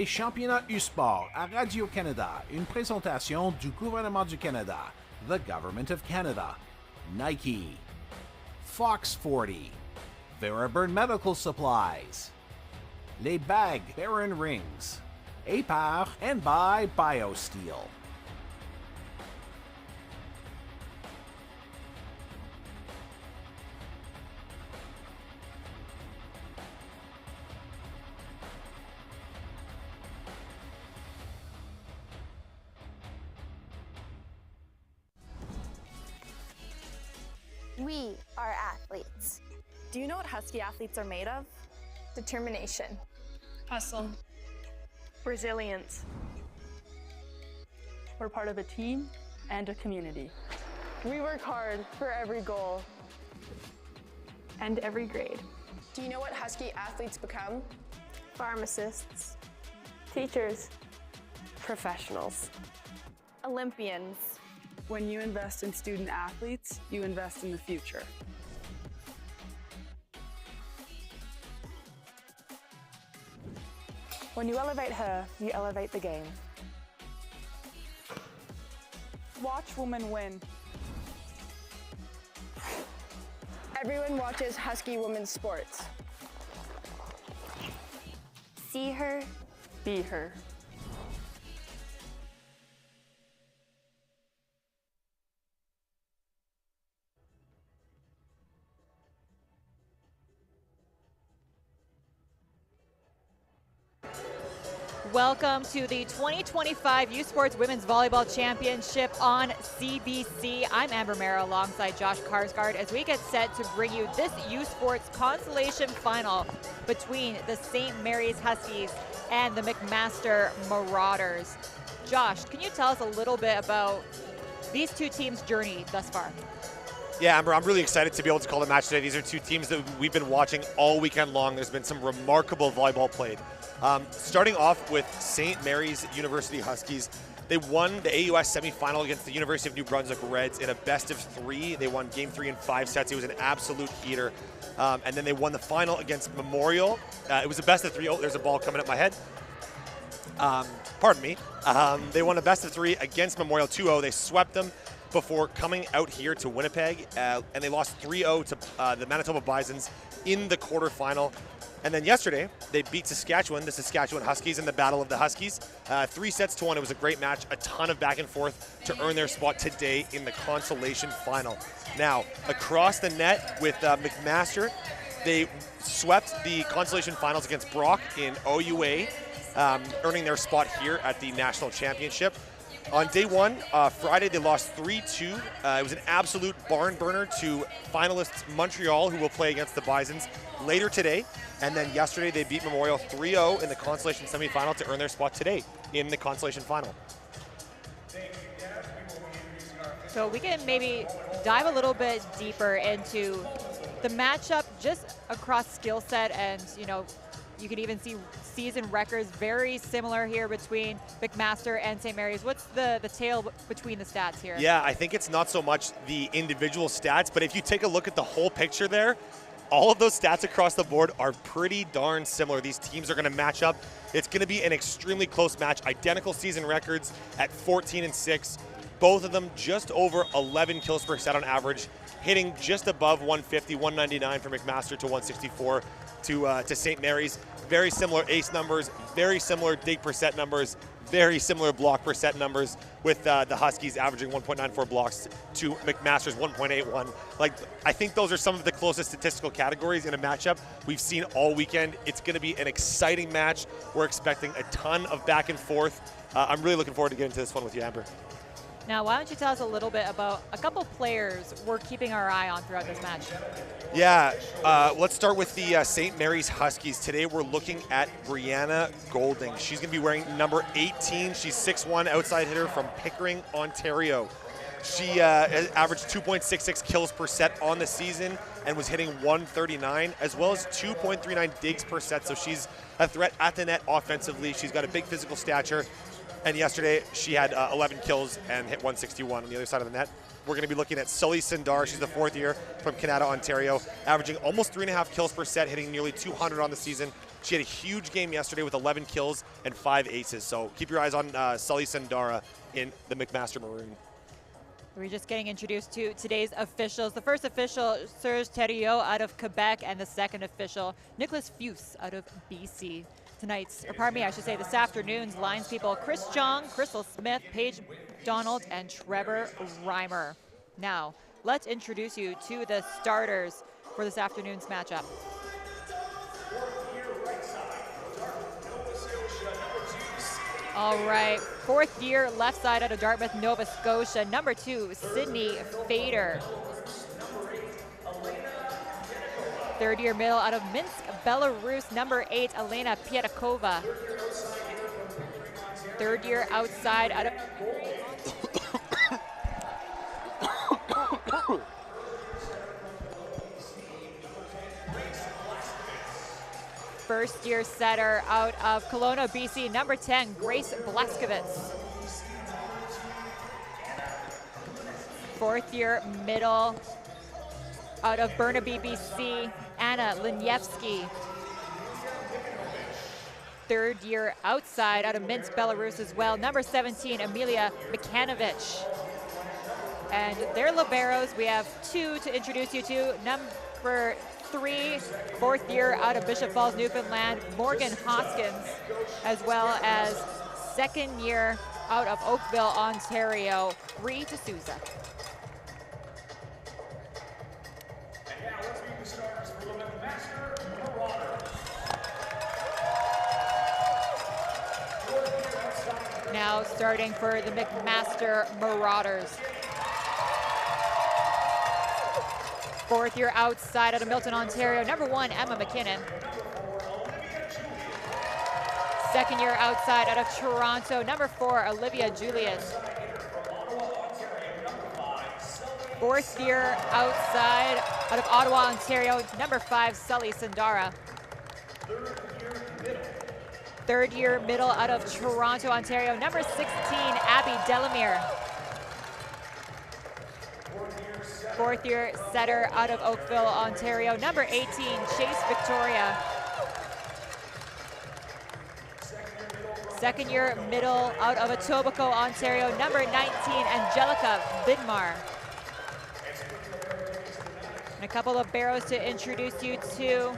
Les championnats U-Sport à Radio-Canada, une présentation du gouvernement du Canada, the Government of Canada, Nike, Fox 40, Theraburn Medical Supplies, Les Bagues Baron Rings, APAR, and by BioSteel. We are athletes. Do you know what Husky athletes are made of? Determination. Hustle. Resilience. We're part of a team and a community. We work hard for every goal. And every grade. Do you know what Husky athletes become? Pharmacists. Teachers. Professionals. Olympians. When you invest in student athletes, you invest in the future. When you elevate her, you elevate the game. Watch women win. Everyone watches Husky women's sports. See her. Be her. Welcome to the 2025 U Sports Women's Volleyball Championship on CBC. I'm Amber Mara alongside Josh Karsgaard as we get set to bring you this U Sports Consolation Final between the St. Mary's Huskies and the McMaster Marauders. Josh, can you tell us a little bit about these two teams' journey thus far? Yeah, Amber, I'm really excited to be able to call the match today. These are two teams that we've been watching all weekend long. There's been some remarkable volleyball played. Starting off with St. Mary's University Huskies, they won the AUS semifinal against the University of New Brunswick Reds in a best of three. They won game 3 in 5 sets. It was an absolute heater. And then they won the final against Memorial. It was a best of 3. Oh, there's a ball coming up my head. Pardon me. They won a best of 3 against Memorial 2-0. They swept them before coming out here to Winnipeg, and they lost 3-0 to the Manitoba Bisons in the quarterfinal. And then yesterday, they beat Saskatchewan, the Saskatchewan Huskies, in the Battle of the Huskies. 3-1. It was a great match, a ton of back and forth to earn their spot today in the Consolation Final. Now, across the net with McMaster, they swept the Consolation Finals against Brock in OUA, earning their spot here at the National Championship. On day one, Friday, they lost 3-2. It was an absolute barn burner to finalists Montreal, who will play against the Bisons later today. And then yesterday, they beat Memorial 3-0 in the Consolation semifinal to earn their spot today in the Consolation final. So we can maybe dive a little bit deeper into the matchup just across skill set, and you can even see season records very similar here between McMaster and St. Mary's. What's the tale between the stats here? Yeah, I think it's not so much the individual stats, but if you take a look at the whole picture there, all of those stats across the board are pretty darn similar. These teams are going to match up. It's going to be an extremely close match. Identical season records at 14-6. Both of them just over 11 kills per set on average, hitting just above 150, 199 for McMaster to 164 to St. Mary's. Very similar ace numbers, very similar dig per set numbers, very similar block per set numbers, with the Huskies averaging 1.94 blocks to McMaster's 1.81. I think those are some of the closest statistical categories in a matchup we've seen all weekend. It's going to be an exciting match. We're expecting a ton of back and forth. I'm really looking forward to getting to this one with you, Amber. Now, why don't you tell us a little bit about a couple players we're keeping our eye on throughout this match? Yeah, let's start with the St. Mary's Huskies. Today we're looking at Brianna Golding. She's going to be wearing number 18. She's 6'1", outside hitter from Pickering, Ontario. She averaged 2.66 kills per set on the season and was hitting 139, as well as 2.39 digs per set. So she's a threat at the net offensively. She's got a big physical stature. And yesterday, she had 11 kills and hit 161 on the other side of the net. We're going to be looking at Sully Sundar. She's the 4th year from Canada, Ontario, averaging almost 3.5 kills per set, hitting nearly 200 on the season. She had a huge game yesterday with 11 kills and 5 aces. So keep your eyes on Sully Sandara in the McMaster Maroon. We're just getting introduced to today's officials. The first official, Serge Thériault out of Quebec, and the second official, Nicholas Fuse out of BC. Tonight's, or pardon me, I should say this afternoon's lines people, Chris Jong, Crystal Smith, Paige Donald, and Trevor Reimer. Now, let's introduce you to the starters for this afternoon's matchup. All right, fourth year left side out of Dartmouth, Nova Scotia. Number 2, Sydney Fader. Third year middle out of Minsk, Belarus. Number 8, Elena Pietakova. Third year outside out of first year setter out of Kelowna, BC, number 10, Grace Blaskovitz. Fourth year middle out of Burnaby, BC, Anna Linievsky. Third year outside out of Minsk, Belarus as well, number 17, Amelia Mikanovich. And their liberos, we have 2 to introduce you to. Number 3, fourth year out of Bishop Falls, Newfoundland, Morgan Hoskins, as well as second year out of Oakville, Ontario, Bree D'Souza. Now starting for the McMaster Marauders. Fourth year outside out of Milton, Ontario, number 1, Emma McKinnon. Second year outside out of Toronto, number 4, Olivia Julius. Fourth year outside out of Ottawa, Ontario, number 5, Sully Sandara. Third year middle out of Toronto, Ontario, number 16, Abby Delamere. Fourth year setter out of Oakville, Ontario, number 18, Chase Victoria. Second year middle out of Etobicoke, Ontario, number 19, Angelica Vidmar. And a couple of barrows to introduce you to.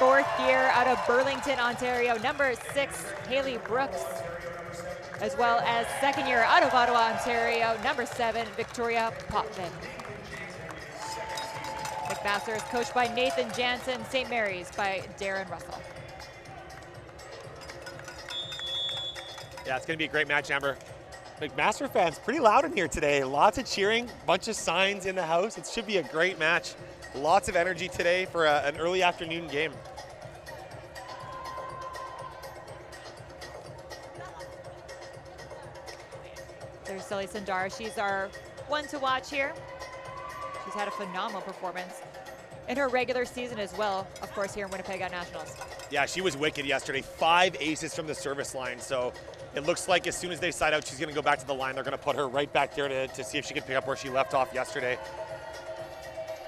Fourth year out of Burlington, Ontario, number 6, Haley Brooks. As well as second year out of Ottawa, Ontario, number 7, Victoria Potvin. McMaster is coached by Nathan Jansen, St. Mary's by Darren Russell. Yeah, it's going to be a great match, Amber. McMaster fans, pretty loud in here today. Lots of cheering, bunch of signs in the house. It should be a great match. Lots of energy today for an early afternoon game. There's Sully Sandara. She's our one to watch here. She's had a phenomenal performance in her regular season as well, of course, here in Winnipeg at Nationals. Yeah, she was wicked yesterday. 5 aces from the service line. So it looks like as soon as they side out, she's going to go back to the line. They're going to put her right back there to see if she can pick up where she left off yesterday.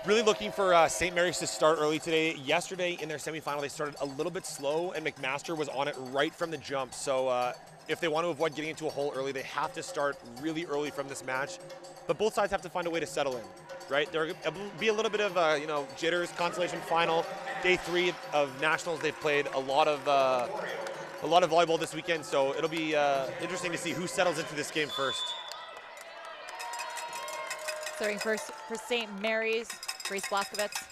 Really looking for St. Mary's to start early today. Yesterday in their semifinal, they started a little bit slow, and McMaster was on it right from the jump. So if they want to avoid getting into a hole early, they have to start really early from this match. But both sides have to find a way to settle in, right? There will be a little bit of jitters. Consolation final, day 3 of Nationals. They've played a lot of volleyball this weekend, so it'll be interesting to see who settles into this game first. Starting first for St. Mary's, Grace Blaskovitz.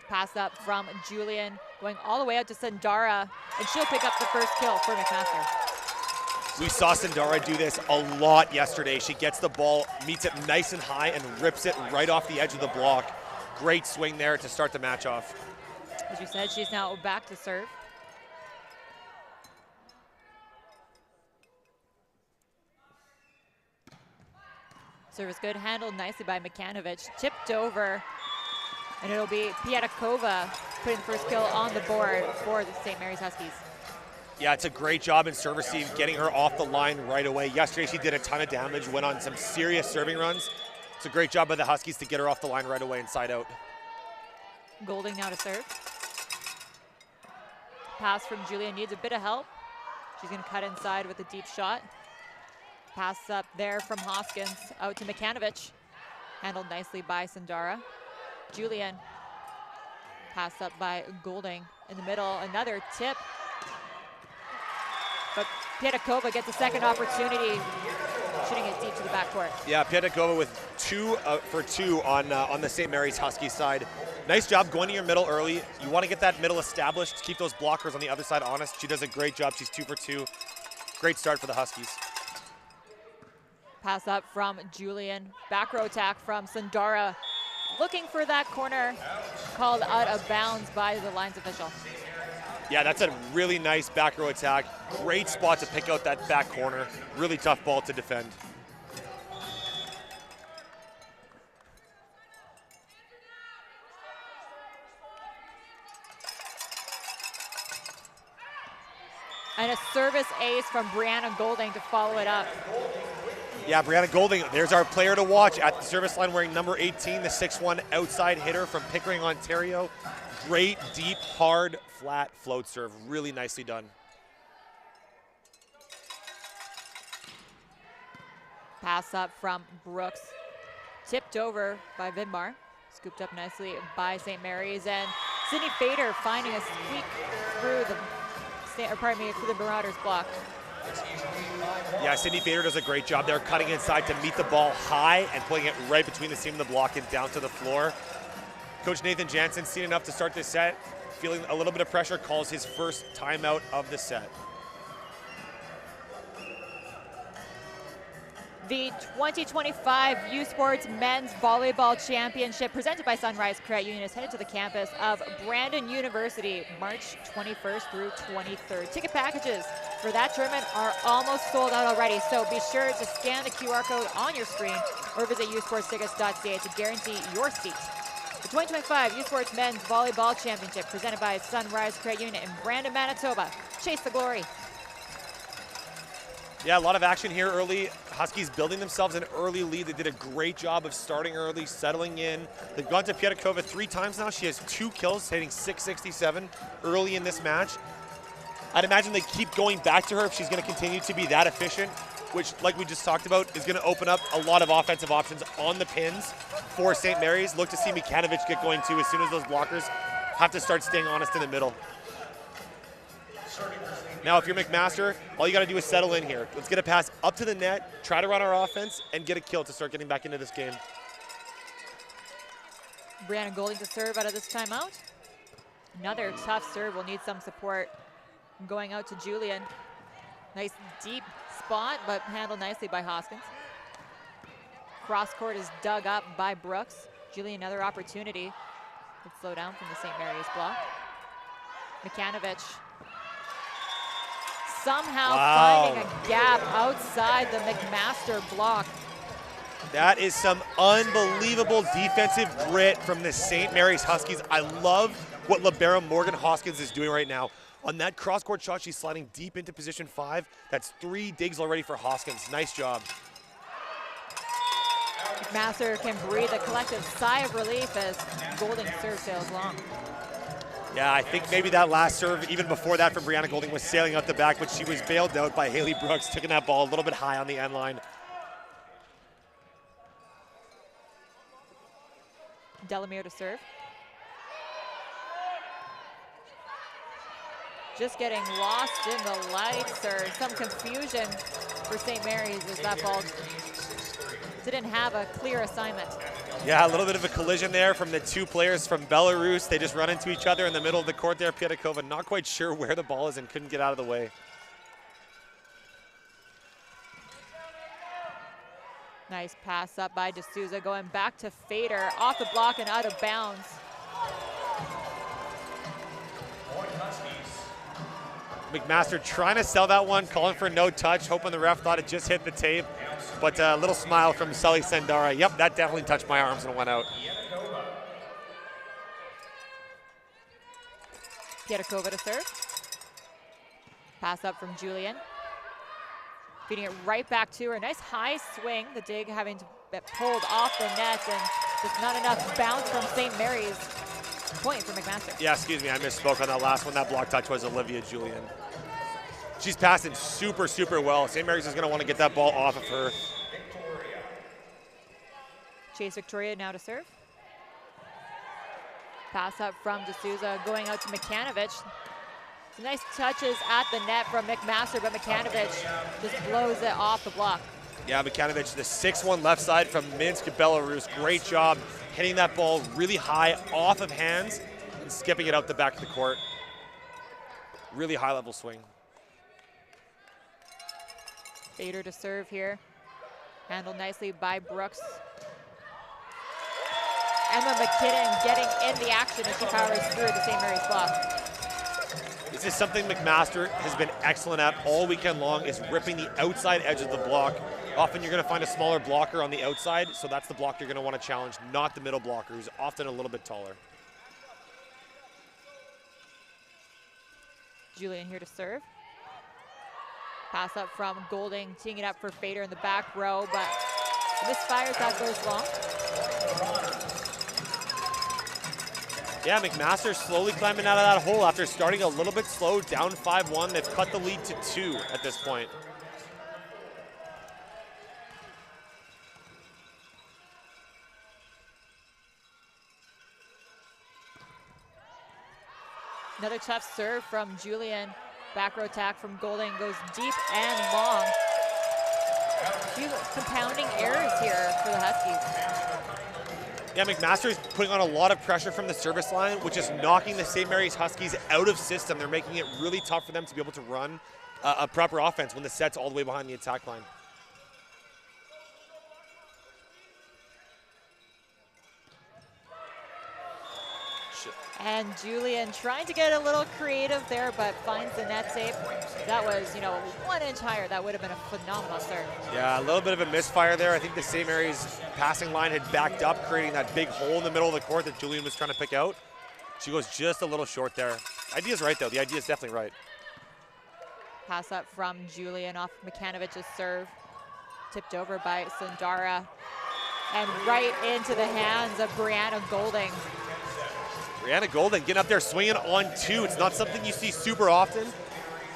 Pass up from Julian, going all the way out to Sandara, and she'll pick up the first kill for McMaster. We saw Sandara do this a lot yesterday. She gets the ball, meets it nice and high, and rips it right off the edge of the block. Great swing there to start the match off. As you said, she's now back to serve. Service good, handled nicely by Mikanovich, tipped over, and it'll be Pietakova putting the first kill on the board for the St. Mary's Huskies. Yeah, it's a great job in service team getting her off the line right away. Yesterday she did a ton of damage, went on some serious serving runs. It's a great job by the Huskies to get her off the line right away and side out. Golding now to serve. pass from Julian needs a bit of help. She's going to cut inside with a deep shot. Pass up there from Hoskins out to Mikanovich. Handled nicely by Sandara. Julian. Pass up by Golding in the middle. Another tip. But Piatakova gets a second opportunity, shooting it deep to the backcourt. Yeah, Piatakova with 2 for 2 on the St. Mary's Huskies side. Nice job going to your middle early. You want to get that middle established, keep those blockers on the other side honest. She does a great job. She's 2 for 2. Great start for the Huskies. Pass up from Julian. Back row attack from Sandara. Looking for that corner, called out of bounds by the lines official. Yeah, that's a really nice back row attack. Great spot to pick out that back corner. Really tough ball to defend. And a service ace from Brianna Golding to follow it up. Yeah, Brianna Golding, there's our player to watch at the service line wearing number 18, the 6'1" outside hitter from Pickering, Ontario. Great, deep, hard, flat float serve. Really nicely done. Pass up from Brooks. Tipped over by Vidmar. Scooped up nicely by St. Mary's. And Sydney Fader finding a squeak through the Marauders block. Yeah, Sydney Fader does a great job there, cutting inside to meet the ball high and putting it right between the seam of the block and down to the floor. Coach Nathan Jansen, seen enough to start this set, feeling a little bit of pressure, calls his first timeout of the set. The 2025 U Sports Men's Volleyball Championship presented by Sunrise Credit Union is headed to the campus of Brandon University March 21st through 23rd. Ticket packages for that tournament are almost sold out already, so be sure to scan the QR code on your screen or visit usportstickets.ca to guarantee your seat. The 2025 U Sports Men's Volleyball Championship presented by Sunrise Credit Union in Brandon, Manitoba. Chase the glory. Yeah, a lot of action here early. Huskies building themselves an early lead. They did a great job of starting early, settling in. They've gone to Piatakova 3 times now. She has 2 kills, hitting .667 early in this match. I'd imagine they keep going back to her if she's going to continue to be that efficient, which, like we just talked about, is going to open up a lot of offensive options on the pins for St. Mary's. Look to see Mikanovich get going too as soon as those blockers have to start staying honest in the middle. Now, if you're McMaster, all you got to do is settle in here. Let's get a pass up to the net, try to run our offense, and get a kill to start getting back into this game. Brianna Golding to serve out of this timeout. Another tough serve will need some support going out to Julian. Nice deep spot, but handled nicely by Hoskins. Cross court is dug up by Brooks. Julian, another opportunity. Could slow down from the St. Mary's block. Mikanovich somehow finding a gap outside the McMaster block. That is some unbelievable defensive grit from the St. Mary's Huskies. I love what libero Morgan Hoskins is doing right now. On that cross-court shot, she's sliding deep into position 5. That's 3 digs already for Hoskins. Nice job. McMaster can breathe a collective sigh of relief as Golding serve sails long. Yeah, I think maybe that last serve, even before that from Brianna Golding, was sailing out the back, but she was bailed out by Haley Brooks, taking that ball a little bit high on the end line. Delamere to serve. Just getting lost in the lights, or some confusion for St. Mary's as that ball didn't have a clear assignment. Yeah, a little bit of a collision there from the 2 players from Belarus. They just run into each other in the middle of the court there. Piatakova not quite sure where the ball is and couldn't get out of the way. Nice pass up by D'Souza, going back to Fader, off the block and out of bounds. McMaster trying to sell that one, calling for no touch, hoping the ref thought it just hit the tape. But a little smile from Sully Sandara. Yep, that definitely touched my arms and went out. Piatakova to serve. Pass up from Julian. Feeding it right back to her. Nice high swing. The dig having to get pulled off the net, and just not enough bounce from St. Mary's. Point for McMaster. Yeah, excuse me, I misspoke on that last one. That block touch was Olivia Julian. She's passing super, super well. St. Mary's is going to want to get that ball off of her. Chase Victoria now to serve. Pass up from D'Souza, going out to Makanovich. Some nice touches at the net from McMaster, but Makanovich just blows it off the block. Yeah, Makanovich, the 6-1 left side from Minsk, Belarus. Great job hitting that ball really high off of hands and skipping it out the back of the court. Really high level swing. Bader to serve here. Handled nicely by Brooks. Emma McKinnon getting in the action as she powers through the St. Mary's block. This is something McMaster has been excellent at all weekend long, is ripping the outside edge of the block. Often you're going to find a smaller blocker on the outside, so that's the block you're going to want to challenge, not the middle blocker, who's often a little bit taller. Julian here to serve. Pass up from Golding, teeing it up for Fader in the back row, but misfires, that goes long. Yeah, McMaster slowly climbing out of that hole after starting a little bit slow, down 5-1. They've cut the lead to 2 at this point. Another tough serve from Julian. Back row attack from Golding goes deep and long. Few compounding errors here for the Huskies. Yeah, McMaster is putting on a lot of pressure from the service line, which is knocking the St. Mary's Huskies out of system. They're making it really tough for them to be able to run a proper offense when the set's all the way behind the attack line. And Julian trying to get a little creative there, but finds the net safe. That was, 1 inch higher. That would have been a phenomenal serve. Yeah, a little bit of a misfire there. I think the St. Mary's passing line had backed up, creating that big hole in the middle of the court that Julian was trying to pick out. She goes just a little short there. Idea's right, though. The idea is definitely right. Pass up from Julian off Makanovich's serve. Tipped over by Sundara. And right into the hands of Brianna Golding. Brianna Golding getting up there swinging on 2. It's not something you see super often,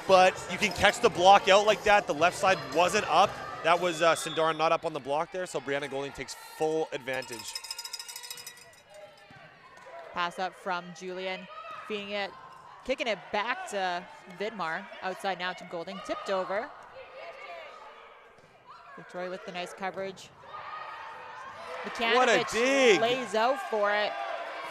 but you can catch the block out like that. The left side wasn't up. That was Sundara not up on the block there, so Brianna Golding takes full advantage. Pass up from Julian, feeding it, kicking it back to Vidmar. Outside now to Golding, tipped over. Victoria with the nice coverage. What a dig! Lays out for it.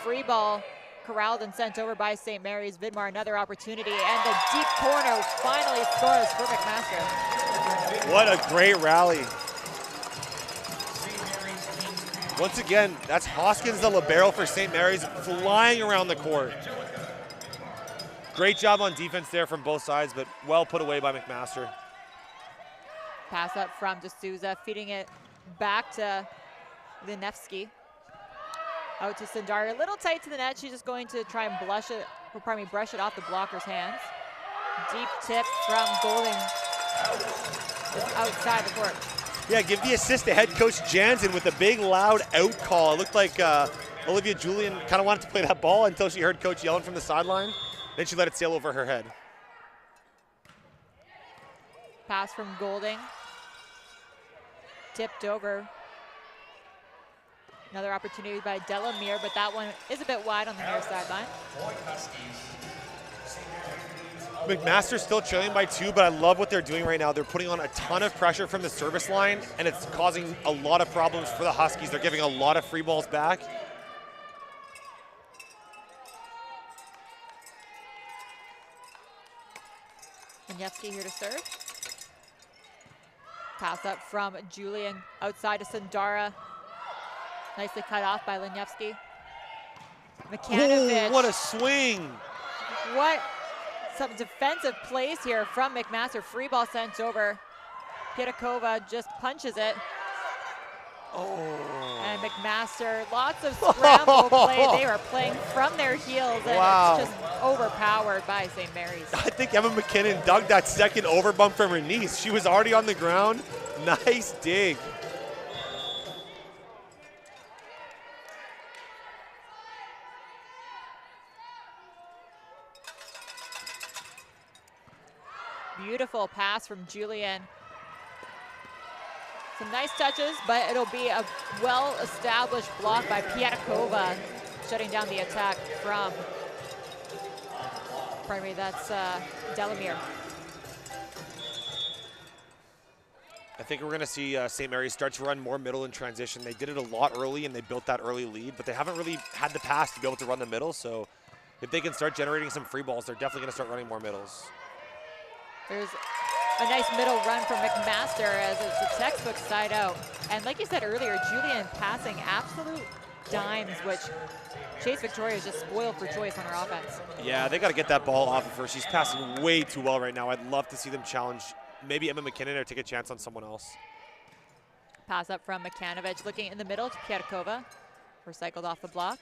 Free ball corralled and sent over by St. Mary's. Vidmar another opportunity, and the deep corner finally scores for McMaster. What a great rally. Once again, that's Hoskins, the libero for St. Mary's, flying around the court. Great job on defense there from both sides, but well put away by McMaster. Pass up from D'Souza, feeding it back to Linevsky. Out to Sundari, a little tight to the net. She's just going to try and brush it off the blocker's hands. Deep tip from Golding, just outside the court. Yeah, give the assist to head coach Jansen with a big loud out call. It looked like Olivia Julian kind of wanted to play that ball until she heard coach yelling from the sideline. Then she let it sail over her head. Pass from Golding. Tipped over. Another opportunity by Delamere, but that one is a bit wide on the near sideline. McMaster's still trailing by 2, but I love what they're doing right now. They're putting on a ton of pressure from the service line, and it's causing a lot of problems for the Huskies. They're giving a lot of free balls back. Linevsky here to serve. Pass up from Julian outside to Sundara. Nicely cut off by Linevsky. Makanovich. Ooh, what a swing. What some defensive plays here from McMaster. Free ball sent over. Piatakova just punches it. Oh. And McMaster, lots of scramble play. They were playing from their heels, and wow. It's just overpowered by St. Mary's. I think Emma McKinnon dug that second overbump from her knees. She was already on the ground. Nice dig. beautiful pass from Julian. Some nice touches, but it'll be a well-established block by Piatkova, shutting down the attack from, pardon me, that's Delamere. I think we're going to see St. Mary's start to run more middle in transition. They did it a lot early, and they built that early lead, but they haven't really had the pass to be able to run the middle, so if they can start generating some free balls, they're definitely going to start running more middles. There's a nice middle run from McMaster as it's a textbook side out. And like you said earlier, Julian passing absolute dimes, which Chase Victoria is just spoiled for choice on her offense. Yeah, they got to get that ball off of her. She's passing way too well right now. I'd love to see them challenge maybe Emma McKinnon or take a chance on someone else. Pass up from Makanovich, looking in the middle to Piatkova. Recycled off the block.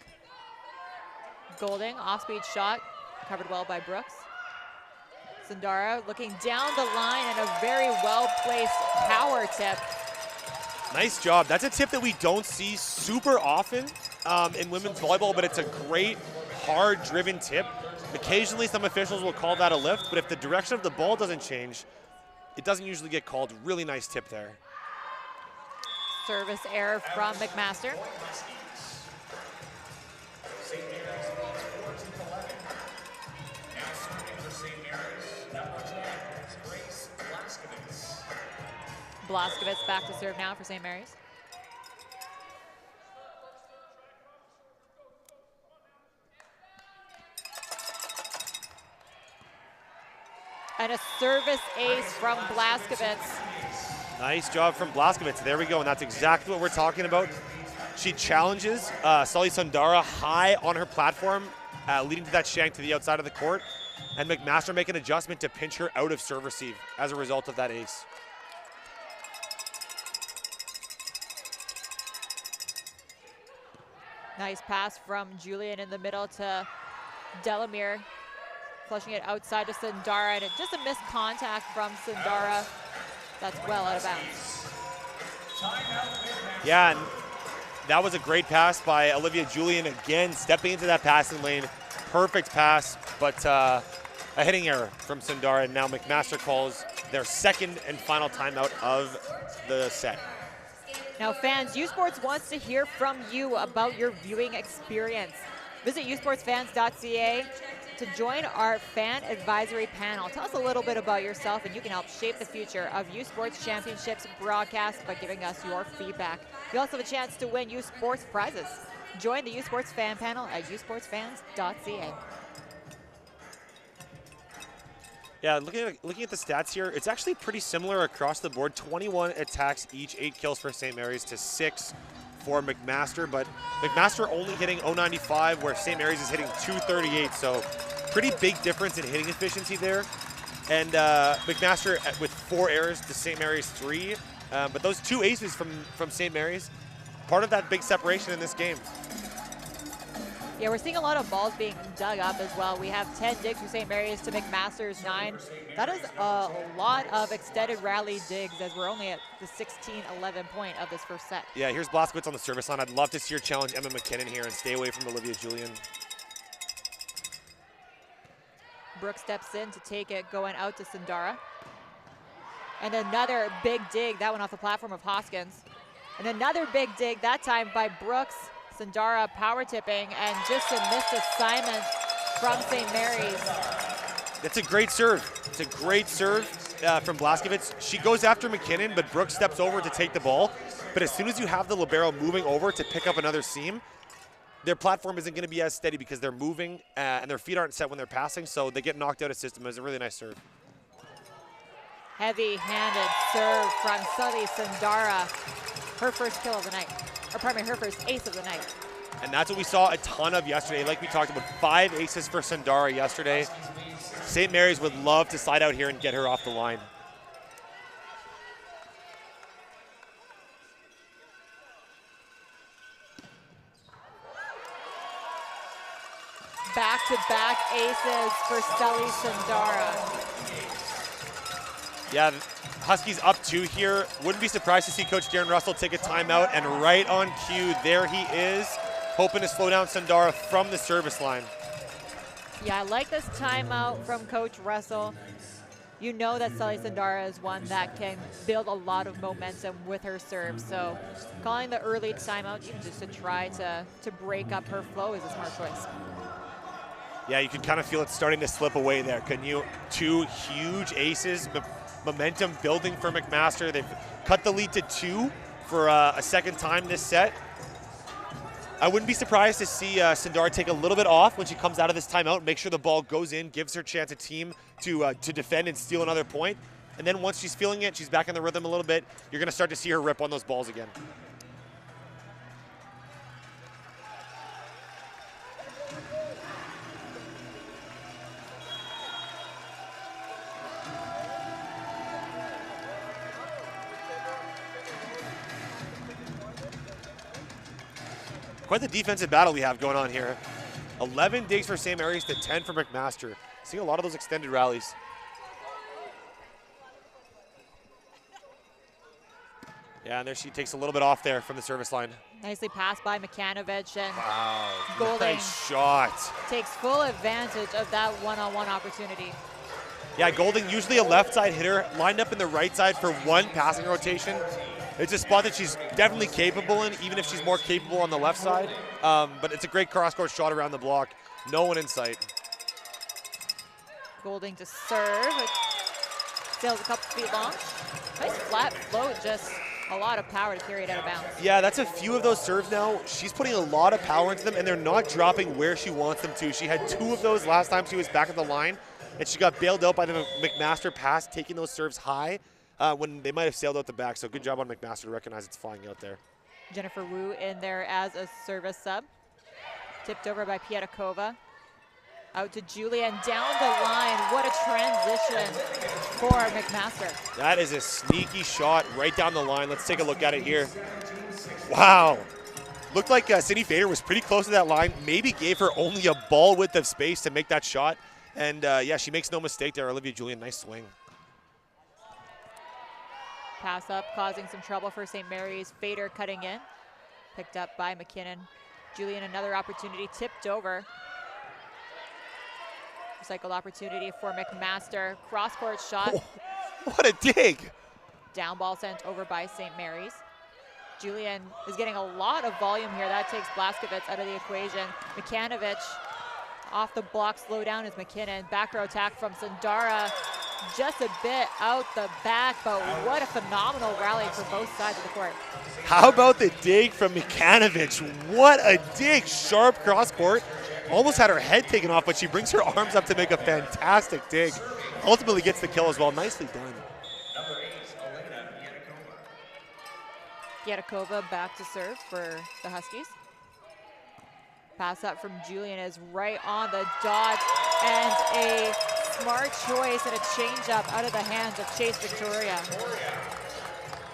Golding, off-speed shot, covered well by Brooks. Sundara looking down the line and a very well-placed power tip. Nice job. That's a tip that we don't see super often in women's volleyball, but it's a great, hard-driven tip. Occasionally, some officials will call that a lift, but if the direction of the ball doesn't change, it doesn't usually get called. Really nice tip there. Service error from McMaster. Blaskovitz back to serve now for St. Mary's. And a service ace from Blaskovitz. Nice job from Blaskovitz. There we go, and that's exactly what we're talking about. She challenges Sully Sundara high on her platform, leading to that shank to the outside of the court, and McMaster make an adjustment to pinch her out of serve receive as a result of that ace. Nice pass from Julian in the middle to Delamere, flushing it outside to Sundara, and just a missed contact from Sundara. That's well out of bounds. Yeah, and that was a great pass by Olivia Julian, again stepping into that passing lane. Perfect pass, but a hitting error from Sundara, and now McMaster calls their second and final timeout of the set. Now fans, U Sports wants to hear from you about your viewing experience. Visit usportsfans.ca to join our fan advisory panel. Tell us a little bit about yourself, and you can help shape the future of U Sports Championships broadcast by giving us your feedback. You also have a chance to win U Sports prizes. Join the U Sports fan panel at usportsfans.ca. Yeah, looking at the stats here, it's actually pretty similar across the board. 21 attacks each, 8 kills for St. Mary's to 6 for McMaster, but McMaster only hitting 095, where St. Mary's is hitting 238, so pretty big difference in hitting efficiency there. And McMaster with 4 errors to St. Mary's 3, but those 2 aces from St. Mary's, part of that big separation in this game. Yeah, we're seeing a lot of balls being dug up as well. We have 10 digs for St. Mary's to McMaster's 9. That is a lot of extended rally digs, as we're only at the 16-11 point of this first set. Yeah, here's Blaskovitz on the service line. I'd love to see her challenge Emma McKinnon here and stay away from Olivia Julian. Brooke steps in to take it, going out to Sundara. And another big dig, that one off the platform of Hoskins. And another big dig, that time by Brooks. Sundara power tipping, and just a missed assignment from St. Mary's. That's a great serve. It's a great serve from Blaskovitz. She goes after McKinnon, but Brooks steps over to take the ball. But as soon as you have the libero moving over to pick up another seam, their platform isn't going to be as steady because they're moving and their feet aren't set when they're passing, so they get knocked out of system. It was a really nice serve. Heavy-handed serve from Sully Sundara. Her first kill of the night. Or pardon me, her first ace of the night. And that's what we saw a ton of yesterday. Like we talked about, 5 aces for Sundara yesterday. St. Mary's would love to slide out here and get her off the line. Back-to-back aces for Sully Sundara. Yeah, Huskies up 2 here. Wouldn't be surprised to see Coach Darren Russell take a timeout, and right on cue, there he is, hoping to slow down Sundara from the service line. Yeah, I like this timeout from Coach Russell. you know that Sally Sandara is one that can build a lot of momentum with her serve. So calling the early timeout, even just to try to break up her flow, is a smart choice. Yeah, you can kind of feel it starting to slip away there. Can you? Two huge aces, momentum building for McMaster. They've cut the lead to 2 for a second time this set. I wouldn't be surprised to see Sandara take a little bit off when she comes out of this timeout, make sure the ball goes in, gives her a chance a team to defend and steal another point. And then once she's feeling it, she's back in the rhythm a little bit, you're going to start to see her rip on those balls again. Quite the defensive battle we have going on here. 11 digs for St. Mary's to 10 for McMaster. Seeing a lot of those extended rallies. Yeah, and there she takes a little bit off there from the service line. Nicely passed by Makanovich, and Wow, Golding nice shot. takes full advantage of that one-on-one opportunity. Yeah, Golding, usually a left side hitter, lined up in the right side for one passing rotation. It's a spot that she's definitely capable in, even if she's more capable on the left side. But it's a great cross-court shot around the block. No one in sight. Golding to serve. It sails a couple feet long. Nice flat float, just a lot of power to carry it out of bounds. Yeah, that's a few of those serves now. She's putting a lot of power into them, and they're not dropping where she wants them to. She had 2 of those last time she was back at the line, and she got bailed out by the McMaster pass, taking those serves high. When they might have sailed out the back. So good job on McMaster to recognize it's flying out there. Jennifer Wu in there as a service sub. Tipped over by Pietkova. Out to Julian, down the line. What a transition for McMaster. That is a sneaky shot right down the line. Let's take a look at it here. Wow. Looked like Cindy Fader was pretty close to that line. Maybe gave her only a ball width of space to make that shot. And yeah, she makes no mistake there. Olivia Julian, nice swing. Pass up, causing some trouble for St. Mary's. Fader cutting in. Picked up by McKinnon. Julian, another opportunity, tipped over. Recycled opportunity for McMaster. Cross-court shot. Oh, what a dig. Down ball sent over by St. Mary's. Julian is getting a lot of volume here. That takes Blaskovitz out of the equation. Makanovich off the block, slow down is McKinnon. Back row attack from Sandara. Just a bit out the back, but what a phenomenal rally for both sides of the court. How about the dig from Makanovich? What a dig, sharp cross court. Almost had her head taken off, but she brings her arms up to make a fantastic dig. Ultimately gets the kill as well. Nicely done. Pietkova back to serve for the Huskies. Pass up from Julian is right on the dot, and a smart choice and a change-up out of the hands of Chase Victoria.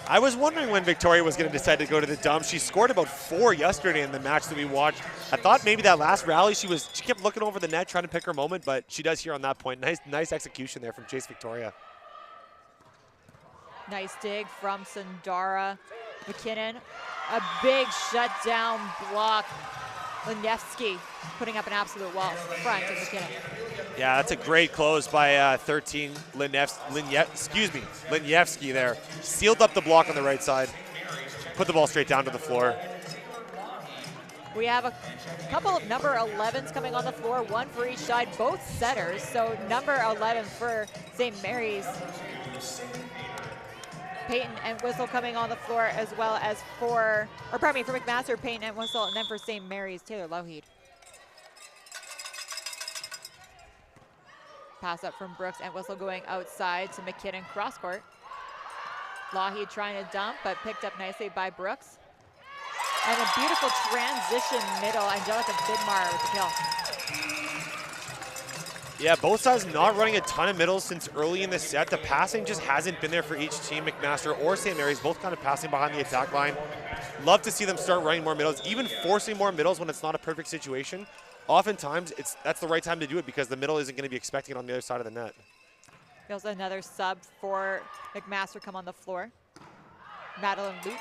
I was wondering when Victoria was going to decide to go to the dump. She scored about 4 yesterday in the match that we watched. I thought maybe that last rally she kept looking over the net trying to pick her moment, but she does here on that point. Nice execution there from Chase Victoria. Nice dig from Sandara. McKinnon, a big shutdown block. Liniewski putting up an absolute wall in front of McKinnon. Yeah, that's a great close by 13 Liniewski there. Sealed up the block on the right side. Put the ball straight down to the floor. We have a couple of number 11s coming on the floor, one for each side, both setters. So number 11 for St. Mary's. Peyton and Whistle coming on the floor, as well as for McMaster, Peyton and Whistle, and then for St. Mary's, Taylor Lougheed. Pass up from Brooks and Whistle going outside to McKinnon cross court. Lougheed trying to dump, but picked up nicely by Brooks. And a beautiful transition middle, Angelica Vidmar with the kill. Yeah, both sides not running a ton of middles since early in the set. The passing just hasn't been there for each team. McMaster or St. Mary's both kind of passing behind the attack line. Love to see them start running more middles, even forcing more middles when it's not a perfect situation. Oftentimes, that's the right time to do it because the middle isn't going to be expecting it on the other side of the net. There's another sub for McMaster come on the floor. Madeline Lute.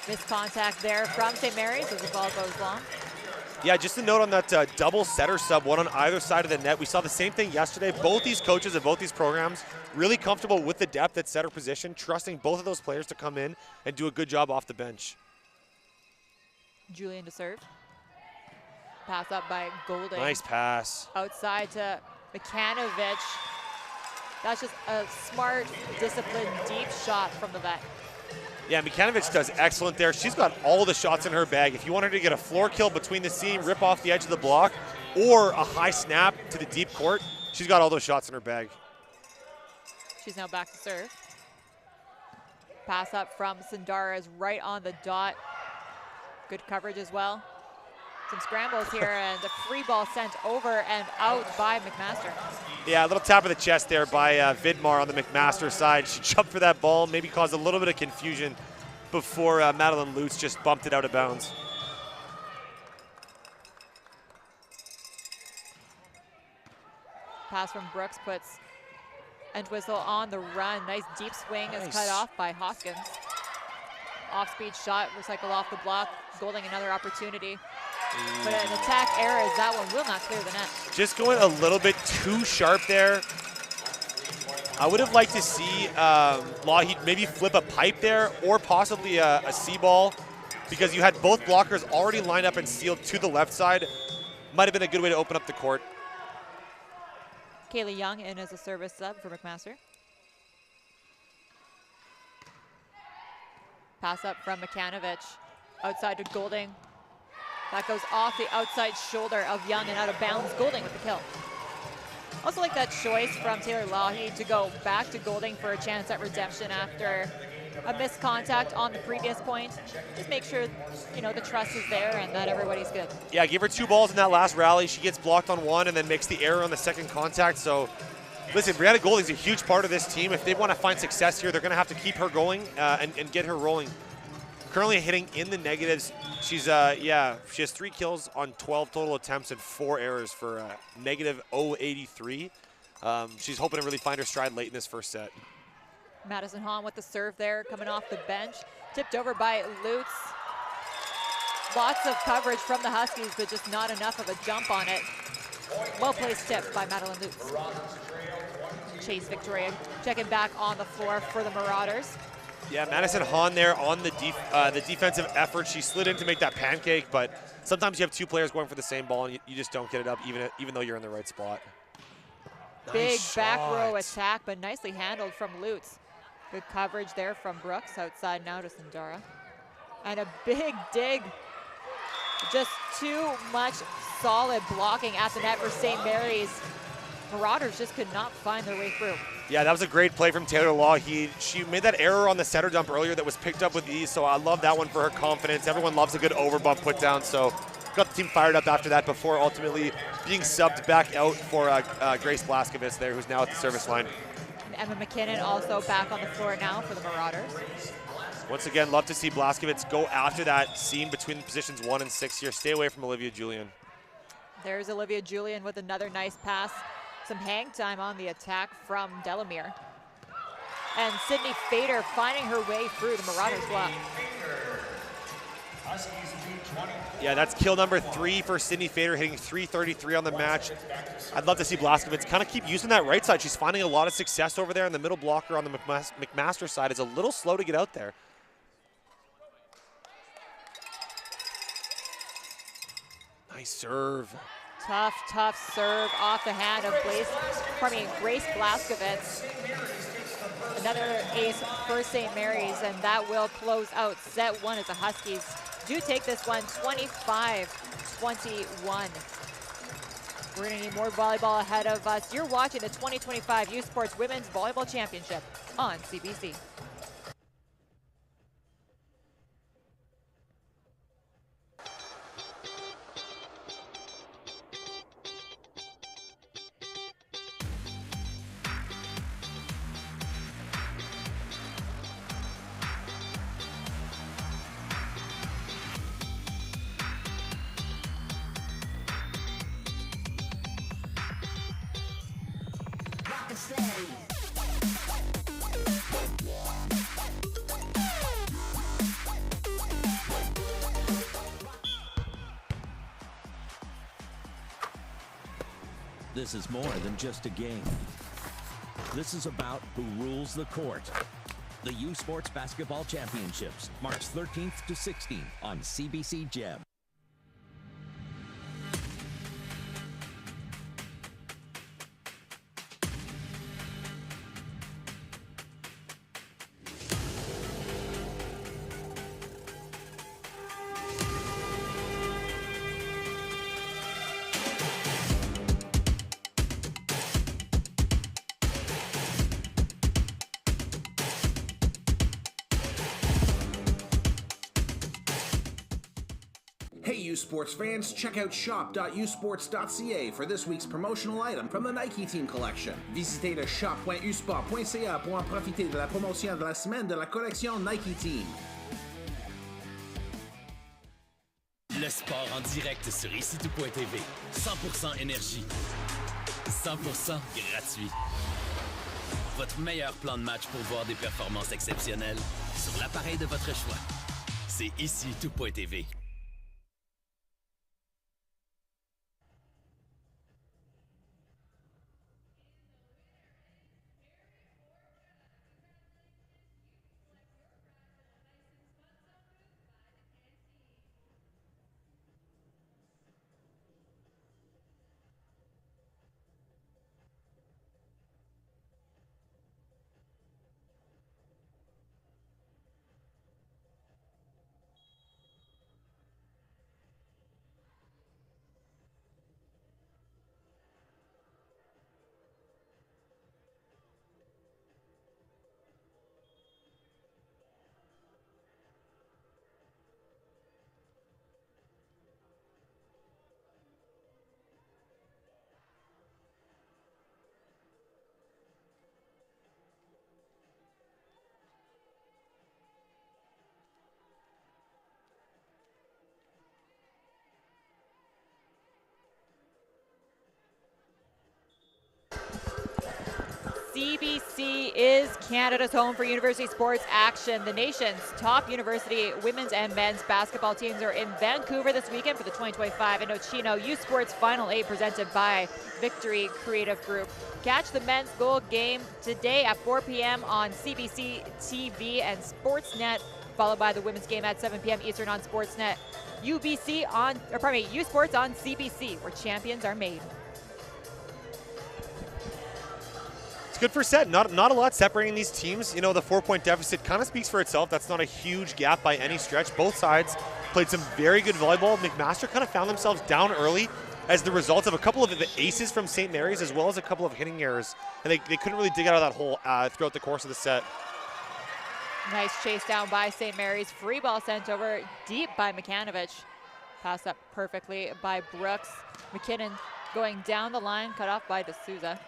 Missed contact there from St. Mary's as the ball goes long. Yeah, just a note on that double setter sub, one on either side of the net. We saw the same thing yesterday. Both these coaches of both these programs really comfortable with the depth at setter position, trusting both of those players to come in and do a good job off the bench. Julian to serve. Pass up by Golding. Nice pass. Outside to Mikanovic. That's just a smart, disciplined, deep shot from the vet. Yeah, Mikanovic does excellent there. She's got all the shots in her bag. If you want her to get a floor kill between the seam, rip off the edge of the block, or a high snap to the deep court, she's got all those shots in her bag. She's now back to serve. Pass up from Sundara is right on the dot. Good coverage as well. Some scrambles here and a free ball sent over and out by McMaster. Yeah, a little tap of the chest there by Vidmar on the McMaster side. She jumped for that ball, maybe caused a little bit of confusion before Madeline Lutz just bumped it out of bounds. Pass from Brooks puts Entwistle on the run. Nice deep swing is cut off by Hoskins. Off-speed shot, recycle off the block. Golding another opportunity. But an attack error as that one will not clear the net. Just going a little bit too sharp there. I would have liked to see Lougheed maybe flip a pipe there or possibly a C-ball because you had both blockers already lined up and sealed to the left side. Might have been a good way to open up the court. Kaylee Young in as a service sub for McMaster. Pass up from Mikanovic. Outside to Golding. That goes off the outside shoulder of Young and out of bounds. Golding with the kill. Also like that choice from Taylor Lougheed to go back to Golding for a chance at redemption after a missed contact on the previous point. Just make sure, you know, the trust is there and that everybody's good. Yeah, give her 2 balls in that last rally. She gets blocked on one and then makes the error on the second contact. So, listen, Brianna Golding's a huge part of this team. If they want to find success here, they're going to have to keep her going and get her rolling. Currently hitting in the negatives. She's, she has 3 kills on 12 total attempts and 4 errors for negative 0.83. She's hoping to really find her stride late in this first set. Madison Hahn with the serve there, coming off the bench. Tipped over by Lutz. Lots of coverage from the Huskies, but just not enough of a jump on it. Well-placed tip by Madeline Lutz. Chase Victoria checking back on the floor for the Marauders. Yeah, Madison Hahn there on the defensive effort. She slid in to make that pancake, but sometimes you have 2 players going for the same ball and you just don't get it up even though you're in the right spot. Big Nice back shot. row attack, but nicely handled from Lutz. Good coverage there from Brooks. Outside now to Sundara. And a big dig. Just too much solid blocking at the net for St. Mary's. Marauders just could not find their way through. Yeah, that was a great play from Taylor Lougheed. She made that error on the setter dump earlier that was picked up with ease, so I love that one for her confidence. Everyone loves a good overbump put down, so got the team fired up after that before ultimately being subbed back out for Grace Blaskovitz there, who's now at the service line. And Emma McKinnon also back on the floor now for the Marauders. Once again, love to see Blaskovitz go after that seam between positions 1 and 6 here. Stay away from Olivia Julian. There's Olivia Julian with another nice pass. Some hang time on the attack from Delamere. And Sydney Fader finding her way through the Marauders block. Yeah, that's kill number 3 for Sydney Fader, hitting .333 on the match. I'd love to see Blaskovitz kind of keep using that right side. She's finding a lot of success over there, and the middle blocker on the McMaster side is a little slow to get out there. Nice serve. Tough serve off the hand of Grace Blaskovitz. Another ace for St. Mary's, and that will close out set 1 as the Huskies do take this one 25-21. We're going to need more volleyball ahead of us. You're watching the 2025 U Sports Women's Volleyball Championship on CBC. this is more than just a game. This is about who rules the court. The U Sports Basketball Championships, March 13th to 16th on CBC Gem. Hey U Sports fans, check out shop.usports.ca for this week's promotional item from the Nike Team Collection. Visitez le shop.usport.ca pour en profiter de la promotion de la semaine de la collection Nike Team. Le sport en direct sur ici-tout.tv. 100% énergie. 100% gratuit. Votre meilleur plan de match pour voir des performances exceptionnelles sur l'appareil de votre choix. C'est ici-tout.tv. CBC is Canada's home for university sports action. The nation's top university women's and men's basketball teams are in Vancouver this weekend for the 2025 Indochino U Sports Final 8 presented by Victory Creative Group. Catch the men's gold game today at 4 p.m. on CBC TV and Sportsnet, followed by the women's game at 7 p.m. Eastern on Sportsnet. U Sports on CBC, where champions are made. Good for set. Not a lot separating these teams. You know, the 4-point deficit kind of speaks for itself. That's not a huge gap by any stretch. Both sides played some very good volleyball. McMaster kind of found themselves down early as the result of a couple of the aces from St. Mary's as well as a couple of hitting errors. And they couldn't really dig out of that hole throughout the course of the set. Nice chase down by St. Mary's. Free ball sent over deep by Makanovich. Passed up perfectly by Brooks. McKinnon going down the line, cut off by D'Souza.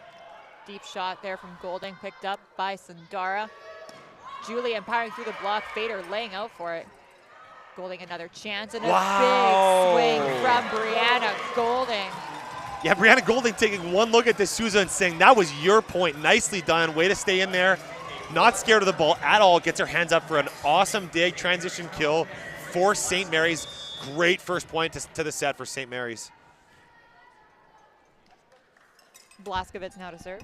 Deep shot there from Golding, picked up by Sundara. Julie empowering through the block, Fader laying out for it. Golding another chance and a big swing from Brianna Golding. Yeah, Brianna Golding taking one look at D'Souza and saying, that was your point. Nicely done. Way to stay in there. Not scared of the ball at all. Gets her hands up for an awesome dig transition kill for St. Mary's. Great first point to the set for St. Mary's. Blaskovitz now to serve.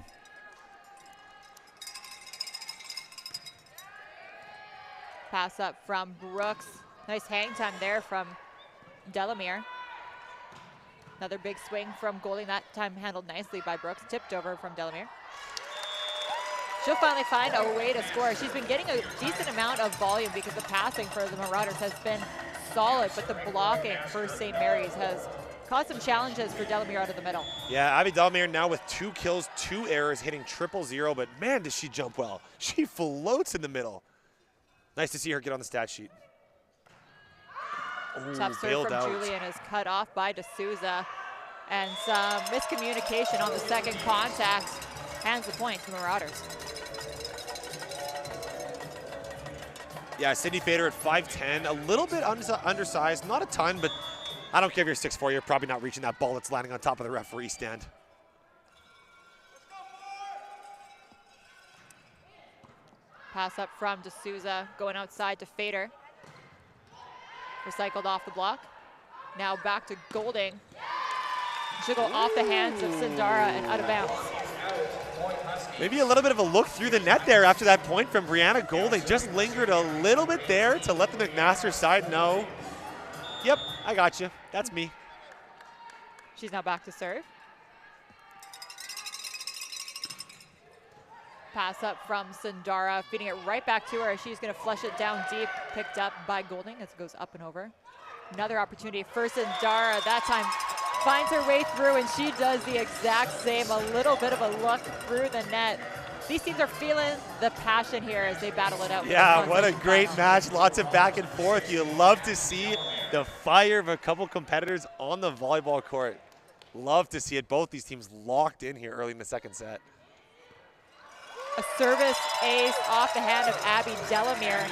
Pass up from Brooks. Nice hang time there from Delamere. Another big swing from Golding, that time handled nicely by Brooks. Tipped over from Delamere. She'll finally find a way to score. She's been getting a decent amount of volume because the passing for the Marauders has been solid, but the blocking for St. Mary's has caused some challenges for Delamere out of the middle. Yeah, Abby Delamere now with 2 kills, 2 errors, hitting 0-0, but man, does she jump well. She floats in the middle. Nice to see her get on the stat sheet. Ooh, tough serve from out. Julian is cut off by D'Souza. And some miscommunication on the second contact. Hands the point to the Marauders. Yeah, Sydney Fader at 5'10", a little bit undersized, not a ton, but I don't care if you're 6'4", you're probably not reaching that ball that's landing on top of the referee stand. Pass up from D'Souza, going outside to Fader. Recycled off the block. Now back to Golding. Should go off the hands of Sundara and out of bounds. Maybe a little bit of a look through the net there after that point from Brianna Golding. Just lingered a little bit there to let the McMaster side know. Yep, I got you. That's me. She's now back to serve. Pass up from Sundara, feeding it right back to her. She's going to flush it down deep, picked up by Golding as it goes up and over. Another opportunity for Sundara. That time finds her way through, and she does the exact same. A little bit of a look through the net. These teams are feeling the passion here as they battle it out. Yeah, what a great match. Lots of back and forth. You love to see the fire of a couple competitors on the volleyball court. Love to see it. Both these teams locked in here early in the second set. A service ace off the hand of Abby Delamere.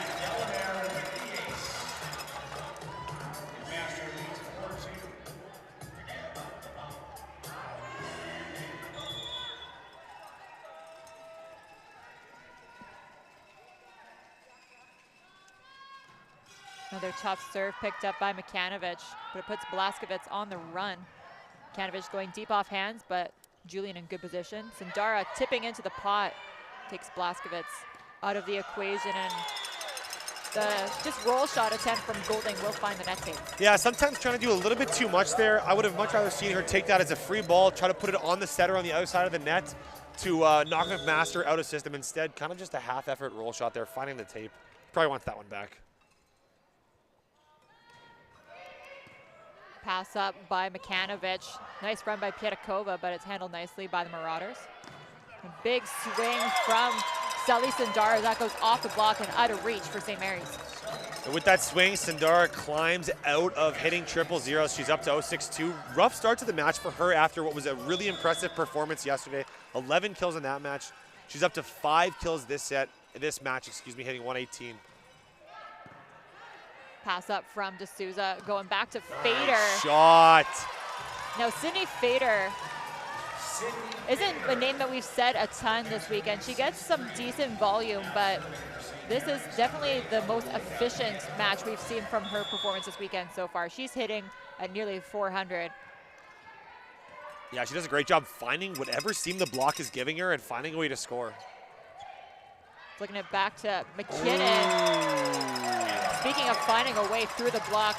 Another tough serve picked up by Makanovich, but it puts Blaskovitz on the run. Makanovich going deep off hands, but Julian in good position. Sundara tipping into the pot, takes Blaskovitz out of the equation, and the just roll shot attempt from Golding will find the net tape. Yeah, sometimes trying to do a little bit too much there. I would have much rather seen her take that as a free ball, try to put it on the setter on the other side of the net to knock McMaster out of system. Instead, kind of just a half-effort roll shot there, finding the tape. Probably wants that one back. Pass up by Makanovich. Nice run by Pietkova, but it's handled nicely by the Marauders. A big swing from Sally Sundara. That goes off the block and out of reach for St. Mary's. And with that swing, Sundara climbs out of hitting 0-0. She's up to 0-6-2. Rough start to the match for her after what was a really impressive performance yesterday. 11 kills in that match. She's up to 5 kills this match, hitting 118. Pass up from D'Souza, going back to Fader. Nice shot. Now, Sydney Fader isn't a name that we've said a ton this weekend. She gets some decent volume, but this is definitely the most efficient match we've seen from her performance this weekend so far. She's hitting at nearly 400. Yeah, she does a great job finding whatever seam the block is giving her and finding a way to score. Flicking it back to McKinnon. Speaking of finding a way through the block,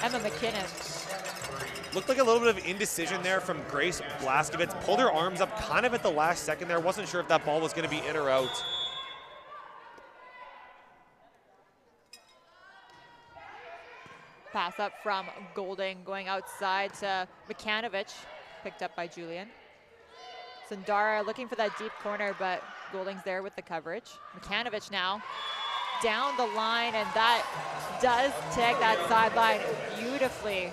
Emma McKinnon. Looked like a little bit of indecision there from Grace Blaskovitz. Pulled her arms up kind of at the last second there. Wasn't sure if that ball was going to be in or out. Pass up from Golding, going outside to Makanovich. Picked up by Julian. Sundara looking for that deep corner, but Golding's there with the coverage. Makanovich now down the line, and that does tag that sideline beautifully.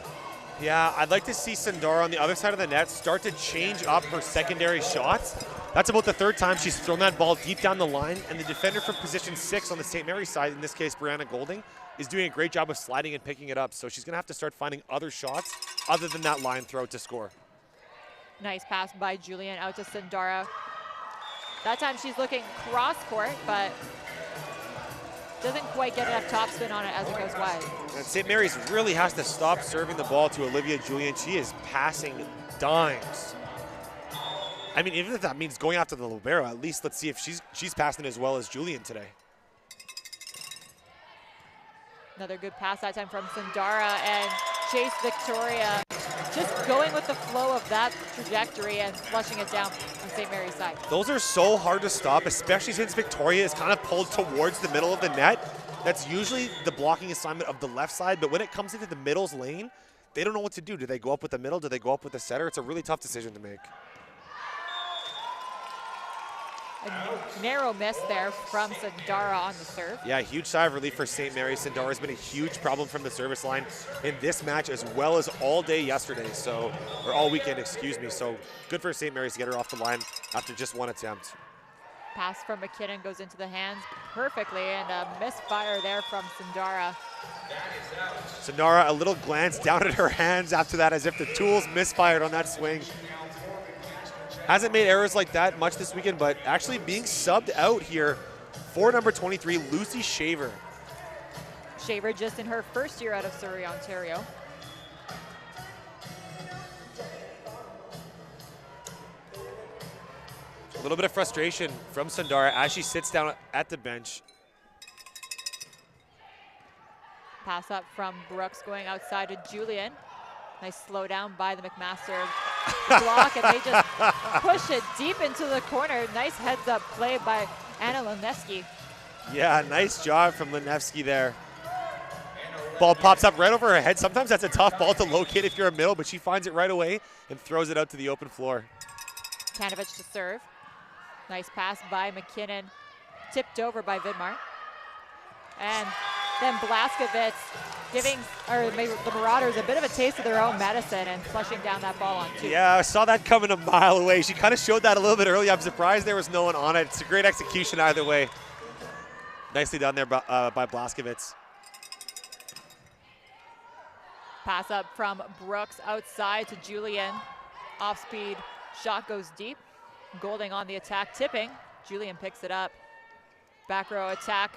Yeah, I'd like to see Sundara on the other side of the net start to change up her secondary shots. That's about the third time she's thrown that ball deep down the line, and the defender from position 6 on the St. Mary's side, in this case Brianna Golding, is doing a great job of sliding and picking it up. So she's going to have to start finding other shots other than that line throw to score. Nice pass by Julian out to Sundara. That time she's looking cross court, but doesn't quite get enough topspin on it as it goes wide. And St. Mary's really has to stop serving the ball to Olivia Julian. She is passing dimes. I mean, even if that means going after the libero, at least let's see if she's passing as well as Julian today. Another good pass that time from Sundara, and Chase Victoria just going with the flow of that trajectory and flushing it down on St. Mary's side. Those are so hard to stop, especially since Victoria is kind of pulled towards the middle of the net. That's usually the blocking assignment of the left side, but when it comes into the middle's lane, they don't know what to do. Do they go up with the middle? Do they go up with the setter? It's a really tough decision to make. A narrow miss there from Sundara on the serve. Yeah, huge sigh of relief for St. Mary's. Sundara has been a huge problem from the service line in this match as well as all day yesterday, or all weekend, excuse me. So good for St. Mary's to get her off the line after just one attempt. Pass from McKinnon goes into the hands perfectly, and a misfire there from Sundara. Sundara, a little glance down at her hands after that as if the tools misfired on that swing. Hasn't made errors like that much this weekend, but actually being subbed out here for number 23, Lucy Shaver. Shaver just in her first year out of Surrey, Ontario. A little bit of frustration from Sundara as she sits down at the bench. Pass up from Brooks going outside to Julian. Nice slow down by the McMaster block, and they just push it deep into the corner. Nice heads up play by Anna Lenevsky. Yeah, nice job from Lenevsky there. Ball pops up right over her head. Sometimes that's a tough ball to locate if you're a middle, but she finds it right away and throws it out to the open floor. Kanovich to serve. Nice pass by McKinnon. Tipped over by Vidmar. And then Blaskovitz giving the Marauders a bit of a taste of their own medicine and flushing down that ball on two. Yeah, I saw that coming a mile away. She kind of showed that a little bit early. I'm surprised there was no one on it. It's a great execution either way. Nicely done there by Blaskovitz. Pass up from Brooks outside to Julian. Off speed shot goes deep. Golding on the attack, tipping. Julian picks it up. Back row attack.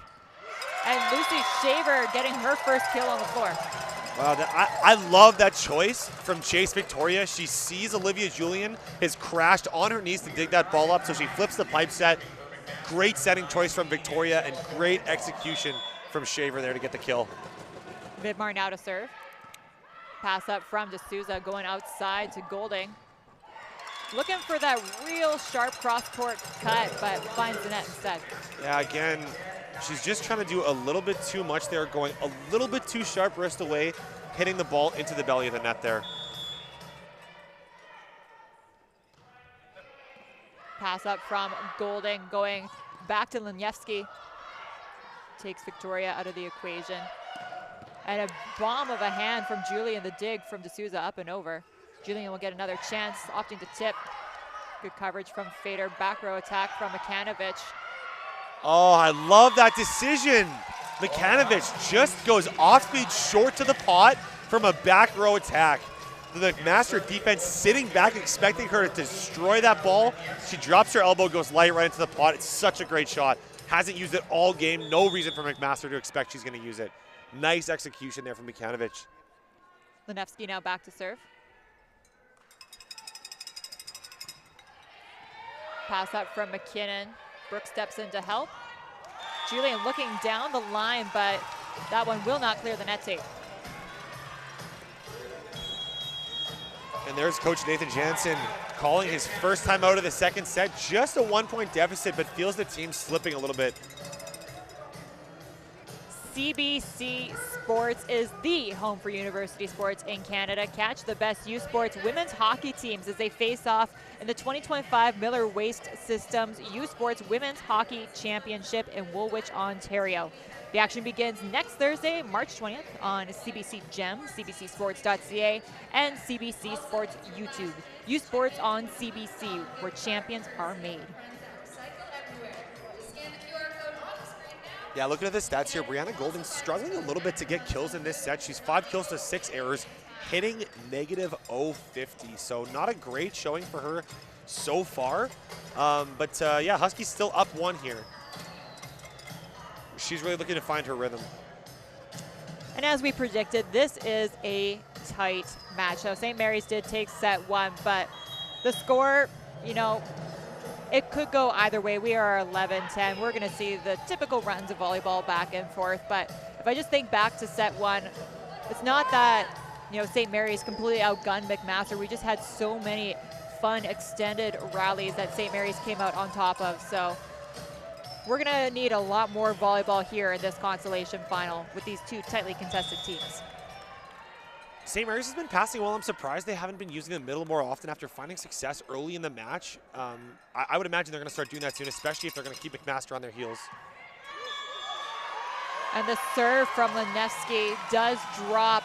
And Lucy Shaver getting her first kill on the floor. Wow, I love that choice from Chase Victoria. She sees Olivia Julian has crashed on her knees to dig that ball up, so she flips the pipe set. Great setting choice from Victoria and great execution from Shaver there to get the kill. Vidmar now to serve. Pass up from D'Souza going outside to Golding. Looking for that real sharp cross-court cut, but finds the net instead. Yeah, again, she's just trying to do a little bit too much there, going a little bit too sharp wrist away, hitting the ball into the belly of the net there. Pass up from Golding going back to Lenevsky. Takes Victoria out of the equation. And a bomb of a hand from Julian, the dig from D'Souza up and over. Julian will get another chance, opting to tip. Good coverage from Fader. Back row attack from Makanovich. Oh, I love that decision. Makanovich just goes off speed short to the pot from a back row attack. The McMaster defense sitting back expecting her to destroy that ball. She drops her elbow, goes light right into the pot. It's such a great shot. Hasn't used it all game. No reason for McMaster to expect she's going to use it. Nice execution there from Makanovich. Lenevsky now back to serve. Pass up from McKinnon. Brooks steps in to help. Julian looking down the line, but that one will not clear the net tape. And there's Coach Nathan Jansen calling his first time out of the second set. Just a 1-point deficit, but feels the team slipping a little bit. CBC Sports is the home for university sports in Canada. Catch the best U Sports women's hockey teams as they face off in the 2025 Miller Waste Systems U Sports Women's Hockey Championship in Woolwich, Ontario. The action begins next Thursday, March 20th on CBC Gem, cbcsports.ca, and CBC Sports YouTube. U Sports on CBC, where champions are made. Yeah, looking at the stats here, Brianna Golding struggling a little bit to get kills in this set. She's 5 kills to 6 errors, hitting negative 050. So not a great showing for her so far. Yeah, Huskies still up 1 here. She's really looking to find her rhythm. And as we predicted, this is a tight match. So St. Mary's did take set 1, but the score, you know, it could go either way. We are 11-10. We're going to see the typical runs of volleyball back and forth. But if I just think back to set 1, it's not that, you know, St. Mary's completely outgunned McMaster. We just had so many fun extended rallies that St. Mary's came out on top of. So we're going to need a lot more volleyball here in this Consolation final with these two tightly contested teams. St. Mary's has been passing well. I'm surprised they haven't been using the middle more often after finding success early in the match. I would imagine they're going to start doing that soon, especially if they're going to keep McMaster on their heels. And the serve from Lenevsky does drop,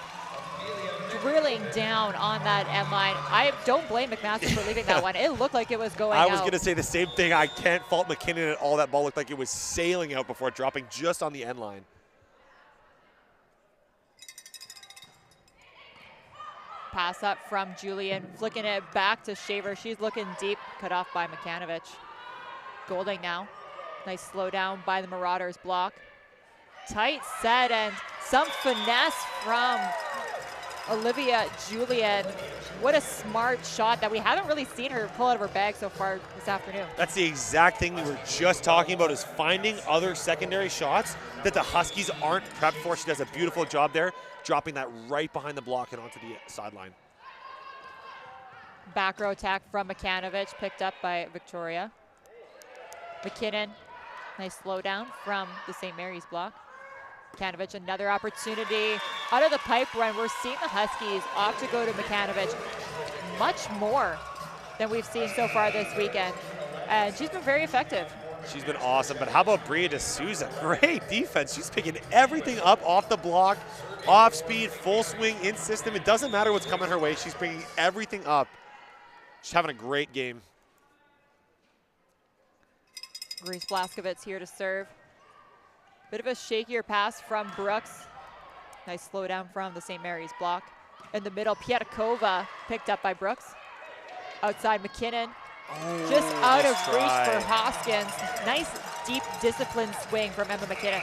drilling down on that end line. I don't blame McMaster for leaving that one. It looked like it was going out. I was going to say the same thing. I can't fault McKinnon at all. That ball looked like it was sailing out before dropping just on the end line. Pass up from Julian, flicking it back to Shaver. She's looking deep, cut off by Makanovich. Golding now. Nice slow down by the Marauders block. Tight set and some finesse from Olivia Julian. What a smart shot that we haven't really seen her pull out of her bag so far this afternoon. That's the exact thing we were just talking about, is finding other secondary shots that the Huskies aren't prepped for. She does a beautiful job there, dropping that right behind the block and onto the sideline. Back row attack from Makanovich, picked up by Victoria. McKinnon, nice slowdown from the St. Mary's block. Makanovich, another opportunity out of the pipe run. We're seeing the Huskies opt to go to Makanovich much more than we've seen so far this weekend. And she's been very effective. She's been awesome, but how about Bria D'Souza? Great defense. She's picking everything up off the block, off speed, full swing, in system. It doesn't matter what's coming her way. She's bringing everything up. She's having a great game. Grace Blaskovitz here to serve. Bit of a shakier pass from Brooks. Nice slowdown from the St. Mary's block. In the middle, Pietkova picked up by Brooks. Outside McKinnon. Just out of reach for Hoskins. Nice, deep, disciplined swing from Emma McKinnon.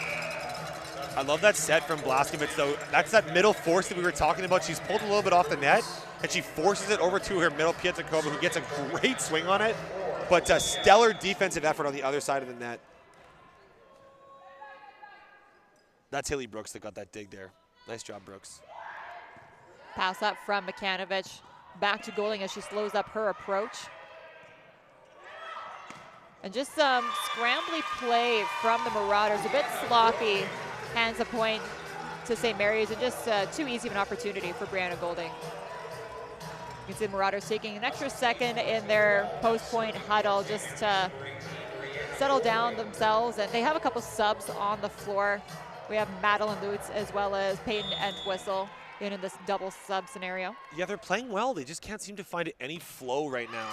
I love that set from Blaskovitz, though. That's that middle force that we were talking about. She's pulled a little bit off the net, and she forces it over to her middle, Pietkova, who gets a great swing on it. But a stellar defensive effort on the other side of the net. That's Hilly Brooks that got that dig there. Nice job, Brooks. Pass up from Makanovich. Back to Golding as she slows up her approach. And just some scrambly play from the Marauders. A bit sloppy. Hands a point to St. Mary's, and just too easy of an opportunity for Brianna Golding. You can see the Marauders taking an extra second in their post-point huddle just to settle down themselves. And they have a couple subs on the floor. We have Madeline Lutz as well as Peyton Entwistle in this double sub scenario. Yeah, they're playing well. They just can't seem to find any flow right now.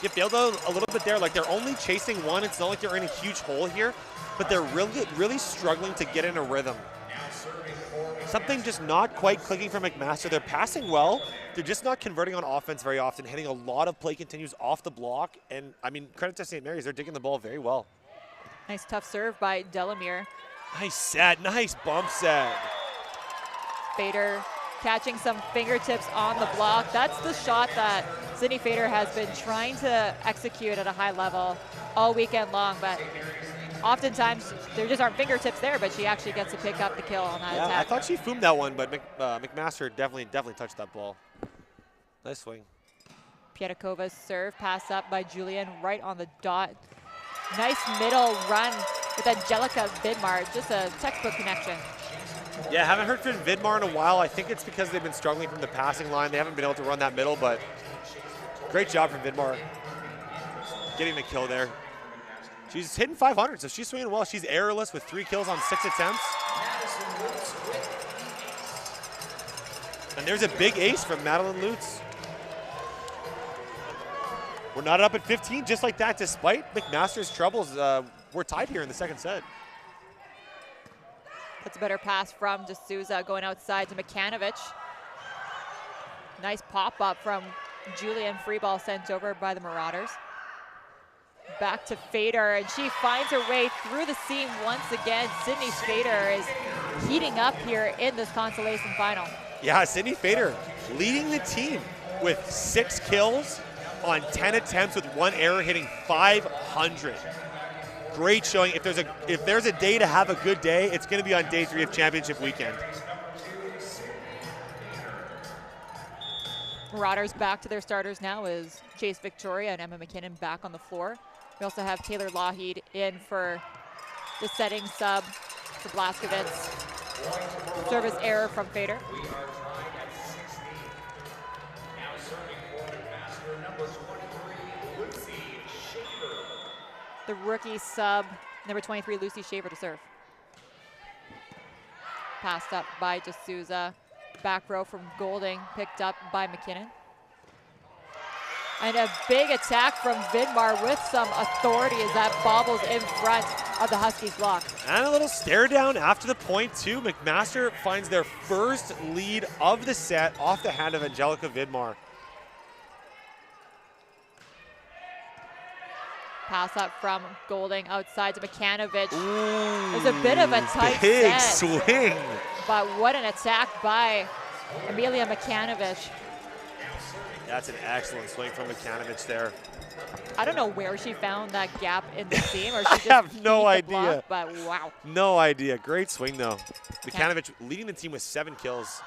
You failed a little bit there. Like, they're only chasing one. It's not like they're in a huge hole here, but they're really struggling to get in a rhythm. Something just not quite clicking for McMaster. They're passing well. They're just not converting on offense very often, hitting a lot of play continues off the block. And, I mean, credit to St. Mary's. They're digging the ball very well. Nice tough serve by Delamere. Nice set. Nice bump set. Fader catching some fingertips on the block. That's the shot that Sydney Fader has been trying to execute at a high level all weekend long, but oftentimes there just aren't fingertips there, but she actually gets to pick up the kill on that attack. I thought she foomed that one, but McMaster definitely touched that ball. Nice swing. Pietikova's serve, pass up by Julian right on the dot. Nice middle run with Angelica Vidmar, just a textbook connection. Yeah, haven't heard from Vidmar in a while. I think it's because they've been struggling from the passing line. They haven't been able to run that middle, but great job from Vidmar getting the kill there. She's hitting 500, so she's swinging well. She's errorless with 3 kills on 6 attempts. And there's a big ace from Madeline Lutz. We're not up at 15 just like that, despite McMaster's troubles. We're tied here in the second set. That's a better pass from D'Souza going outside to Makanovich. Nice pop-up from Julian. Free ball sent over by the Marauders. Back to Fader, and she finds her way through the seam once again. Sydney Fader is heating up here in this consolation final. Yeah, Sydney Fader leading the team with 6 kills on 10 attempts with 1 error, hitting 500. Great showing. If there's a day to have a good day, it's going to be on day 3 of championship weekend. Marauders back to their starters now is Chase Victoria and Emma McKinnon back on the floor. We also have Taylor Lougheed in for the setting sub for Blaskovitz. Service error from Fader. The rookie sub, number 23, Lucy Shaver to serve. Passed up by D'Souza. Back row from Golding, picked up by McKinnon. And a big attack from Vidmar with some authority as that bobbles in front of the Huskies block. And a little stare down after the point too. McMaster finds their first lead of the set off the hand of Angelica Vidmar. Pass up from Golding outside to Makanovich. It was a bit of a tight big set. swing. But what an attack by Amelia Makanovich. That's an excellent swing from Makanovich there. I don't know where she found that gap in the seam, or she just I have no beat the idea. block, but wow. No idea. Great swing, though. Makanovich leading the team with 7 kills.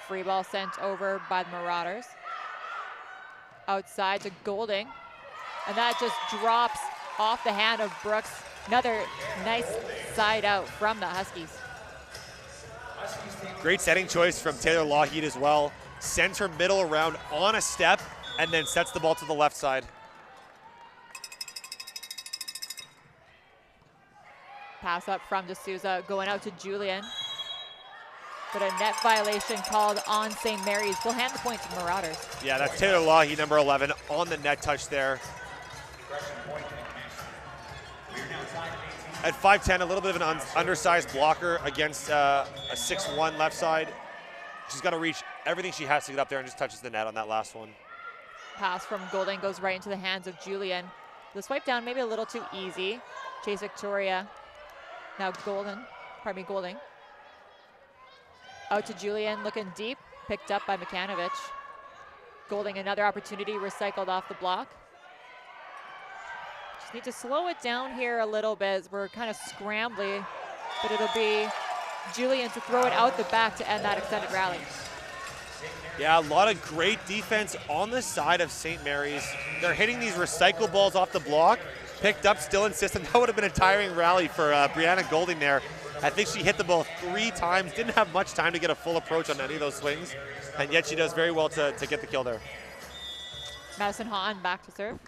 Free ball sent over by the Marauders. Outside to Golding. And that just drops off the hand of Brooks. Another nice side out from the Huskies. Great setting choice from Taylor Lougheed as well. Sends her middle around on a step and then sets the ball to the left side. Pass up from D'Souza, going out to Julian. But a net violation called on St. Mary's. We'll hand the point to Marauders. Yeah, that's Taylor Lougheed, number 11, on the net touch there. At 5'10", a little bit of an undersized blocker against a 6'1" left side. She's got to reach everything she has to get up there and just touches the net on that last one. Pass from Golding goes right into the hands of Julian. The swipe down maybe a little too easy. Chase Victoria. Now Golding. Out to Julian, looking deep. Picked up by Makanovich. Golding, another opportunity, recycled off the block. Just need to slow it down here a little bit. We're kind of scrambly, but it'll be Julian to throw it out the back to end that extended rally. Yeah, a lot of great defense on the side of St. Mary's. They're hitting these recycle balls off the block. Picked up, still insistent. That would have been a tiring rally for Brianna Golding there. I think she hit the ball 3 times. Didn't have much time to get a full approach on any of those swings. And yet she does very well to get the kill there. Madison Hahn back to serve.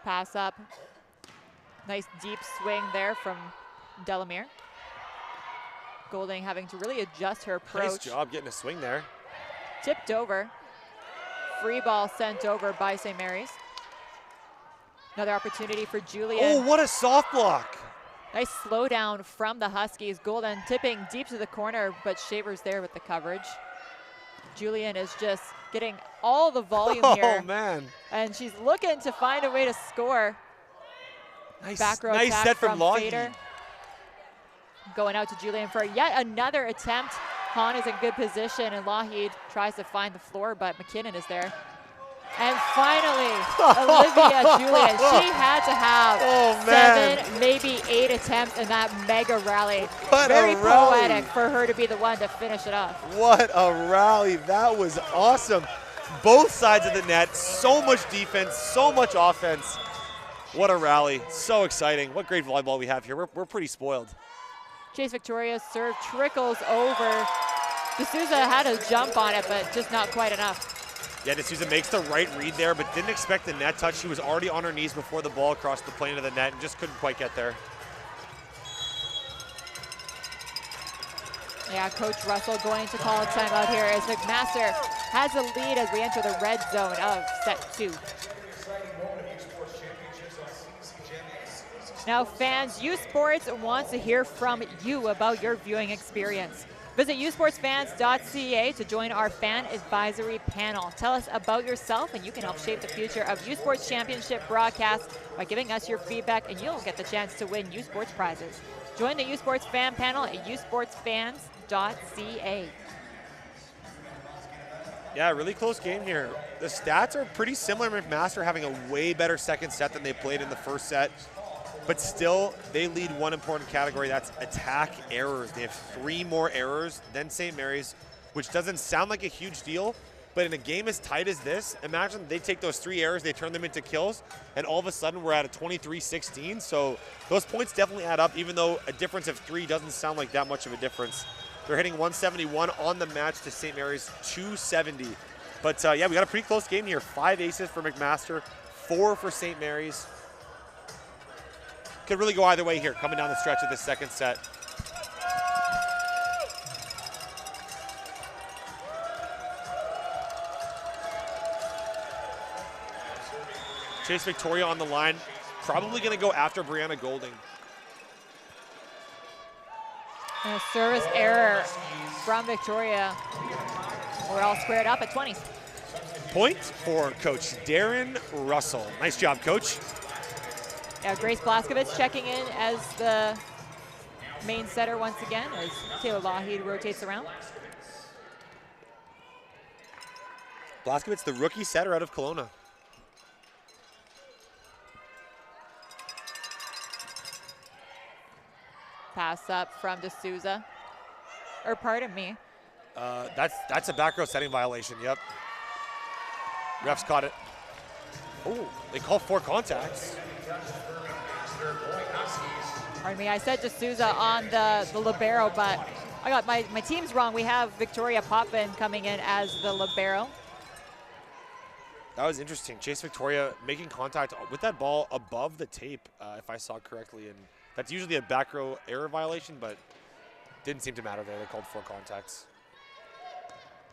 Pass up. Nice deep swing there from Delamere. Golding having to really adjust her approach. Nice job getting a swing there. Tipped over. Free ball sent over by St. Mary's. Another opportunity for Julian. Oh, what a soft block. Nice slowdown from the Huskies. Golden tipping deep to the corner, but Shaver's there with the coverage. Julian is just getting all the volume here. Oh, man. And she's looking to find a way to score. Nice, Back row nice attack set from Lougheed. Fader. Going out to Julian for yet another attempt. Hahn is in good position, and Lougheed tries to find the floor, but McKinnon is there. And finally, Olivia Julian. She had to have 7, maybe 8 attempts in that mega rally. Very poetic for her to be the one to finish it off. What a rally. That was awesome. Both sides of the net, so much defense, so much offense. What a rally. So exciting. What great volleyball we have here. We're pretty spoiled. Chase Victoria's serve trickles over. D'Souza had a jump on it, but just not quite enough. Yeah, D'Souza makes the right read there, but didn't expect the net touch. She was already on her knees before the ball crossed the plane of the net and just couldn't quite get there. Yeah, Coach Russell going to call a timeout here as McMaster has a lead as we enter the red zone of set 2. Now fans, U Sports wants to hear from you about your viewing experience. Visit usportsfans.ca to join our fan advisory panel. Tell us about yourself and you can help shape the future of U Sports Championship broadcast by giving us your feedback, and you'll get the chance to win U Sports prizes. Join the U Sports fan panel at usportsfans.ca. Yeah, really close game here. The stats are pretty similar. McMaster having a way better second set than they played in the first set. But still, they lead one important category. That's attack errors. They have 3 more errors than St. Mary's, which doesn't sound like a huge deal. But in a game as tight as this, imagine they take those 3 errors, they turn them into kills, and all of a sudden we're at a 23-16. So those points definitely add up, even though a difference of 3 doesn't sound like that much of a difference. They're hitting 171 on the match to St. Mary's 270. But yeah, we got a pretty close game here. 5 aces for McMaster, 4 for St. Mary's. Could really go either way here, coming down the stretch of this second set. Chase Victoria on the line, probably going to go after Brianna Golding. And a service error from Victoria. We're all squared up at 20. Point for Coach Darren Russell. Nice job, Coach. Yeah, Grace Blaskovitz checking in as the main setter once again as Taylor Lougheed rotates around. Blaskovitz, the rookie setter out of Kelowna. Pass up from D'Souza. Or pardon me. That's a back row setting violation, yep. Refs caught it. Oh, they call 4 contacts. Pardon me, I said D'Souza on the libero, but I got my team's wrong. We have Victoria Potvin coming in as the libero. That was interesting. Chase Victoria making contact with that ball above the tape, if I saw correctly. And that's usually a back row error violation, but didn't seem to matter there. They called 4 contacts.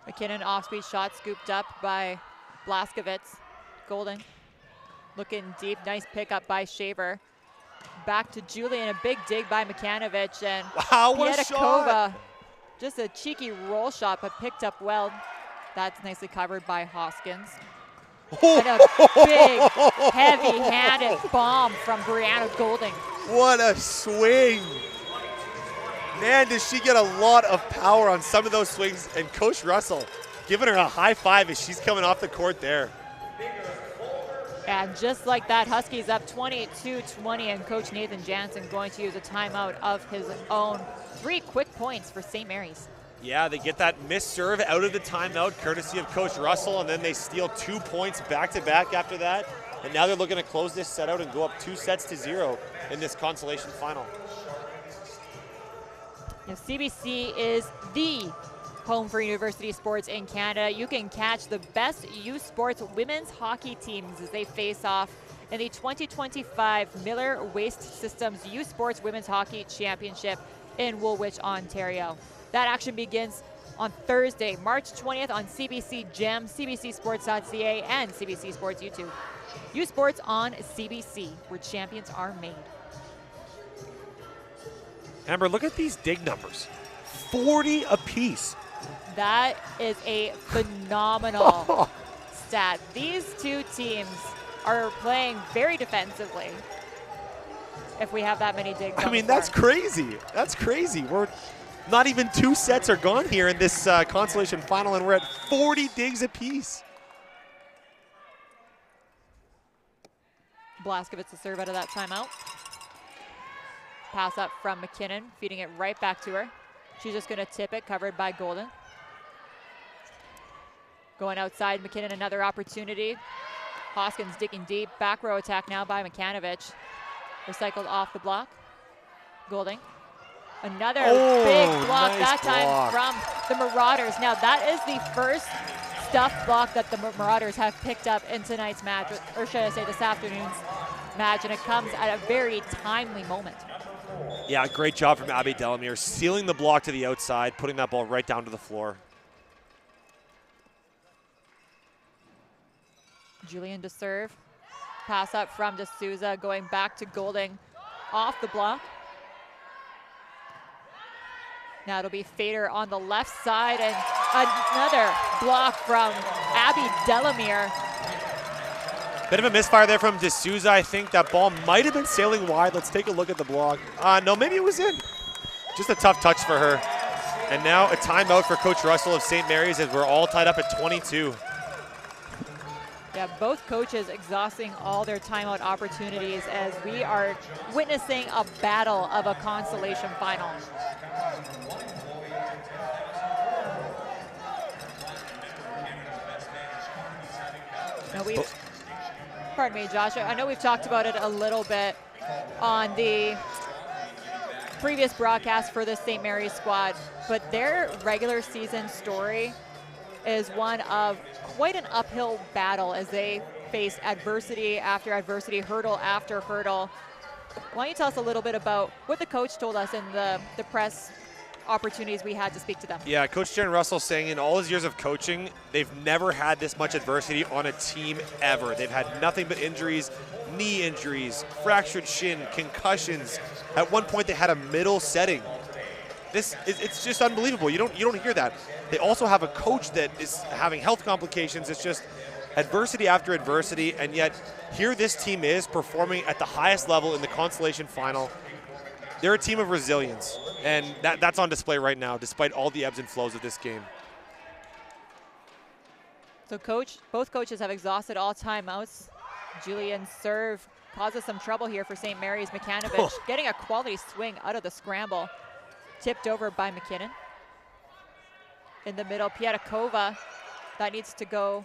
McKinnon off-speed shot scooped up by Blaskovitz. Golding looking deep. Nice pickup by Shaver. Back to Julian. A big dig by Makanovich. And wow, what a shot! Just a cheeky roll shot, but picked up well. That's nicely covered by Hoskins. And a big, heavy-handed bomb from Brianna Golding. What a swing. Man, does she get a lot of power on some of those swings. And Coach Russell giving her a high five as she's coming off the court there. And just like that, Huskies up 22-20, and Coach Nathan Jansen going to use a timeout of his own. 3 quick points for St. Mary's. Yeah, they get that missed serve out of the timeout, courtesy of Coach Russell, and then they steal 2 points back-to-back after that. And now they're looking to close this set out and go up 2-0 in this consolation final. Now, CBC is the home for university sports in Canada. You can catch the best youth sports women's hockey teams as they face off in the 2025 Miller Waste Systems Youth Sports Women's Hockey Championship in Woolwich, Ontario. That action begins on Thursday, March 20th on CBC Gem, cbcsports.ca, and CBC Sports YouTube. Youth sports on CBC, where champions are made. Amber, look at these dig numbers. 40 apiece. That is a phenomenal stat. These two teams are playing very defensively if we have that many digs. I mean, that's crazy. That's crazy. We're not even 2 sets are gone here in this consolation final, and we're at 40 digs apiece. Blaskovitz to serve out of that timeout. Pass up from McKinnon, feeding it right back to her. She's just going to tip it, covered by Golden. Going outside, McKinnon, another opportunity. Hoskins digging deep. Back row attack now by Makanovich. Recycled off the block. Golding. Another big block, nice that time block from the Marauders. Now that is the first stuffed block that the Marauders have picked up in tonight's match, or should I say this afternoon's match, and it comes at a very timely moment. Yeah, great job from Abby Delamere, sealing the block to the outside, putting that ball right down to the floor. Julian to serve. Pass up from D'Souza, going back to Golding off the block. Now it'll be Fader on the left side, and another block from Abby Delamere. Bit of a misfire there from D'Souza. I think that ball might have been sailing wide. Let's take a look at the block. No, maybe it was in. Just a tough touch for her. And now a timeout for Coach Russell of St. Mary's as we're all tied up at 22. Yeah, both coaches exhausting all their timeout opportunities as we are witnessing a battle of a consolation final. Now pardon me, Josh, I know we've talked about it a little bit on the previous broadcast for the St. Mary's squad, but their regular season story is one of quite an uphill battle as they face adversity after adversity, hurdle after hurdle. Why don't you tell us a little bit about what the coach told us in the press opportunities we had to speak to them? Yeah, Coach Darren Russell saying in all his years of coaching, they've never had this much adversity on a team ever. They've had nothing but injuries, knee injuries, fractured shin, concussions. At one point they had a middle setting. It's just unbelievable. You don't hear that. They also have a coach that is having health complications. It's just adversity after adversity, and yet here this team is performing at the highest level in the Consolation final. They're a team of resilience, and that's on display right now, despite all the ebbs and flows of this game. So both coaches have exhausted all timeouts. Julian's serve causes some trouble here for St. Mary's. McCanovich getting a quality swing out of the scramble. Tipped over by McKinnon. In the middle, Pietkova. That needs to go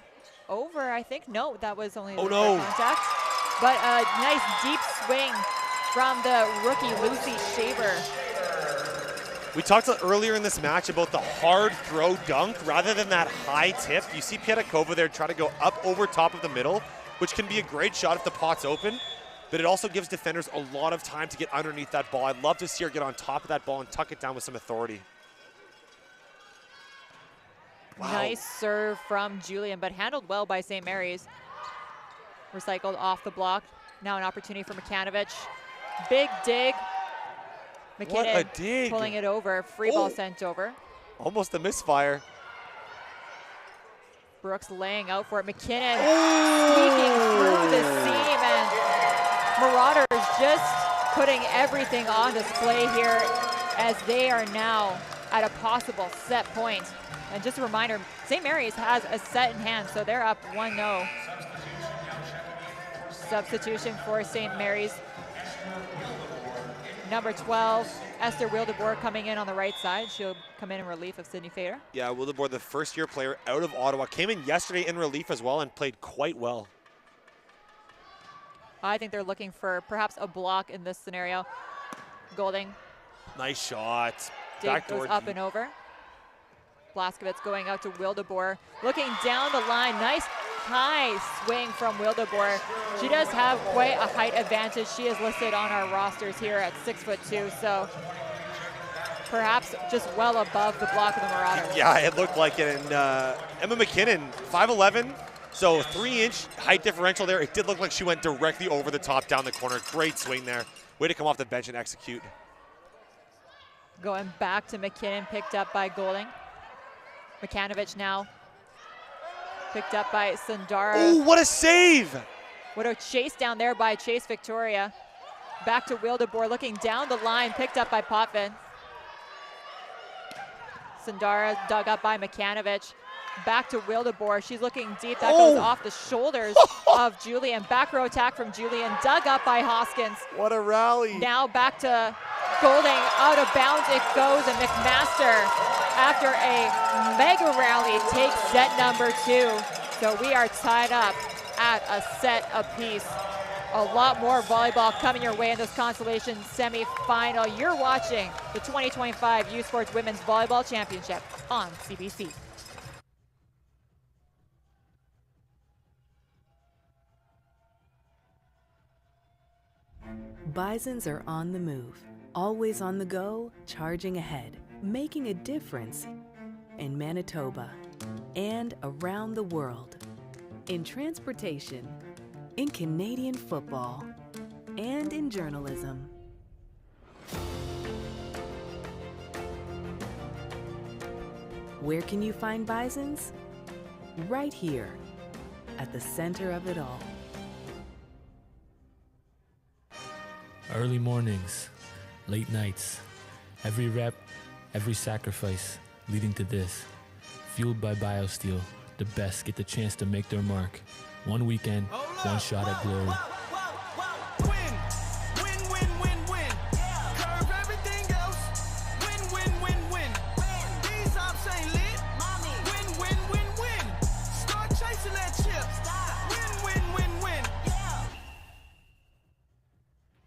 over, I think. No, that was only contact. But a nice deep swing from the rookie, Lucy Shaver. We talked earlier in this match about the hard throw dunk rather than that high tip. You see Pietkova there try to go up over top of the middle, which can be a great shot if the pot's open, but it also gives defenders a lot of time to get underneath that ball. I'd love to see her get on top of that ball and tuck it down with some authority. Wow. Nice serve from Julian, but handled well by St. Mary's. Recycled off the block. Now an opportunity for McCanovich. Big dig. McKinnon what a dig. Pulling it over. Free ball sent over. Almost a misfire. Brooks laying out for it. McKinnon sneaking through the seam, and Marauders just putting everything on display here as they are now at a possible set point. And just a reminder, St. Mary's has a set in hand, so they're up 1-0. Substitution for St. Mary's. Number 12, Esther Wildeboer coming in on the right side. She'll come in relief of Sydney Fader. Yeah, Wildeboer, the first-year player out of Ottawa, came in yesterday in relief as well and played quite well. I think they're looking for perhaps a block in this scenario. Golding. Nice shot. Dig goes up and over. Blaskovitz going out to Wildeboer. Looking down the line. Nice high swing from Wildeboer. She does have quite a height advantage. She is listed on our rosters here at 6'2", so perhaps just well above the block of the Marauders. Yeah, it looked like it. And Emma McKinnon, 5'11", so 3-inch height differential there. It did look like she went directly over the top down the corner. Great swing there. Way to come off the bench and execute. Going back to McKinnon, picked up by Golding. McCanovich now picked up by Sundara. Oh, what a save! What a chase down there by Chase Victoria. Back to Wildeboer, looking down the line, picked up by Potvin. Sundara dug up by McCanovich. Back to Wildeboer. She's looking deep. That goes off the shoulders of Julian. Back row attack from Julian. Dug up by Hoskins. What a rally. Now back to Golding. Out of bounds it goes. And McMaster, after a mega rally, takes set number 2. So we are tied up at a set apiece. A lot more volleyball coming your way in this Consolation semi-final. You're watching the 2025 U Sports Women's Volleyball Championship on CBC. Bisons are on the move, always on the go, charging ahead, making a difference in Manitoba and around the world, in transportation, in Canadian football, and in journalism. Where can you find Bisons? Right here, at the center of it all. Early mornings, late nights, every rep, every sacrifice leading to this. Fueled by BioSteel, the best get the chance to make their mark. One weekend, one shot at glory.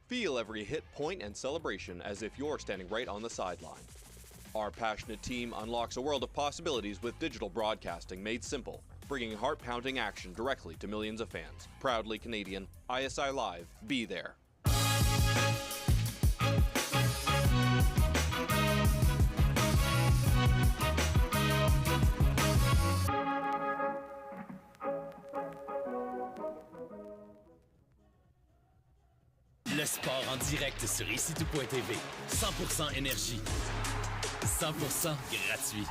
Feel every hit, point, and celebration as if you're standing right on the sideline. Our passionate team unlocks a world of possibilities with digital broadcasting made simple, bringing heart-pounding action directly to millions of fans. Proudly Canadian, ISI Live, be there. Le Le sport en direct sur icitout.tv. 100% énergie. 100% gratuit.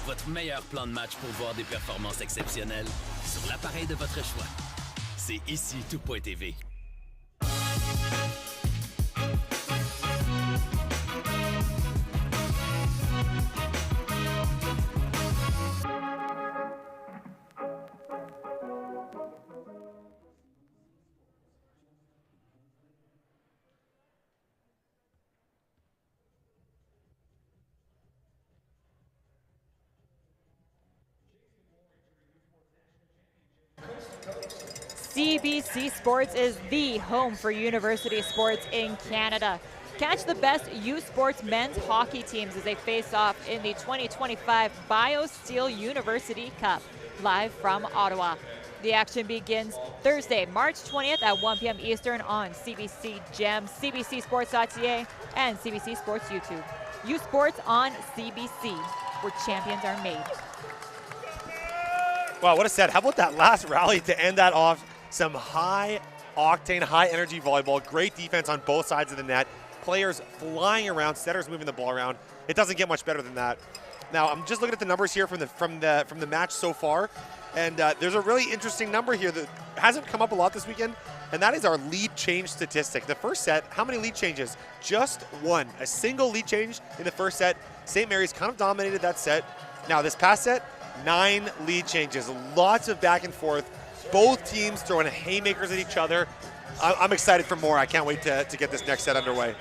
Votre meilleur plan de match pour voir des performances exceptionnelles sur l'appareil de votre choix. C'est icitout.tv. CBC Sports is the home for university sports in Canada. Catch the best U Sports men's hockey teams as they face off in the 2025 BioSteel University Cup, live from Ottawa. The action begins Thursday, March 20th at 1 p.m. Eastern on CBC Gem, CBCSports.ca, and CBC Sports YouTube. U Sports on CBC, where champions are made. Wow, what a set. How about that last rally to end that off? Some high-octane, high-energy volleyball. Great defense on both sides of the net. Players flying around, setters moving the ball around. It doesn't get much better than that. Now, I'm just looking at the numbers here from the match so far, and there's a really interesting number here that hasn't come up a lot this weekend, and that is our lead change statistic. The first set, how many lead changes? Just one. A single lead change in the first set. St. Mary's kind of dominated that set. Now, this past set, 9 lead changes. Lots of back and forth. Both teams throwing haymakers at each other. I'm excited for more. I can't wait to get this next set underway.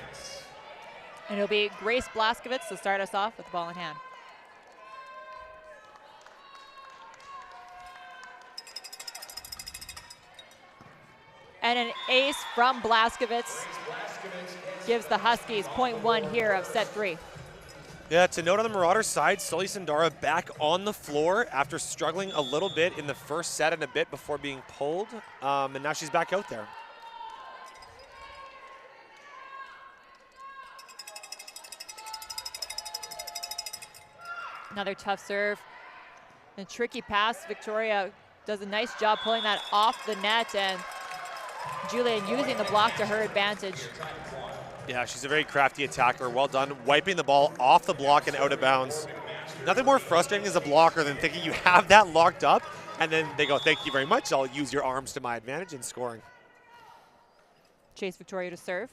And it'll be Grace Blaskovitz to start us off with the ball in hand. And an ace from Blaskovitz gives the Huskies .1 here of set 3. Yeah, to note on the Marauders side, Sully Sandara back on the floor after struggling a little bit in the first set and a bit before being pulled, and now she's back out there. Another tough serve. A tricky pass. Victoria does a nice job pulling that off the net, and Julian using the block to her advantage. Yeah, she's a very crafty attacker. Well done, wiping the ball off the block and out of bounds. Nothing more frustrating as a blocker than thinking you have that locked up, and then they go, thank you very much, I'll use your arms to my advantage in scoring. Chase Victoria to serve.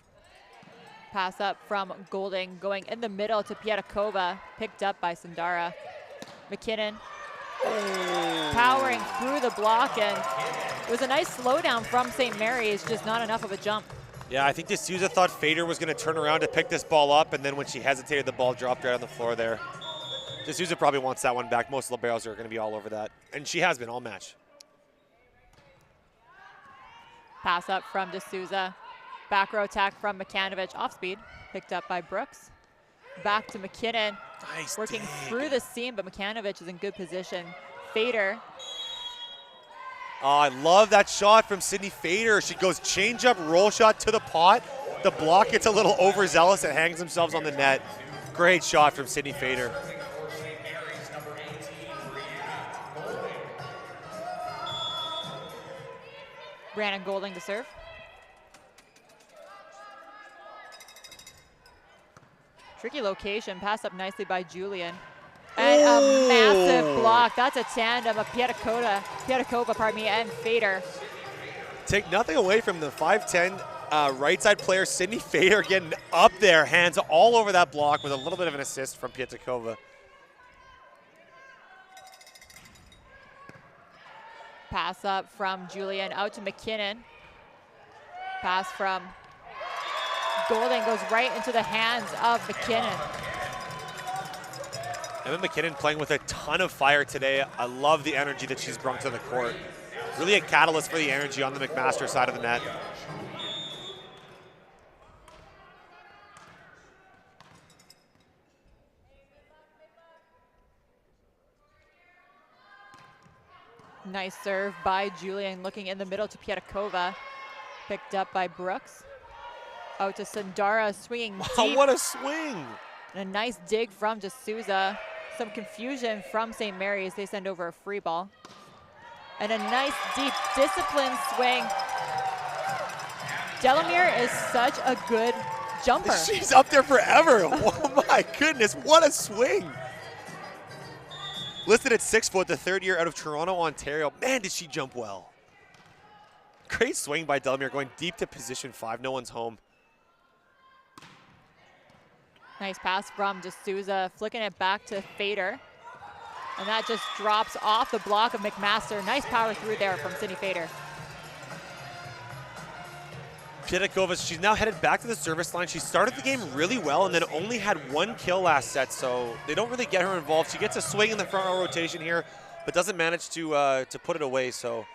Pass up from Golding, going in the middle to Pietkova, picked up by Sandara. McKinnon powering through the block, and it was a nice slowdown from St. Mary's, just not enough of a jump. Yeah, I think D'Souza thought Fader was going to turn around to pick this ball up, and then when she hesitated, the ball dropped right on the floor there. D'Souza probably wants that one back. Most liberos are going to be all over that, and she has been all match. Pass up from D'Souza. Back row attack from Makanovich, off speed, picked up by Brooks. Back to McKinnon, nice working dig through the seam, but Makanovich is in good position. Fader. Oh, I love that shot from Sydney Fader. She goes change up, roll shot to the pot. The block gets a little overzealous and hangs themselves on the net. Great shot from Sydney Fader. Brandon Golding to serve. Tricky location, pass up nicely by Julian. And a massive block. That's a tandem of Pietkova, and Fader. Take nothing away from the 5'10" right side player, Sydney Fader, getting up there, hands all over that block with a little bit of an assist from Pietkova. Pass up from Julian out to McKinnon. Pass from Golding goes right into the hands of McKinnon. Emma McKinnon playing with a ton of fire today. I love the energy that she's brought to the court. Really a catalyst for the energy on the McMaster side of the net. Nice serve by Julian, looking in the middle to Pietkova. Picked up by Brooks. Out to Sandara, swinging deep. Oh, what a swing! And a nice dig from D'Souza. Some confusion from St. Mary's. They send over a free ball. And a nice, deep, disciplined swing Delamere is such a good jumper. She's up there forever. Oh my goodness, what a swing. Listed at 6 foot, the third year out of Toronto, Ontario. Man, did she jump well. Great swing by Delamere, going deep to position 5. No one's home. Nice pass from D'Souza, flicking it back to Fader. And that just drops off the block of McMaster. Nice power through there from Sydney Fader. Piatakova, she's now headed back to the service line. She started the game really well and then only had 1 kill last set, so they don't really get her involved. She gets a swing in the front row rotation here, but doesn't manage to put it away. So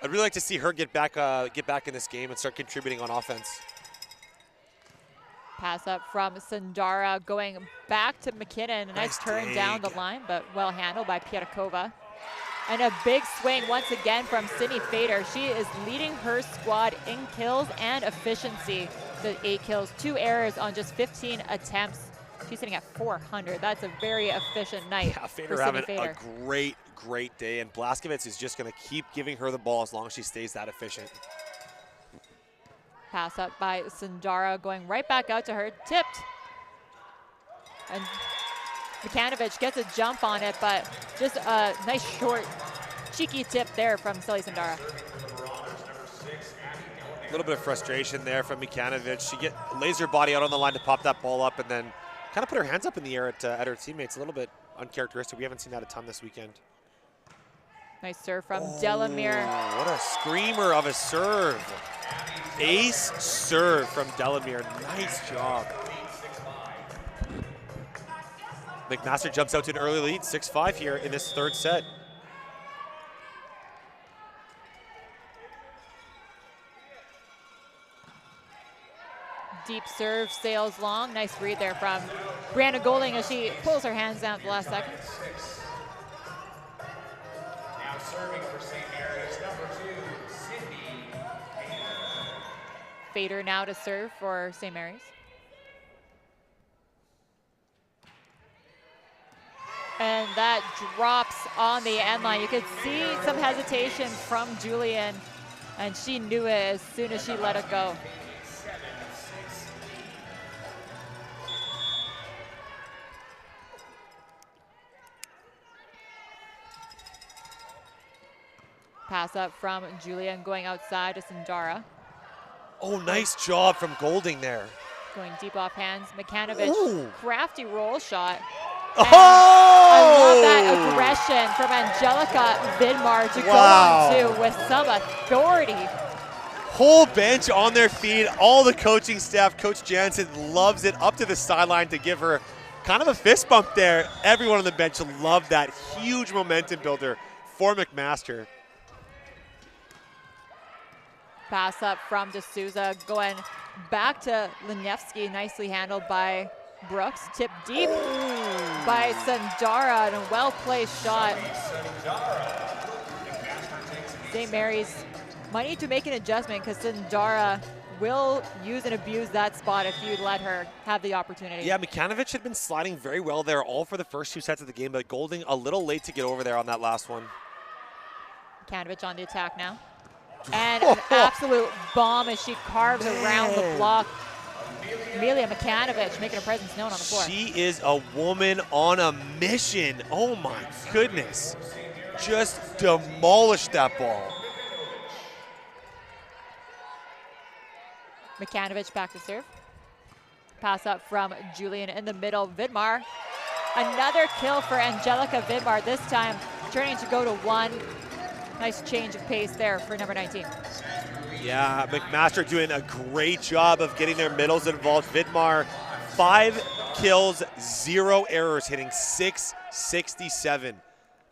I'd really like to see her get back in this game and start contributing on offense. Pass up from Sundara, going back to McKinnon. A nice turn down the line, but well handled by Piatakova. And a big swing once again from Sydney Fader. She is leading her squad in kills and efficiency. The 8 kills, 2 errors on just 15 attempts. She's sitting at 400. That's a very efficient night for Fader Sydney having Fader. a great day, and Blaskovitz is just going to keep giving her the ball as long as she stays that efficient. Pass up by Sundara, going right back out to her, tipped. And Mikanovic gets a jump on it, but just a nice short, cheeky tip there from Silly Sundara. A little bit of frustration there from Mikanovic. She lays her body out on the line to pop that ball up and then kind of put her hands up in the air at her teammates. A little bit uncharacteristic. We haven't seen that a ton this weekend. Nice serve from Delamere. What a screamer of a serve. Ace serve from Delamere. Nice job. McMaster jumps out to an early lead, 6-5 here in this third set. Deep serve, sails long. Nice read there from Brianna Golding as she pulls her hands down at the last second. Now serving for St. Mary's, number 2, Sydney Fader now to serve for St. Mary's. And that drops on the end line. You could see some hesitation from Julian, and she knew it as soon as she let it go. Pass up from Julian, going outside to Sundara. Oh, nice job from Golding there. Going deep off hands. Mikanovic, Ooh. crafty roll shot. Oh! I love that aggression from Angelica Vidmar to go on two with some authority. Whole bench on their feet, all the coaching staff. Coach Jansen loves it, up to the sideline to give her kind of a fist bump there. Everyone on the bench loved that. Huge momentum builder for McMaster. Pass up from D'Souza, going back to Leniewski, nicely handled by Brooks. Tipped deep by Sundara, and a well-placed shot. St. Mary's might need to make an adjustment because Sundara will use and abuse that spot if you let her have the opportunity. Yeah, Mikanovic had been sliding very well there all for the first 2 sets of the game, but Golding a little late to get over there on that last one. Mikanovic on the attack now. And an absolute bomb as she carves around the block. Amelia Mikanovic making her presence known on the floor. She is a woman on a mission. Oh my goodness. Just demolished that ball. Mikanovic back to serve. Pass up from Julian in the middle. Vidmar. Another kill for Angelica Vidmar, this time turning to go to 1. Nice change of pace there for number 19. Yeah, McMaster doing a great job of getting their middles involved. Vidmar, 5 kills, 0 errors, hitting 667.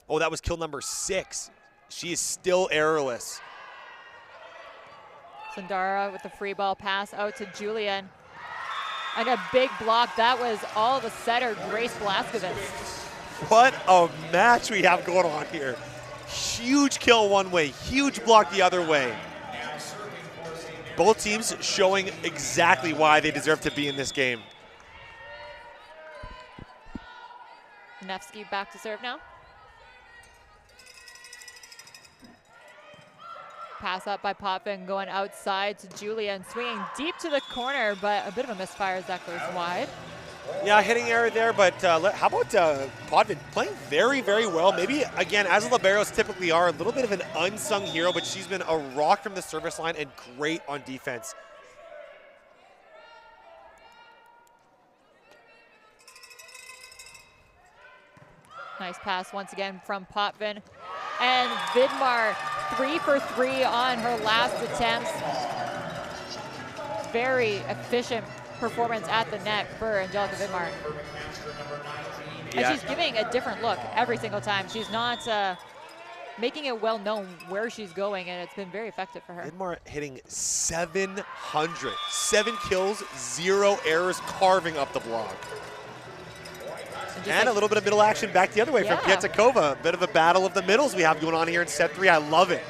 Oh, that was kill number 6. She is still errorless. Sundara with the free ball pass out to Julian. And a big block. That was all of a setter, Grace Blaskovitz. What a match we have going on here. Huge kill one way, huge block the other way. Both teams showing exactly why they deserve to be in this game. Nevsky back to serve now. Pass up by Potvin, going outside to Julia and swinging deep to the corner, but a bit of a misfire as that goes wide. Yeah, hitting error there, but how about Potvin playing very, very well. Maybe, again, as liberos typically are, a little bit of an unsung hero, but she's been a rock from the service line and great on defense. Nice pass once again from Potvin. And Vidmar 3 for 3 on her last attempts. Very efficient performance at the net for Angelica Vidmar. Yeah. And she's giving a different look every single time. She's not making it well known where she's going, and it's been very effective for her. Vidmar hitting 700. 7 kills, 0 errors, carving up the block. And a little bit of middle action back the other way from Pietkova. A bit of a battle of the middles we have going on here in set 3. I love it.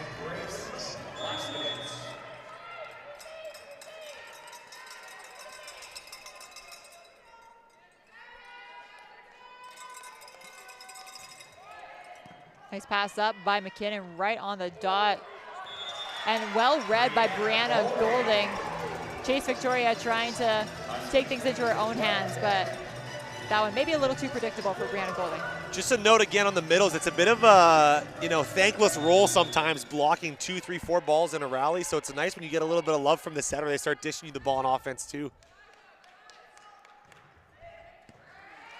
Nice pass up by McKinnon right on the dot. And well read by Brianna Golding. Chase Victoria trying to take things into her own hands, but that one maybe a little too predictable for Brianna Golding. Just a note again on the middles, it's a bit of a thankless role sometimes, blocking 2, 3, 4 balls in a rally. So it's nice when you get a little bit of love from the setter. They start dishing you the ball on offense too.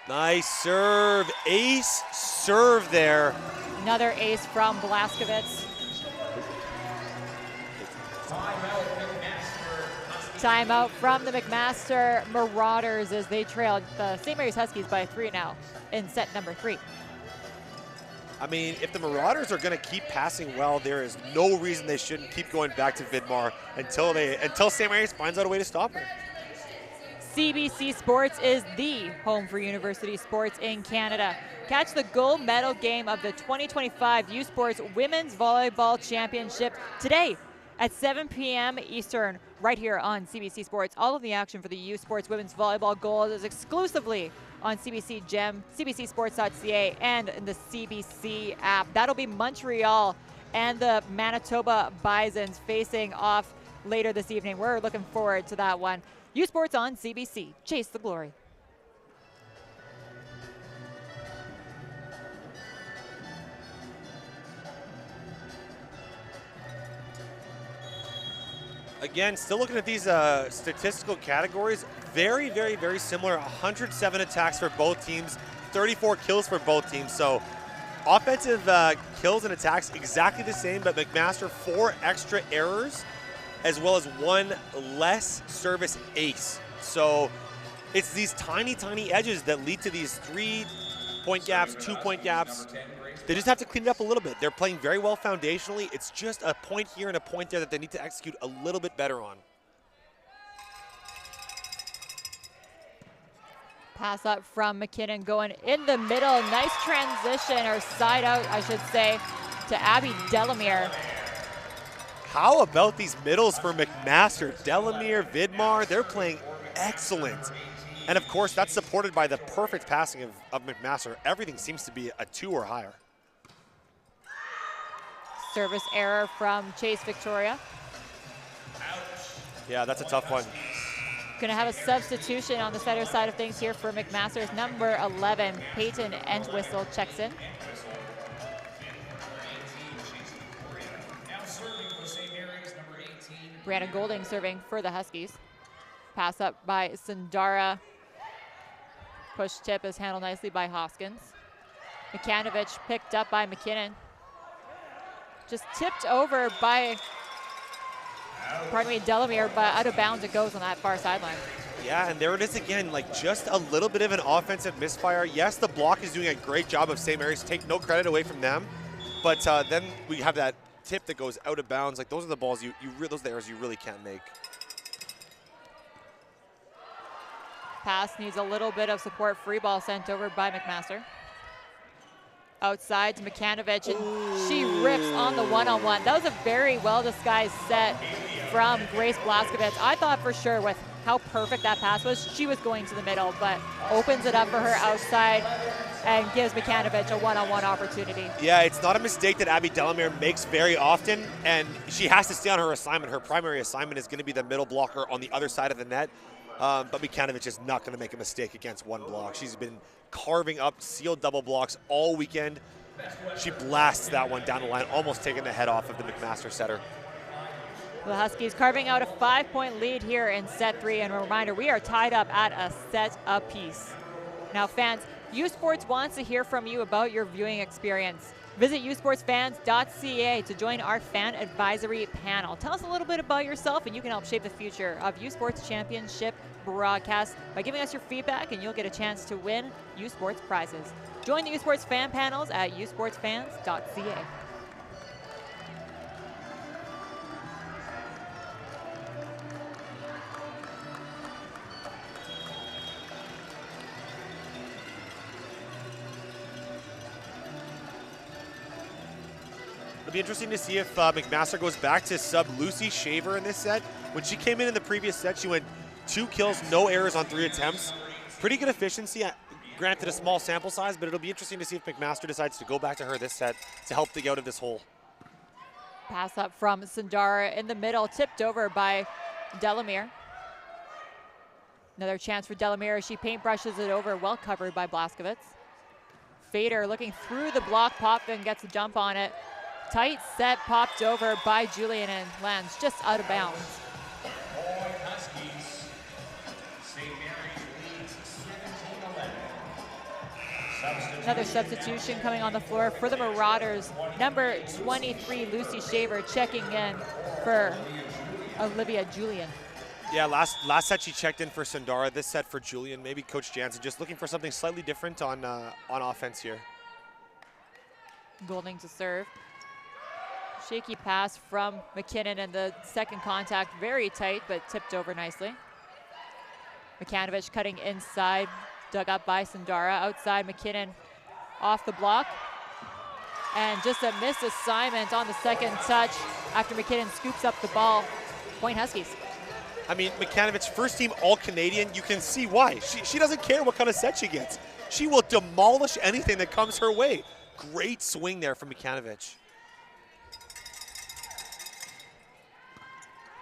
Nice serve, ace serve there. Another ace from Blaskovitz. Timeout from the McMaster Marauders as they trailed the St. Mary's Huskies by 3 now in set number 3. I mean, if the Marauders are going to keep passing well, there is no reason they shouldn't keep going back to Vidmar until St. Mary's finds out a way to stop her. CBC Sports is the home for university sports in Canada. Catch the gold medal game of the 2025 U Sports Women's Volleyball Championship today at 7 p.m. Eastern, right here on CBC Sports. All of the action for the U Sports Women's Volleyball Gold is exclusively on CBC Gem, cbcsports.ca, and in the CBC app. That'll be Montreal and the Manitoba Bisons facing off later this evening. We're looking forward to that one. U Sports on CBC. Chase the glory. Again, still looking at these statistical categories. Very, very, very similar. 107 attacks for both teams, 34 kills for both teams. So offensive kills and attacks exactly the same, but McMaster 4 extra errors as well as 1 less service ace. So it's these tiny, tiny edges that lead to these 3-point gaps, 2-point gaps. They just have to clean it up a little bit. They're playing very well foundationally. It's just a point here and a point there that they need to execute a little bit better on. Pass up from McKinnon going in the middle. Nice transition, or side out, I should say, to Abby Delamere. How about these middles for McMaster? Delamere, Vidmar, they're playing excellent. And of course, that's supported by the perfect passing of McMaster. Everything seems to be a 2 or higher. Service error from Chase Victoria. Yeah, that's a tough one. Going to have a substitution on the setter side of things here for McMaster's number 11, Peyton Entwistle checks in. Brianna Golding serving for the Huskies. Pass up by Sundara. Push tip is handled nicely by Hoskins. Mikanovich picked up by McKinnon. Just tipped over by, Delamere, but out of bounds it goes on that far sideline. Yeah, and there it is again, like just a little bit of an offensive misfire. Yes, the block is doing a great job of St. Mary's. Take no credit away from them. But then we have that tip that goes out of bounds. Like those are the balls those are the errors you really can't make. Pass needs a little bit of support. Free ball sent over by McMaster. Outside to Mikanovich, and she rips on the one-on-one. That was a very well-disguised set from Grace Blaskovitz. I thought for sure with how perfect that pass was. She was going to the middle, but opens it up for her outside and gives Mikanovic a one-on-one opportunity. Yeah, it's not a mistake that Abby Delamere makes very often, and she has to stay on her assignment. Her primary assignment is going to be the middle blocker on the other side of the net, but Mikanovic is not going to make a mistake against one block. She's been carving up sealed double blocks all weekend. She blasts that one down the line, almost taking the head off of the McMaster setter. The Huskies carving out a 5-point lead here in set 3, and a reminder, we are tied up at a set apiece. Now fans, U Sports wants to hear from you about your viewing experience. Visit usportsfans.ca to join our fan advisory panel. Tell us a little bit about yourself, and you can help shape the future of U Sports Championship broadcast by giving us your feedback, and you'll get a chance to win U Sports prizes. Join the U Sports fan panels at usportsfans.ca. It'll be interesting to see if McMaster goes back to sub Lucy Shaver in this set. When she came in the previous set, she went 2 kills, no errors on 3 attempts. Pretty good efficiency, granted a small sample size, but it'll be interesting to see if McMaster decides to go back to her this set to help dig out of this hole. Pass up from Sundara in the middle, tipped over by Delamere. Another chance for Delamere as she paintbrushes it over, well covered by Blaskovitz. Fader looking through the block, Potvin gets a jump on it. Tight set, popped over by Julian and lands just out of bounds. Huskies. St. Mary's leads 17-11. Another substitution coming on the floor for the Marauders. Number 23, Lucy Shaver, checking in for Olivia Julian. Yeah, last set she checked in for Sundara. This set for Julian. Maybe Coach Jansen just looking for something slightly different on offense here. Golding to serve. Shaky pass from McKinnon, and the second contact very tight, but tipped over nicely. Mikanovic cutting inside, dug up by Sundara. Outside, McKinnon off the block. And just a missed assignment on the second touch after McKinnon scoops up the ball. Point Huskies. I mean, Mikanovic, first team All-Canadian, you can see why. She doesn't care what kind of set she gets. She will demolish anything that comes her way. Great swing there from Mikanovic.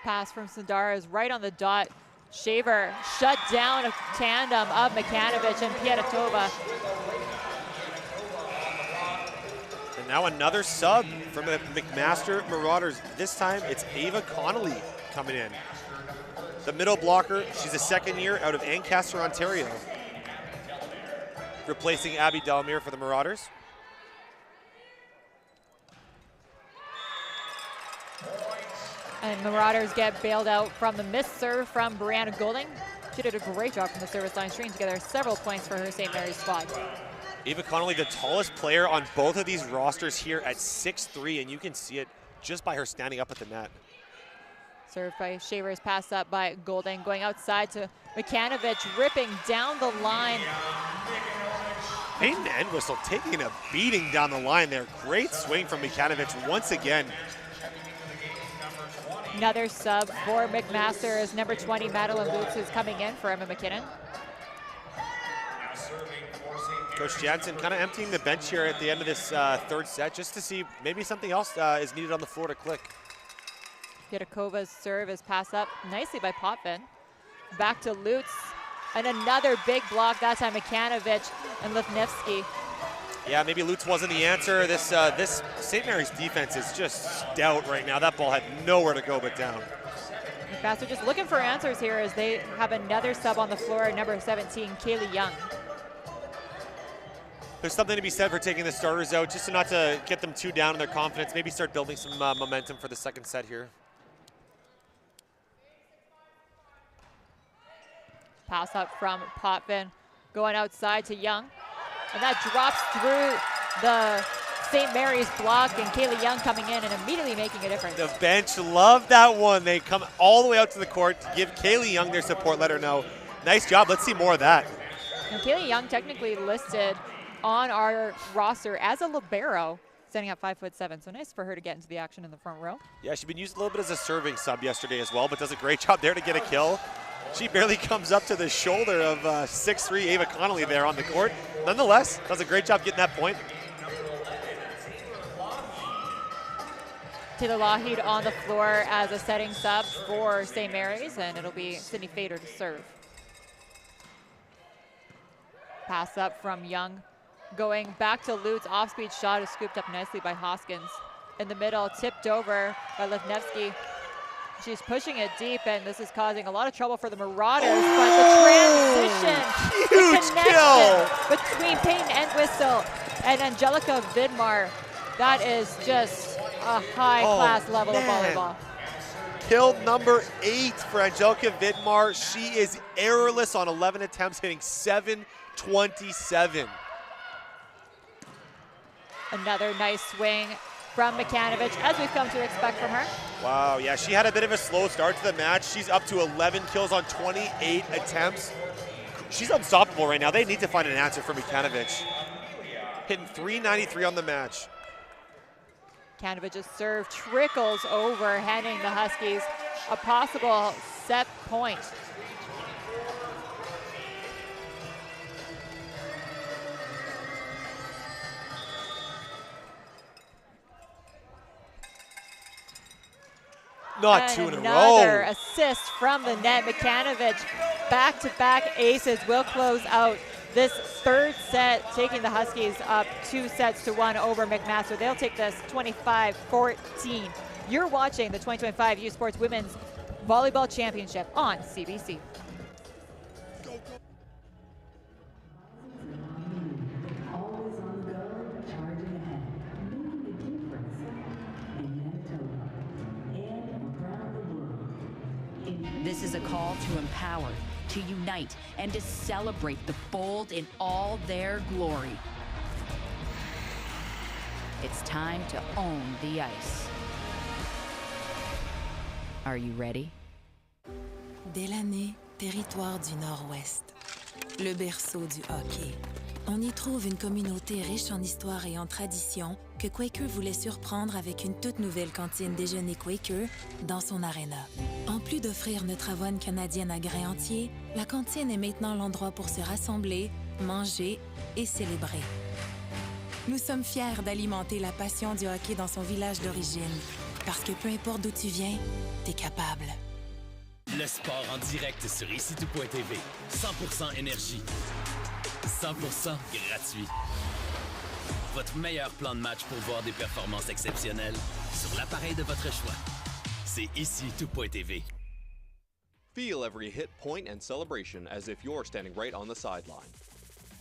Pass from Sundara is right on the dot. Shaver shut down a tandem of Mikanovic and Pietotova. And now another sub from the McMaster Marauders. This time it's Ava Connolly coming in. The middle blocker, she's a second year out of Ancaster, Ontario. Replacing Abby Delamere for the Marauders. And Marauders get bailed out from the missed serve from Brianna Golding. She did a great job from the service line, stringing together several points for her St. Mary's squad. Ava Connolly, the tallest player on both of these rosters here at 6'3", and you can see it just by her standing up at the net. Served by Shaver is passed up by Golding, going outside to Mikanovic, ripping down the line. Payton Entwistle taking a beating down the line there. Great swing from Mikanovic once again. Another sub for McMaster as number 20, Madeline Lutz, is coming in for Emma McKinnon. Coach Jansen kind of emptying the bench here at the end of this third set just to see maybe something else is needed on the floor to click. Pietakova's serve is passed up nicely by Potvin. Back to Lutz, and another big block, that time Mikanovic and Lifnevsky. Yeah, maybe Lutz wasn't the answer. This St. Mary's defense is just stout right now. That ball had nowhere to go but down. McMaster just looking for answers here as they have another sub on the floor, number 17, Kaylee Young. There's something to be said for taking the starters out just not to get them too down in their confidence, maybe start building some momentum for the second set here. Pass up from Potvin, going outside to Young. And that drops through the St. Mary's block, and Kaylee Young coming in and immediately making a difference. The bench loved that one. They come all the way out to the court to give Kaylee Young their support, let her know. Nice job. Let's see more of that. And Kaylee Young technically listed on our roster as a libero, standing at 5'7", so nice for her to get into the action in the front row. Yeah, she's been used a little bit as a serving sub yesterday as well, but does a great job there to get a kill. She barely comes up to the shoulder of 6'3" Ava Connolly there on the court. Nonetheless, does a great job getting that point. Taylor Lougheed on the floor as a setting sub for St. Mary's, and it'll be Sydney Fader to serve. Pass up from Young. Going back to Lutz, off-speed shot is scooped up nicely by Hoskins. In the middle, tipped over by Lefnevsky. She's pushing it deep, and this is causing a lot of trouble for the Marauders, but the transition, huge the kill between Peyton Entwistle and Angelica Vidmar, that is just a high-class level of volleyball. Kill number 8 for Angelica Vidmar. She is errorless on 11 attempts, hitting 727. Another nice swing from Makanovich, as we've come to expect from her. Wow, yeah, she had a bit of a slow start to the match. She's up to 11 kills on 28 attempts. She's unstoppable right now. They need to find an answer for Makanovich. Hitting 393 on the match. Makanevich's serve trickles over, handing the Huskies a possible set point. Not two in a row. Another assist from the net. Makanovich, back-to-back aces will close out this third set, taking the Huskies up 2-1 over McMaster. They'll take this 25-14. You're watching the 2025 U Sports Women's Volleyball Championship on CBC. This is a call to empower, to unite, and to celebrate the bold in all their glory. It's time to own the ice. Are you ready? Délaney, territoire du Nord-Ouest. Le berceau du hockey. On y trouve une communauté riche en histoire et en tradition que Quaker voulait surprendre avec une toute nouvelle cantine déjeuner Quaker dans son aréna. En plus d'offrir notre avoine canadienne à grains entiers, la cantine est maintenant l'endroit pour se rassembler, manger et célébrer. Nous sommes fiers d'alimenter la passion du hockey dans son village d'origine, parce que peu importe d'où tu viens, t'es capable. Le sport en direct sur icitout.tv. 100% énergie. 100% gratuit. Votre meilleur plan de match pour voir des performances exceptionnelles sur l'appareil de votre choix. C'est icitout.tv. Feel every hit, point, and celebration as if you're standing right on the sideline.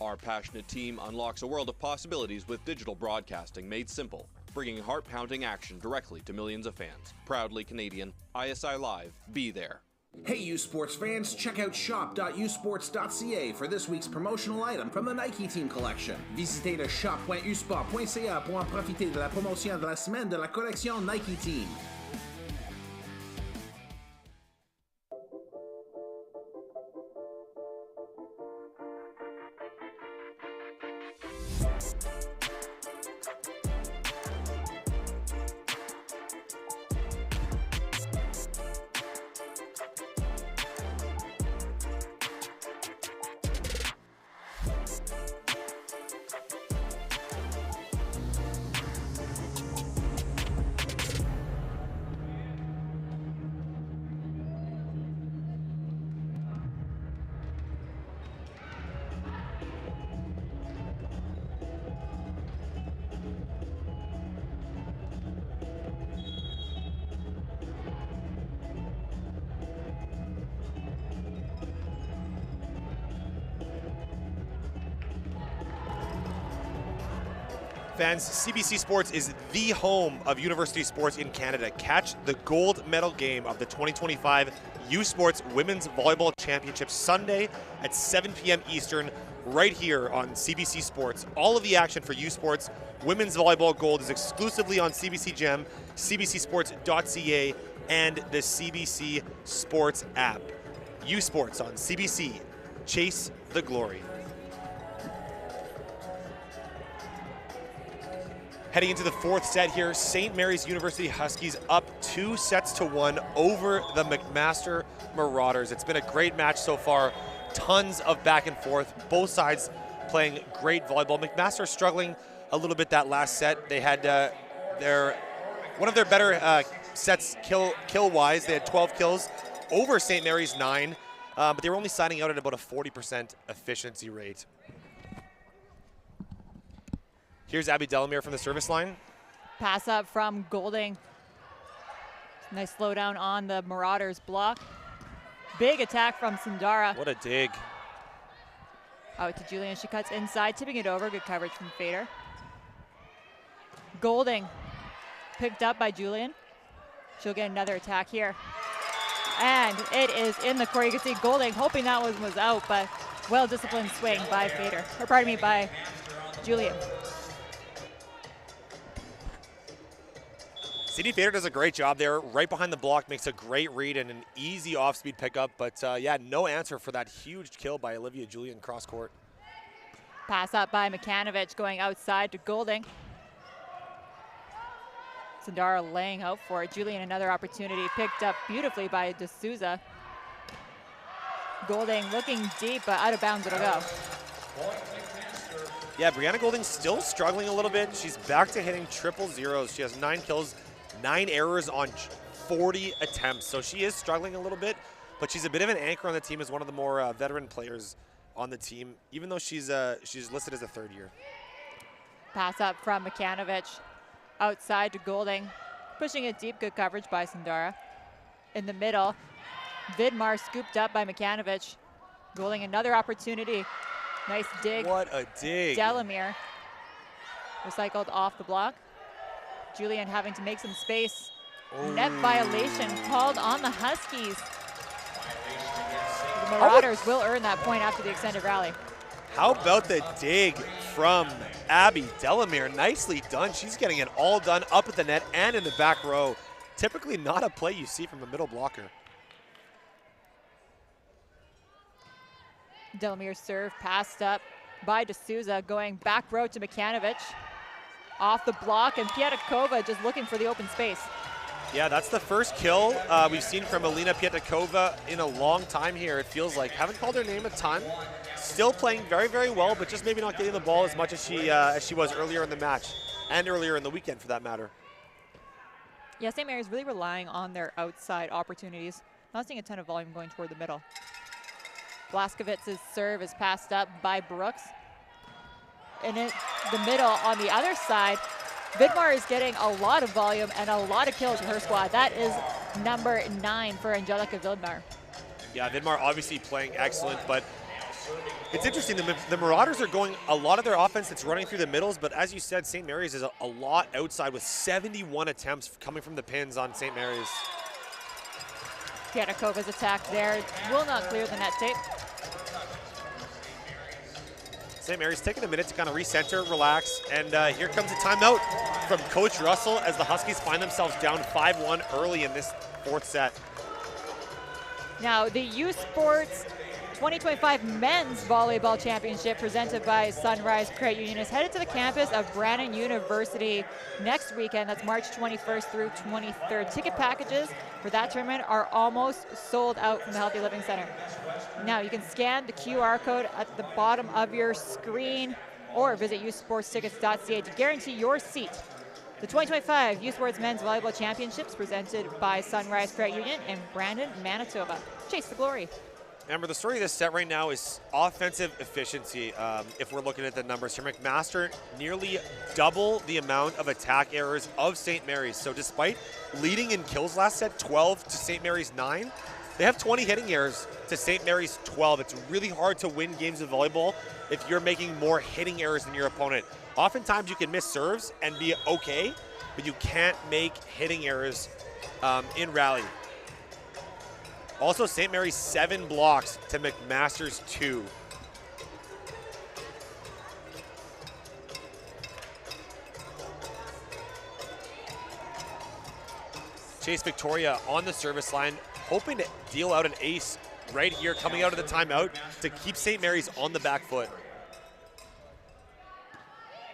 Our passionate team unlocks a world of possibilities with digital broadcasting made simple, bringing heart-pounding action directly to millions of fans. Proudly Canadian, ISI Live, be there. Hey U Sports fans, check out shop.usports.ca for this week's promotional item from the Nike Team Collection. Visitez le shop.usport.ca pour en profiter de la promotion de la semaine de la collection Nike Team. Fans, CBC Sports is the home of university sports in Canada. Catch the gold medal game of the 2025 U Sports Women's Volleyball Championship Sunday at 7 p.m. Eastern right here on CBC Sports. All of the action for U Sports Women's Volleyball Gold is exclusively on CBC Gem, cbcsports.ca, and the CBC Sports app. U Sports on CBC. Chase the glory. Heading into the fourth set here, St. Mary's University Huskies up 2-1 over the McMaster Marauders. It's been a great match so far. Tons of back and forth. Both sides playing great volleyball. McMaster struggling a little bit that last set. They had one of their better sets kill-wise. They had 12 kills over St. Mary's 9, but they were only signing out at about a 40% efficiency rate. Here's Abby Delamere from the service line. Pass up from Golding. Nice slowdown on the Marauders block. Big attack from Sundara. What a dig. Out to Julian. She cuts inside, tipping it over. Good coverage from Fader. Golding picked up by Julian. She'll get another attack here. And it is in the court. You can see Golding hoping that one was out, but well-disciplined swing by Fader. Or pardon me, by Julian. CD Fader does a great job there. Right behind the block, makes a great read and an easy off-speed pickup. But yeah, no answer for that huge kill by Olivia Julian cross court. Pass up by Makanovich going outside to Golding. Sundara laying out for it. Julian another opportunity picked up beautifully by D'Souza. Golding looking deep, but out of bounds it'll go. Yeah, Brianna Golding still struggling a little bit. She's back to hitting triple zeros. She has 9 kills, 9 errors on 40 attempts. So she is struggling a little bit, but she's a bit of an anchor on the team as one of the more veteran players on the team, even though she's listed as a third year. Pass up from Makanovich. Outside to Golding. Pushing it deep, good coverage by Sundara. In the middle, Vidmar scooped up by Makanovich. Golding another opportunity. Nice dig. What a dig. Delamere recycled off the block. Julian having to make some space. Ooh. Net violation called on the Huskies. The Marauders will earn that point after the extended rally. How about the dig from Abby Delamere? Nicely done. She's getting it all done up at the net and in the back row. Typically not a play you see from a middle blocker. Delamere's serve passed up by D'Souza, going back row to Makanovich. Off the block, and Pietakova just looking for the open space. Yeah, that's the first kill we've seen from Alina Pietakova in a long time here, it feels like. Haven't called her name a ton. Still playing very, very well, but just maybe not getting the ball as much as she was earlier in the match, and earlier in the weekend for that matter. Yeah, St. Mary's really relying on their outside opportunities. Not seeing a ton of volume going toward the middle. Blaskovitz's serve is passed up by Brooks. And in the middle on the other side, Vidmar is getting a lot of volume and a lot of kills for her squad. That is number 9 for Angelica Vidmar. Yeah, Vidmar obviously playing excellent, but it's interesting. The Marauders are going a lot of their offense that's running through the middles, but as you said, St. Mary's is a lot outside with 71 attempts coming from the pins on St. Mary's. Pietakova's attack there will not clear the net tape. St. Mary's taking a minute to kind of recenter, relax, and here comes a timeout from Coach Russell as the Huskies find themselves down 5-1 early in this fourth set. Now, the U Sports 2025 Men's Volleyball Championship presented by Sunrise Credit Union is headed to the campus of Brandon University next weekend. That's March 21st through 23rd. Ticket packages for that tournament are almost sold out from the Healthy Living Center. Now, you can scan the QR code at the bottom of your screen or visit usportstickets.ca to guarantee your seat. The 2025 U Sports Men's Volleyball Championships presented by Sunrise Credit Union in Brandon, Manitoba. Chase the glory. Remember, the story of this set right now is offensive efficiency. If we're looking at the numbers here, McMaster nearly double the amount of attack errors of St. Mary's. So despite leading in kills last set, 12 to St. Mary's 9, they have 20 hitting errors to St. Mary's 12. It's really hard to win games of volleyball if you're making more hitting errors than your opponent. Oftentimes you can miss serves and be okay, but you can't make hitting errors in rally. Also, St. Mary's 7 blocks to McMaster's 2. Chase Victoria on the service line, hoping to deal out an ace right here, coming out of the timeout to keep St. Mary's on the back foot.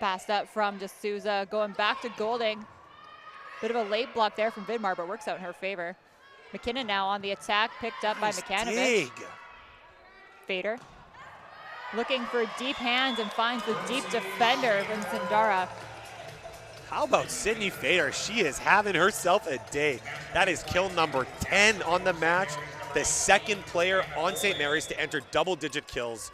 Passed up from D'Souza, going back to Golding. Bit of a late block there from Vidmar, but works out in her favor. McKinnon now on the attack, picked up by Makanovich. Fader looking for deep hands and finds the deep defender from Sindara. How about Sydney Fader? She is having herself a day. That is kill number 10 on the match. The second player on St. Mary's to enter double-digit kills.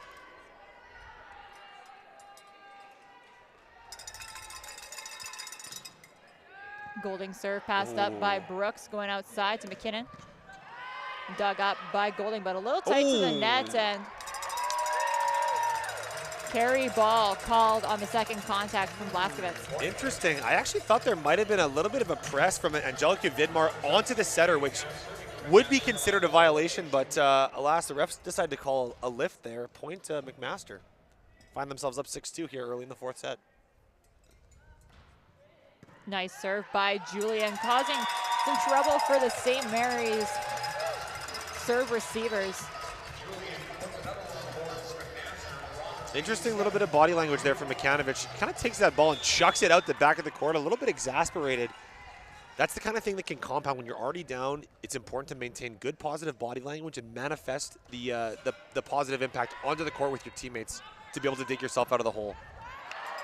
Golding serve passed up by Brooks, going outside to McKinnon. Dug up by Golding, but a little tight to the net, and carry ball called on the second contact from Blaskovitz. Interesting. I actually thought there might have been a little bit of a press from Angelica Vidmar onto the setter, which would be considered a violation, but alas, the refs decided to call a lift there. Point to McMaster. Find themselves up 6-2 here early in the fourth set. Nice serve by Julian, causing some trouble for the St. Mary's serve receivers. Interesting little bit of body language there from Makanovich. Kind of takes that ball and chucks it out the back of the court, a little bit exasperated. That's the kind of thing that can compound when you're already down. It's important to maintain good positive body language and manifest the positive impact onto the court with your teammates to be able to dig yourself out of the hole.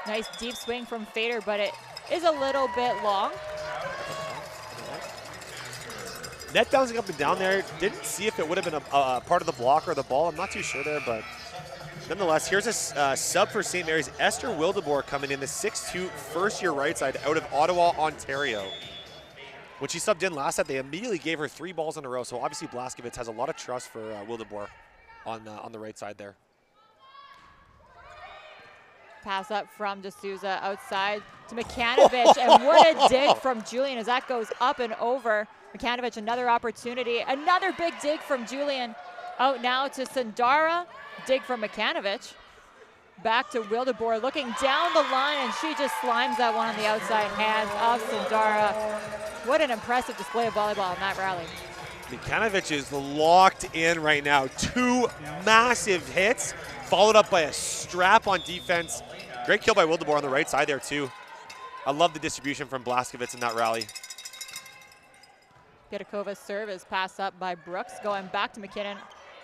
Nice deep swing from Fader, but it is a little bit long. Net bouncing up and down there. Didn't see if it would have been a part of the block or the ball. I'm not too sure there, but nonetheless, here's a sub for St. Mary's. Esther Wildeboer coming in, the 6'2", first-year right side out of Ottawa, Ontario. When she subbed in last set, they immediately gave her 3 balls in a row, so obviously Blaskovitz has a lot of trust for Wildeboer on the right side there. Pass up from D'Souza outside to Makanovich, and what a dig from Julian as that goes up and over. Makanovich, another opportunity, another big dig from Julian. Out now to Sindara, dig from Makanovich. Back to Wildeboer, looking down the line, and she just slimes that one on the outside hands of Sindara. What an impressive display of volleyball in that rally. Makanovich is locked in right now. 2 massive hits, followed up by a strap on defense. Great kill by Wildeboer on the right side there too. I love the distribution from Blaskovitz in that rally. Pitakova's serve is passed up by Brooks, going back to McKinnon.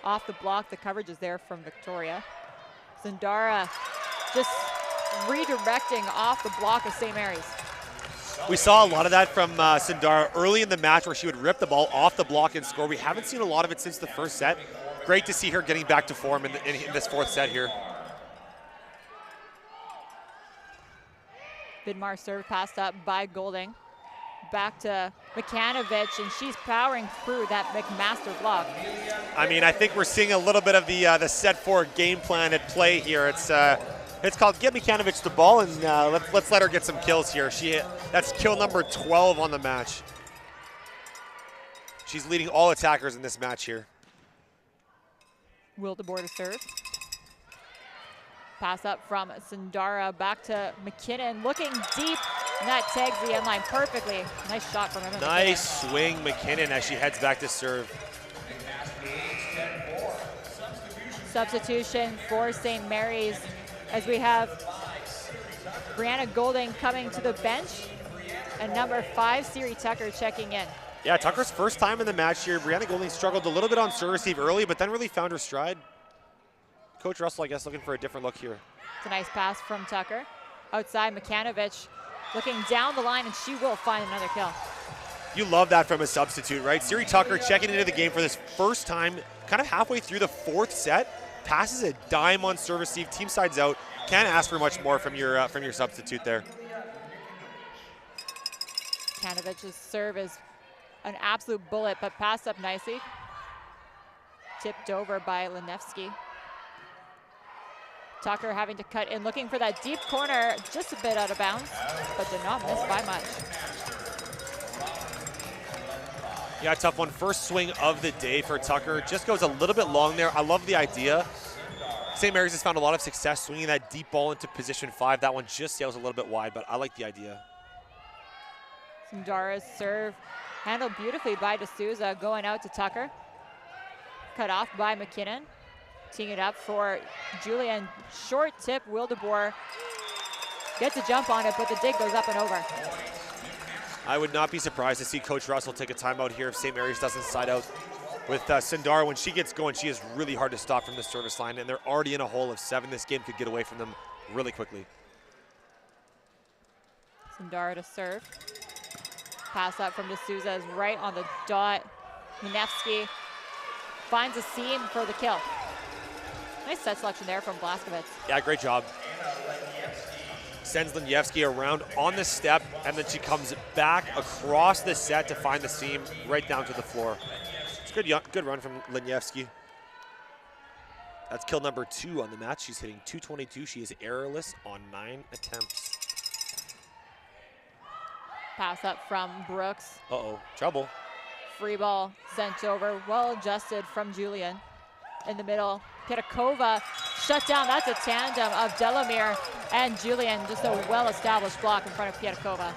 Off the block, the coverage is there from Victoria. Sindara just redirecting off the block of St. Mary's. We saw a lot of that from Sindara early in the match where she would rip the ball off the block and score. We haven't seen a lot of it since the first set. Great to see her getting back to form in this fourth set here. Vidmar serve passed up by Golding. Back to Makanovich, and she's powering through that McMaster block. I mean, I think we're seeing a little bit of the set 4 game plan at play here. It's called get Makanovich the ball, and let's let her get some kills here. That's kill number 12 on the match. She's leading all attackers in this match here. Wildeboer to serve. Pass up from Sindara back to McKinnon, looking deep, and that tags the end line perfectly. Nice shot from him. Nice swing, McKinnon, as she heads back to serve. Substitution for St. Mary's as we have Brianna Golding coming to the bench and number 5, Siri Tucker, checking in. Yeah, Tucker's first time in the match here. Brianna Golding struggled a little bit on serve receive early, but then really found her stride. Coach Russell, I guess, looking for a different look here. It's a nice pass from Tucker. Outside, Makanovich looking down the line, and she will find another kill. You love that from a substitute, right? Siri Tucker checking into the game for this first time, kind of halfway through the fourth set, passes a dime on serve receive, team sides out. Can't ask for much more from your substitute there. Makanovich's serve is an absolute bullet, but passed up nicely. Tipped over by Lenevsky. Tucker having to cut in, looking for that deep corner, just a bit out of bounds, but did not miss by much. Yeah, tough one. First swing of the day for Tucker. Just goes a little bit long there. I love the idea. St. Mary's has found a lot of success swinging that deep ball into position 5. That one just sails a little bit wide, but I like the idea. Sindara's serve handled beautifully by D'Souza, going out to Tucker. Cut off by McKinnon. Teeing it up for Julian. Short tip, Wildeboer gets a jump on it, but the dig goes up and over. I would not be surprised to see Coach Russell take a timeout here if St. Mary's doesn't side out. With Sundara, when she gets going, she is really hard to stop from the service line, and they're already in a hole of 7. This game could get away from them really quickly. Sundara to serve. Pass up from D'Souza is right on the dot. Linevsky finds a seam for the kill. Nice set selection there from Blaskovitz. Yeah, great job. Sends Linevsky around on the step, and then she comes back across the set to find the seam right down to the floor. It's good run from Linevsky. That's kill number 2 on the match. She's hitting .222. She is errorless on 9 attempts. Pass up from Brooks. Uh-oh, trouble. Free ball sent over, well adjusted from Julian. In the middle, Piatakova shut down. That's a tandem of Delamere and Julian. Just a well-established block in front of Piatakova.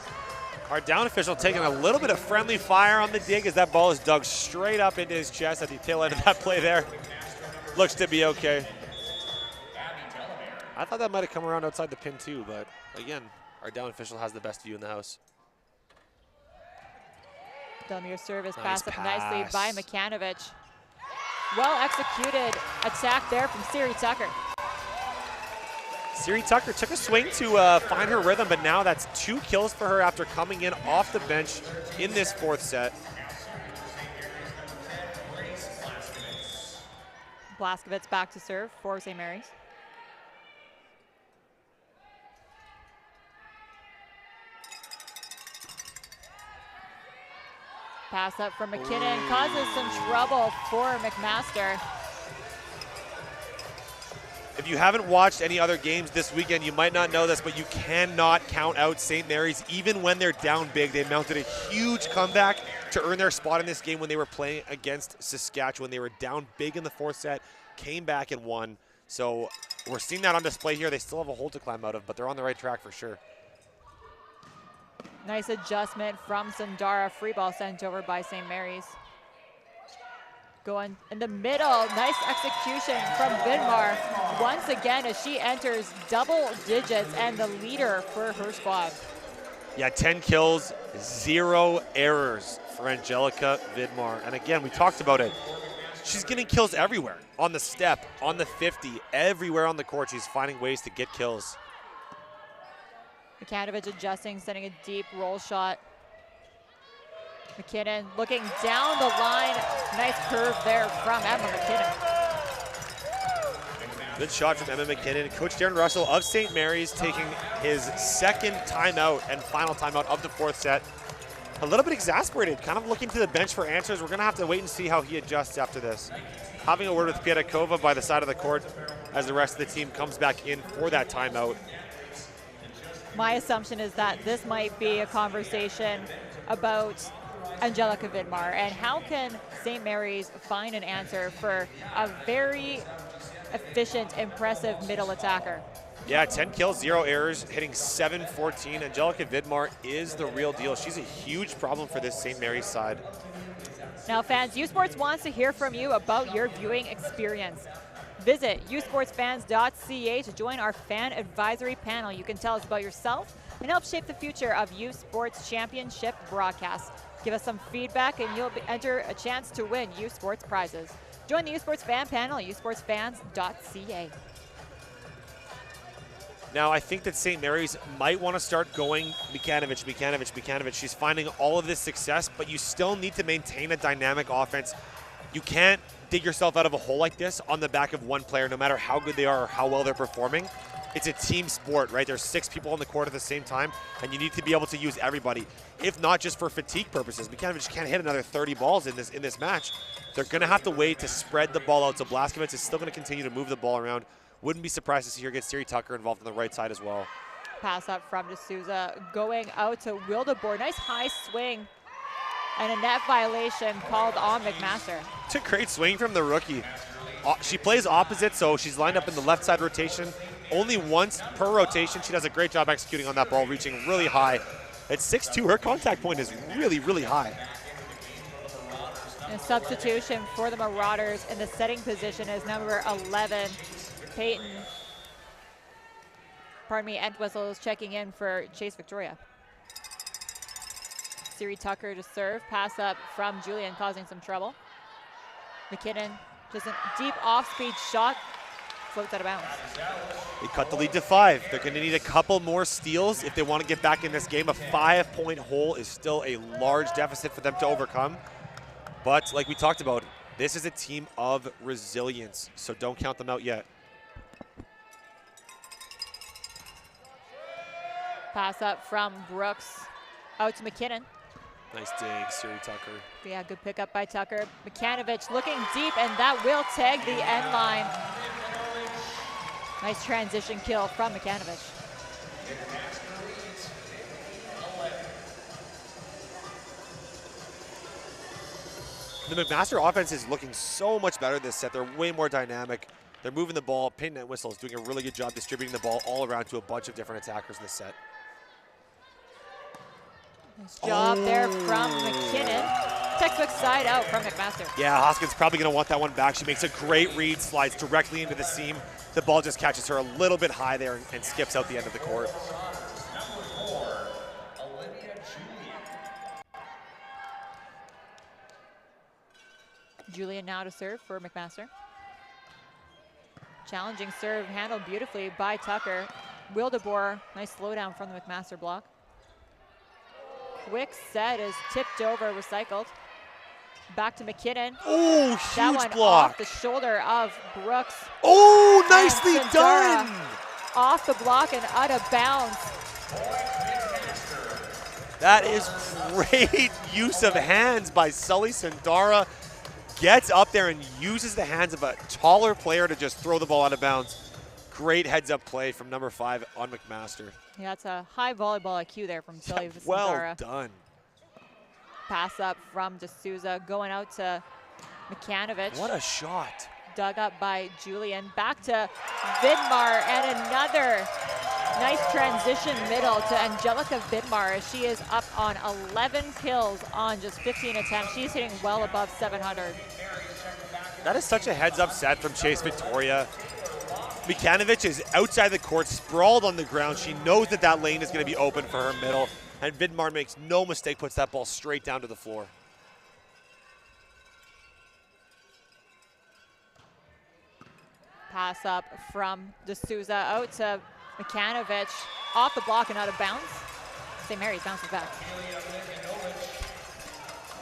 Our down official taking a little bit of friendly fire on the dig as that ball is dug straight up into his chest at the tail end of that play there. Looks to be okay. I thought that might have come around outside the pin too, but again, our down official has the best view in the house. Delamere service Nice pass up nicely by pass. Makanovich. Well executed attack there from Siri Tucker. Siri Tucker took a swing to find her rhythm, but now that's 2 kills for her after coming in off the bench in this 4th set. Blaskovitz back to serve for St. Mary's. Pass up from McKinnon causes some trouble for McMaster. If you haven't watched any other games this weekend, you might not know this, but you cannot count out St. Mary's. Even when they're down big, they mounted a huge comeback to earn their spot in this game when they were playing against Saskatchewan. They were down big in the 4th set, came back and won. So we're seeing that on display here. They still have a hole to climb out of, but they're on the right track for sure. Nice adjustment from Sundara. Free ball sent over by St. Mary's. Going in the middle, nice execution from Vidmar. Once again, as she enters double digits and the leader for her squad. Yeah, 10 kills, 0 errors for Angelica Vidmar. And again, we talked about it. She's getting kills everywhere. On the step, on the 50, everywhere on the court, she's finding ways to get kills. Makanovich adjusting, sending a deep roll shot. McKinnon looking down the line. Nice curve there from Emma McKinnon. Good shot from Emma McKinnon. Coach Darren Russell of St. Mary's taking his 2nd timeout and final timeout of the 4th set. A little bit exasperated, kind of looking to the bench for answers. We're going to have to wait and see how he adjusts after this. Having a word with Piatakova by the side of the court as the rest of the team comes back in for that timeout. My assumption is that this might be a conversation about Angelica Vidmar and how can St. Mary's find an answer for a very efficient, impressive middle attacker. Yeah, 10 kills, 0 errors, hitting .714. Angelica Vidmar is the real deal. She's a huge problem for this St. Mary's side. Now fans, U Sports wants to hear from you about your viewing experience. Visit usportsfans.ca to join our fan advisory panel. You can tell us about yourself and help shape the future of U Sports Championship broadcasts. Give us some feedback and you'll enter a chance to win U Sports prizes. Join the U Sports fan panel at usportsfans.ca. Now, I think that St. Mary's might want to start going Makanovich. She's finding all of this success, but you still need to maintain a dynamic offense. You can't dig yourself out of a hole like this on the back of one player, no matter how good they are or how well they're performing. It's a team sport, right? There's 6 people on the court at the same time, and you need to be able to use everybody, if not just for fatigue purposes. Makanovich can't hit another 30 balls in this match. They're going to have to wait to spread the ball out, so Blaskovitz is still going to continue to move the ball around. Wouldn't be surprised to see her get Siri Tucker involved on the right side as well. Pass up from D'Souza, going out to Wildeboer. Nice high swing and a net violation called on McMaster. It's a great swing from the rookie. She plays opposite, so she's lined up in the left side rotation. Only once per rotation. She does a great job executing on that ball, reaching really high. At 6'2", her contact point is really, really high. And substitution for the Marauders in the setting position is number 11, Peyton. Entwistle is checking in for Chase Victoria. Siri Tucker to serve. Pass up from Julian, causing some trouble. McKinnon, just a deep off-speed shot. Floats out of bounds. They cut the lead to 5. They're going to need a couple more steals if they want to get back in this game. A 5-point hole is still a large deficit for them to overcome. But like we talked about, this is a team of resilience, so don't count them out yet. Pass up from Brooks out to McKinnon. Nice dig, Siri Tucker. Yeah, good pickup by Tucker. Makanovich looking deep, and that will tag the end line. Nice transition kill from Makanovich. The McMaster offense is looking so much better this set. They're way more dynamic. They're moving the ball. Peyton Entwistle is doing a really good job distributing the ball all around to a bunch of different attackers this set. Nice job there from McKinnon. Textbook side out from McMaster. Yeah, Hoskins probably going to want that one back. She makes a great read, slides directly into the seam. The ball just catches her a little bit high there and skips out the end of the court. Julian now to serve for McMaster. Challenging serve, handled beautifully by Tucker. Wildeboer, nice slowdown from the McMaster block. Quick set is tipped over, recycled. Back to McKinnon. Oh, that huge one block. Off the shoulder of Brooks. Oh, nicely done. Off the block and out of bounds. That is great use of hands by Sully Sundara. Gets up there and uses the hands of a taller player to just throw the ball out of bounds. Great heads-up play from number 5 on McMaster. Yeah, it's a high volleyball IQ there from Sully Sundara. Well done. Pass up from D'Souza, going out to Makanovich. What a shot. Dug up by Julian. Back to Vidmar, and another nice transition middle to Angelica Vidmar as she is up on 11 kills on just 15 attempts. She's hitting well above 700. That is such a heads-up set from Chase Victoria. Makanovich is outside the court, sprawled on the ground. She knows that that lane is going to be open for her middle, and Vidmar makes no mistake, puts that ball straight down to the floor. Pass up from D'Souza out to Makanovich, off the block and out of bounds. St. Mary's bounces back.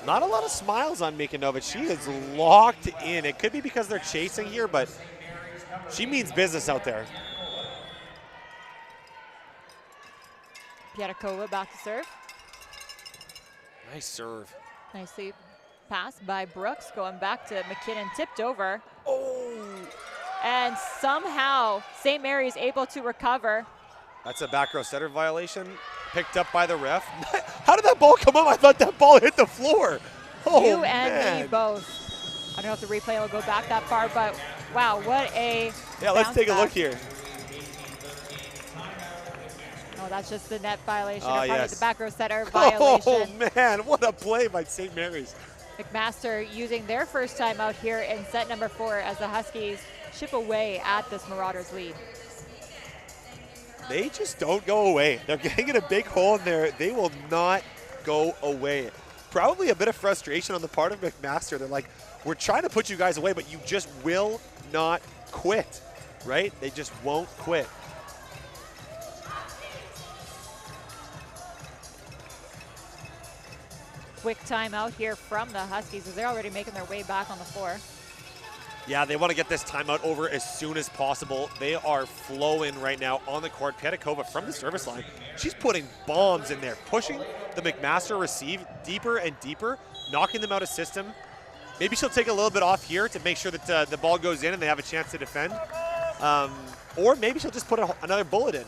Not a lot of smiles on Makanovich. She is locked in. It could be because they're chasing here, but she means business out there. Pietkova back to serve. Nice serve. Nicely passed by Brooks, going back to McKinnon, tipped over. Oh! And somehow St. Mary's able to recover. That's a back row setter violation, picked up by the ref. How did that ball come up? I thought that ball hit the floor. Oh, you and man. me both. I don't know if the replay will go back that far, but wow, what a Yeah, let's take a look here. Oh, that's just the net violation, or Ah, probably yes. the back row setter violation. Oh, man, what a play by St. Mary's. McMaster using their first time out here in set number 4 as the Huskies chip away at this Marauders lead. They just don't go away. They're getting in a big hole in there. They will not go away. Probably a bit of frustration on the part of McMaster. They're like, we're trying to put you guys away, but you just will not quit, right? They just won't quit. Quick timeout here from the Huskies as they're already making their way back on the floor. Yeah, they want to get this timeout over as soon as possible. They are flowing right now on the court. Pietkova from the service line. She's putting bombs in there, pushing the McMaster receive deeper and deeper, knocking them out of system. Maybe she'll take a little bit off here to make sure that the ball goes in and they have a chance to defend. Or maybe she'll just put another bullet in.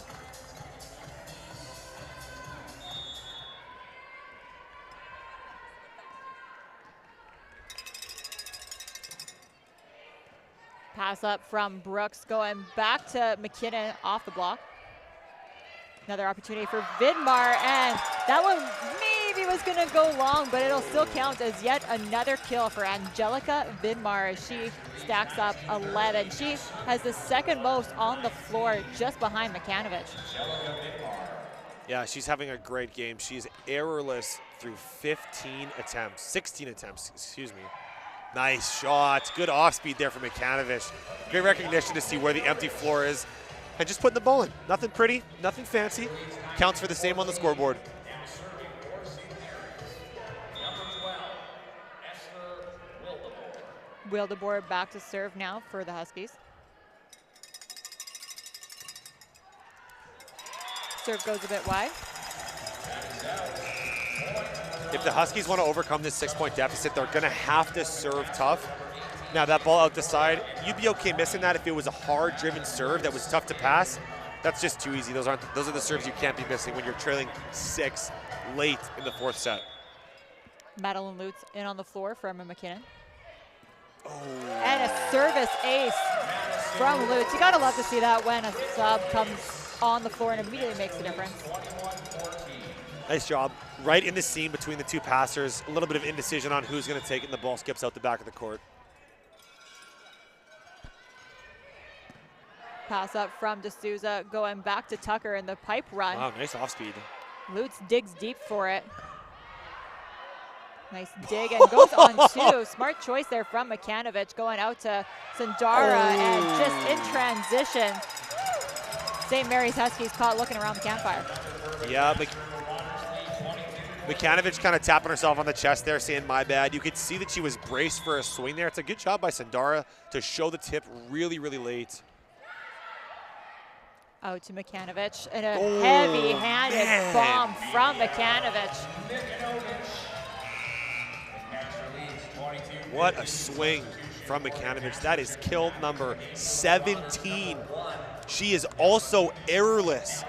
Pass up from Brooks, going back to McKinnon off the block. Another opportunity for Vidmar, and that one maybe was going to go long, but it'll still count as yet another kill for Angelica Vidmar as she stacks up 11. She has the second most on the floor, just behind Makanovich. Yeah, she's having a great game. She's errorless through 16 attempts, excuse me. Nice shot. Good off speed there from Makanovich. Great recognition to see where the empty floor is and just putting the ball in. Nothing pretty, nothing fancy. Counts for the same on the scoreboard. Wildeboer back to serve now for the Huskies. Serve goes a bit wide. If the Huskies want to overcome this 6-point deficit, they're going to have to serve tough. Now that ball out the side, you'd be okay missing that if it was a hard-driven serve that was tough to pass. That's just too easy. Those are the serves you can't be missing when you're trailing 6 late in the 4th set. Madeline Lutz in on the floor from McKinnon. And a service ace from Lutz. You gotta love to see that when a sub comes on the floor and immediately makes a difference. Nice job. Right in the seam between the two passers. A little bit of indecision on who's going to take it, and the ball skips out the back of the court. Pass up from D'Souza, going back to Tucker in the pipe run. Wow, nice off speed. Lutz digs deep for it. Nice dig and goes on two. Smart choice there from Makanovich, going out to Sandara and just in transition. St. Mary's Huskies caught looking around the campfire. Yeah, Makanovich kind of tapping herself on the chest there, saying, my bad. You could see that she was braced for a swing there. It's a good job by Sandara to show the tip really, really late. Out to Makanovich and a heavy-handed bomb from Makanovich. What a swing from Makanovich. That is kill number 17. She is also errorless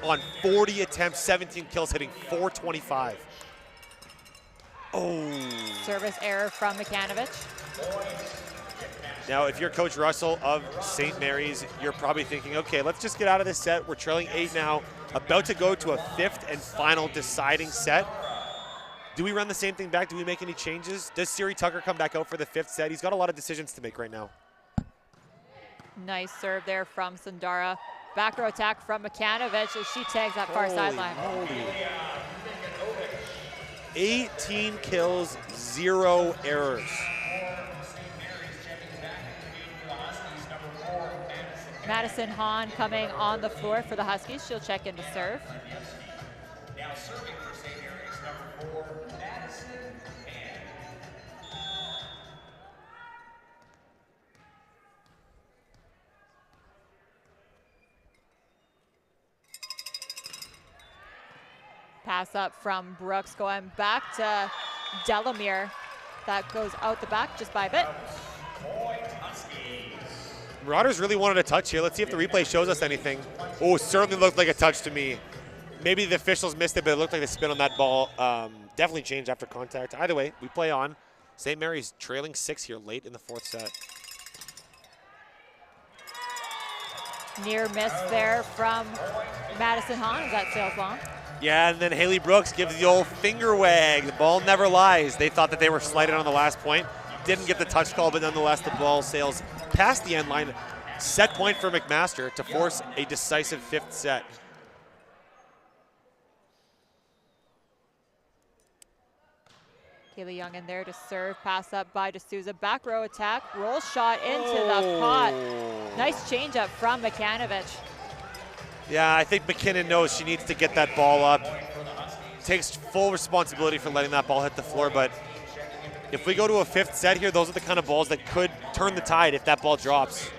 on 40 attempts, 17 kills, hitting .425. Service error from Makanovich. Now, if you're Coach Russell of St. Mary's, you're probably thinking, okay, let's just get out of this set. We're trailing 8 now, about to go to a 5th and final deciding set. Do we run the same thing back? Do we make any changes? Does Siri Tucker come back out for the 5th set? He's got a lot of decisions to make right now. Nice serve there from Sandara. Back row attack from Makanovich as she tags that far sideline. 18 kills, 0 errors. Madison Hahn coming on the floor for the Huskies. She'll check in to serve. Now serving for St. Mary's, number 4, Madison Hahn. Pass up from Brooks, going back to Delamere. That goes out the back just by a bit. Marauders really wanted a touch here. Let's see if the replay shows us anything. Oh, certainly looked like a touch to me. Maybe the officials missed it, but it looked like the spin on that ball definitely changed after contact. Either way, we play on. St. Mary's trailing 6 here late in the 4th set. Near miss there from Madison Hahn. Is that sails long? Yeah, and then Haley Brooks gives the old finger wag. The ball never lies. They thought that they were slighted on the last point. Didn't get the touch call, but nonetheless, the ball sails past the end line. Set point for McMaster to force a decisive 5th set. Kaylee Young in there to serve. Pass up by D'Souza. Back row attack. Roll shot into the pot. Nice change up from Makanovich. Yeah, I think McKinnon knows she needs to get that ball up. Takes full responsibility for letting that ball hit the floor, but if we go to a 5th set here, those are the kind of balls that could turn the tide if that ball drops.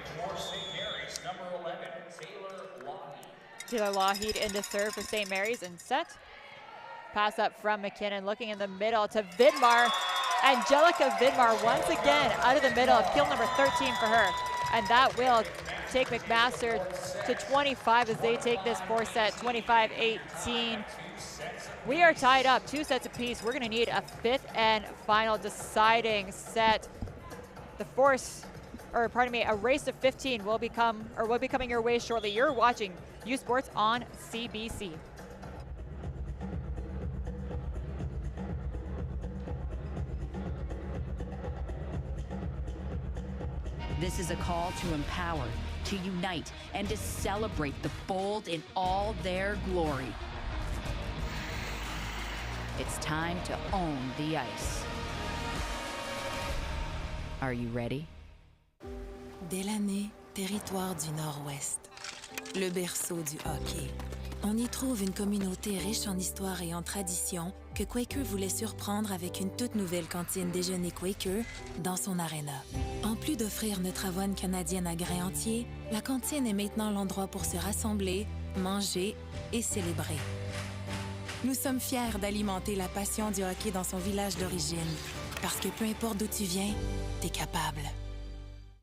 Taylor Lougheed into serve for St. Mary's and set. Pass up from McKinnon, looking in the middle to Vidmar. Angelica Vidmar once again out of the middle, kill number 13 for her. And that will take McMaster to 25 as they take this 4th set, 25-18. We are tied up 2 sets apiece. We're gonna need a 5th and final deciding set. A race to 15 will be coming your way shortly. You're watching U Sports on CBC. This is a call to empower, to unite, and to celebrate the bold in all their glory. It's time to own the ice. Are you ready? Delaney, territoire du Nord-Ouest. Le berceau du hockey. On y trouve une communauté riche en histoire et en tradition que Quaker voulait surprendre avec une toute nouvelle cantine déjeuner Quaker dans son aréna. En plus d'offrir notre avoine canadienne à grains entiers, la cantine est maintenant l'endroit pour se rassembler, manger et célébrer. Nous sommes fiers d'alimenter la passion du hockey dans son village d'origine, parce que peu importe d'où tu viens, t'es capable.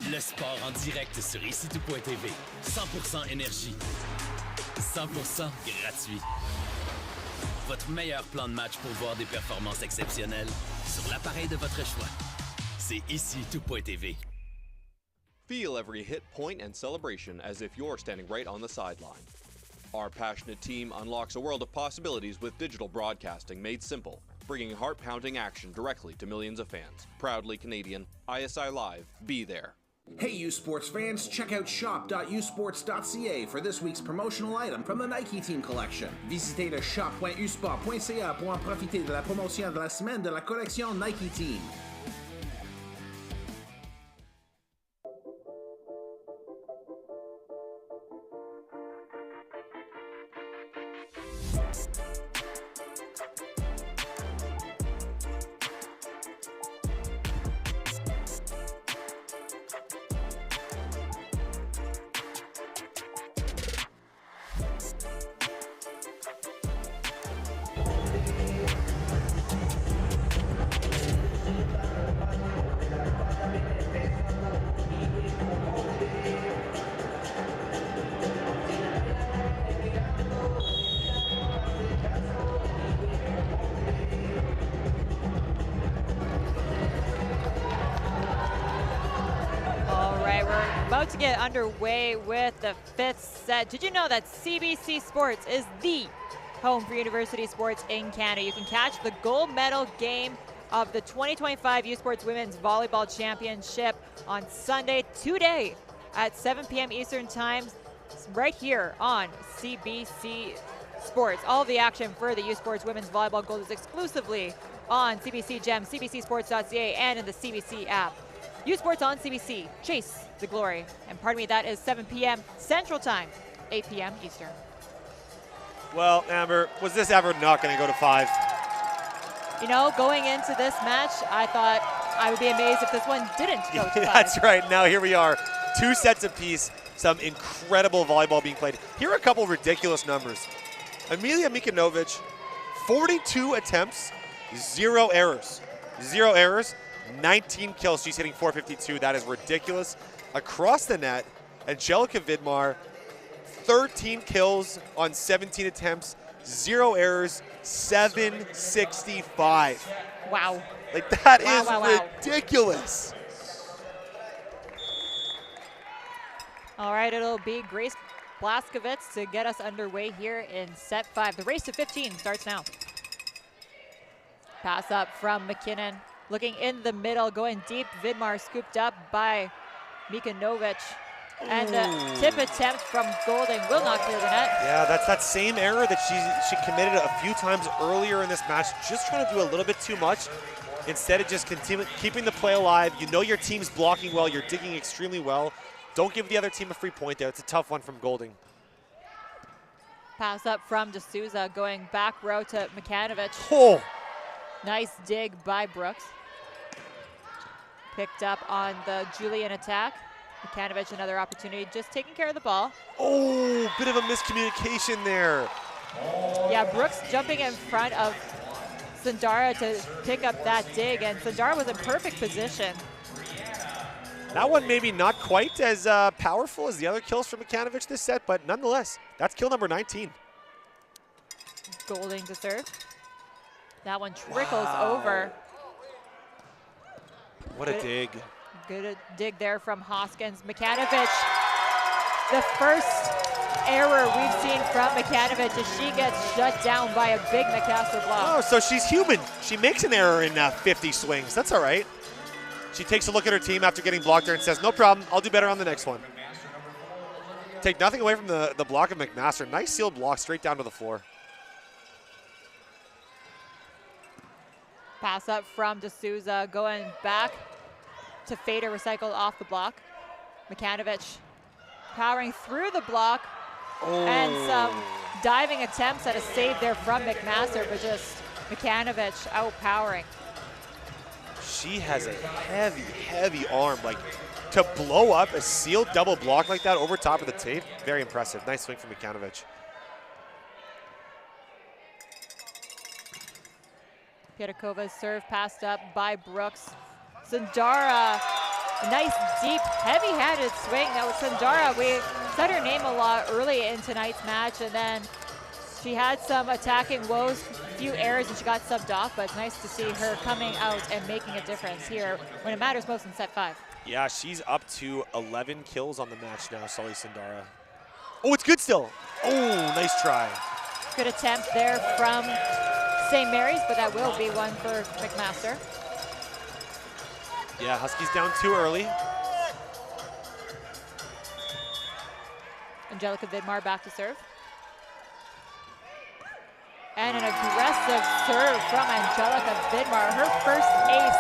Le sport en direct sur icitout.tv. 100% énergie. 100% gratuit. Votre meilleur plan de match pour voir des performances exceptionnelles sur l'appareil de votre choix. C'est icitout.tv. Feel every hit, point, and celebration as if you're standing right on the sideline. Our passionate team unlocks a world of possibilities with digital broadcasting made simple, bringing heart-pounding action directly to millions of fans. Proudly Canadian, ISI Live, be there. Hey U Sports fans, check out shop.usports.ca for this week's promotional item from the Nike Team Collection. Visitez le shop.usport.ca pour en profiter de la promotion de la semaine de la collection Nike Team. About to get underway with the fifth set. Did you know that CBC Sports is the home for university sports in Canada? You can catch the gold medal game of the 2025 U Sports Women's Volleyball Championship on Sunday today at 7 p.m. Eastern Time right here on CBC Sports. All of the action for the U Sports Women's Volleyball Gold is exclusively on CBC Gem, cbcsports.ca, and in the CBC app. U Sports on CBC. Chase the glory. And pardon me, that is 7 p.m. Central Time, 8 p.m. Eastern. Well, Amber, was this ever not going to go to 5? You know, going into this match, I thought I would be amazed if this one didn't go to 5. That's right. Now here we are. 2 sets apiece. Some incredible volleyball being played. Here are a couple ridiculous numbers. Emilia Mikanovic, 42 attempts, 0 errors. 0 errors. 19 kills. She's hitting .452. That is ridiculous. Across the net, Angelica Vidmar, 13 kills on 17 attempts, 0 errors, 765. Wow. Like, that is ridiculous. All right, it'll be Grace Blaskovitz to get us underway here in set 5. The race to 15 starts now. Pass up from McKinnon. Looking in the middle, going deep. Vidmar scooped up by Mikanovic. And the tip attempt from Golding will not clear the net. Yeah, that's that same error that she committed a few times earlier in this match. Just trying to do a little bit too much instead of just keeping the play alive. You know your team's blocking well. You're digging extremely well. Don't give the other team a free point there. It's a tough one from Golding. Pass up from D'Souza, going back row to Mikanovic. Oh! Nice dig by Brooks. Picked up on the Julian attack. Mikanovic, another opportunity, just taking care of the ball. Oh, bit of a miscommunication there. Yeah, Brooks jumping in front of Sundara to pick up that dig, and Sundara was in perfect position. That one maybe not quite as powerful as the other kills from Mikanovic this set, but nonetheless, that's kill number 19. Golding to serve. That one trickles over. What a dig. Good dig there from Hoskins. Mikanovic, the first error we've seen from Mikanovic as she gets shut down by a big McCaster block. Oh, so she's human. She makes an error in 50 swings. That's all right. She takes a look at her team after getting blocked there and says, no problem, I'll do better on the next one. Take nothing away from the block of McMaster. Nice sealed block straight down to the floor. Pass up from D'Souza, going back to Fader, recycled off the block. Makanovich powering through the block, and some diving attempts at a save there from McMaster, but just Makanovich outpowering. She has a heavy, heavy arm. Like, to blow up a sealed double block like that over top of the tape, very impressive. Nice swing from Makanovich. Pietrkova's serve passed up by Brooks. Sundara, a nice, deep, heavy-handed swing. That was Sundara. We said her name a lot early in tonight's match, and then she had some attacking woes, a few errors, and she got subbed off, but it's nice to see her coming out and making a difference here when it matters most in set 5. Yeah, she's up to 11 kills on the match now, Sully Sundara. Oh, it's good still. Oh, nice try. Good attempt there from St. Mary's, but that will be one for McMaster. Yeah, Huskies down too early. Angelica Vidmar back to serve. And an aggressive serve from Angelica Vidmar, her first ace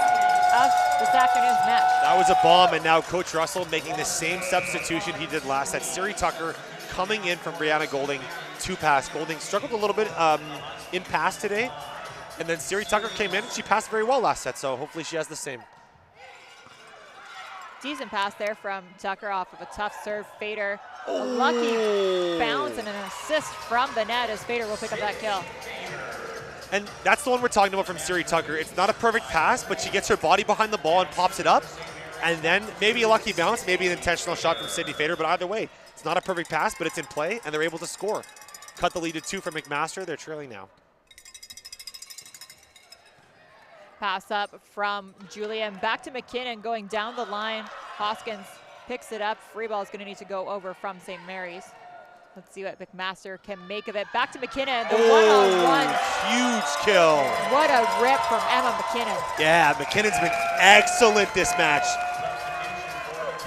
of this afternoon's match. That was a bomb, and now Coach Russell making the same substitution he did last set. Siri Tucker coming in from Brianna Golding to pass. Golding struggled a little bit in pass today, and then Siri Tucker came in and she passed very well last set, so hopefully she has the same. Decent pass there from Tucker off of a tough serve. Fader, a lucky bounce and an assist from the net as Fader will pick up that kill. And that's the one we're talking about from Siri Tucker. It's not a perfect pass, but she gets her body behind the ball and pops it up. And then maybe a lucky bounce, maybe an intentional shot from Sydney Fader, but either way, it's not a perfect pass, but it's in play, and they're able to score. Cut the lead to 2 for McMaster. They're trailing now. Pass up from Julian, back to McKinnon, going down the line. Hoskins picks it up. Free ball is going to need to go over from St. Mary's. Let's see what McMaster can make of it. Back to McKinnon, the one-on-one. Huge kill. What a rip from Emma McKinnon. Yeah, McKinnon's been excellent this match.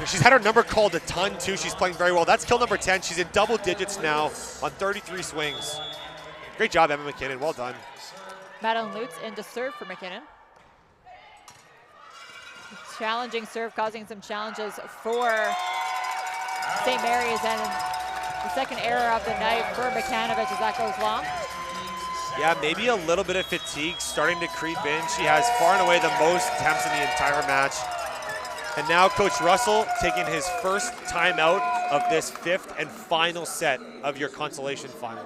She's had her number called a ton too. She's playing very well. That's kill number 10. She's in double digits now on 33 swings. Great job, Emma McKinnon. Well done. Madeline Lutz into serve for McKinnon. Challenging serve, causing some challenges for St. Mary's, and the second error of the night for Makanovich as that goes long. Yeah, maybe a little bit of fatigue starting to creep in. She has far and away the most attempts in the entire match. And now Coach Russell taking his first timeout of this 5th and final set of your consolation final.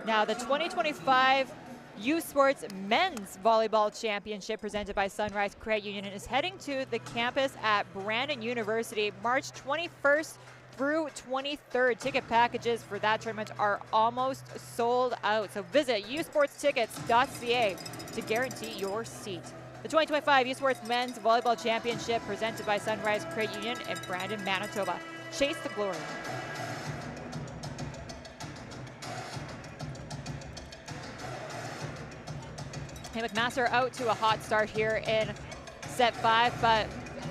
Now the 2025 U Sports Men's Volleyball Championship presented by Sunrise Credit Union is heading to the campus at Brandon University March 21st through 23rd. Ticket packages for that tournament are almost sold out, so visit usportstickets.ca to guarantee your seat. The 2025 U Sports Men's Volleyball Championship presented by Sunrise Credit Union in Brandon, Manitoba. Chase the glory. Hey, McMaster out to a hot start here in set 5, but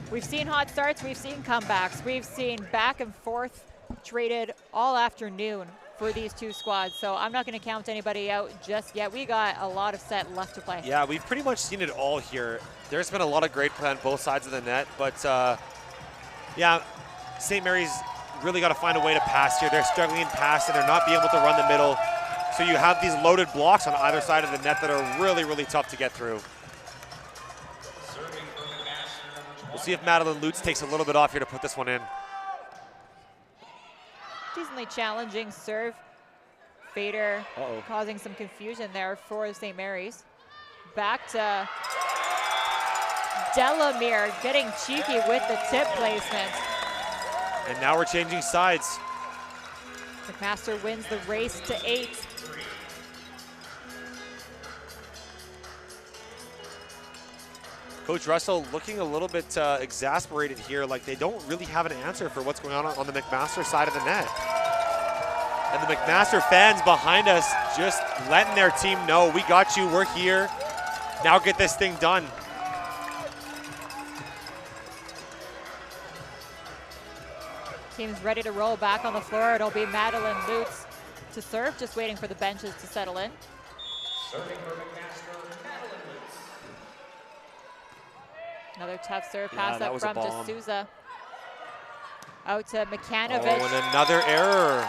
we've seen hot starts, we've seen comebacks, we've seen back and forth traded all afternoon for these two squads, so I'm not going to count anybody out just yet. We got a lot of set left to play. Yeah, we've pretty much seen it all here. There's been a lot of great play on both sides of the net, but yeah, St. Mary's really got to find a way to pass here. They're struggling in pass and they're not being able to run the middle. So you have these loaded blocks on either side of the net that are really, really tough to get through. We'll see if Madeline Lutz takes a little bit off here to put this one in. Decently challenging serve. Fader causing some confusion there for St. Mary's. Back to Delamere getting cheeky with the tip placement. And now we're changing sides. McMaster wins the race to 8. Coach Russell looking a little bit exasperated here, like they don't really have an answer for what's going on the McMaster side of the net. And the McMaster fans behind us just letting their team know, we got you, we're here. Now get this thing done. Team's ready to roll back on the floor. It'll be Madeline Lutz to serve, just waiting for the benches to settle in. Serving for McMaster, Madeline Lutz. Another tough serve pass that up was a from bomb. D'Souza. Out to Makanovich. Oh, and another error.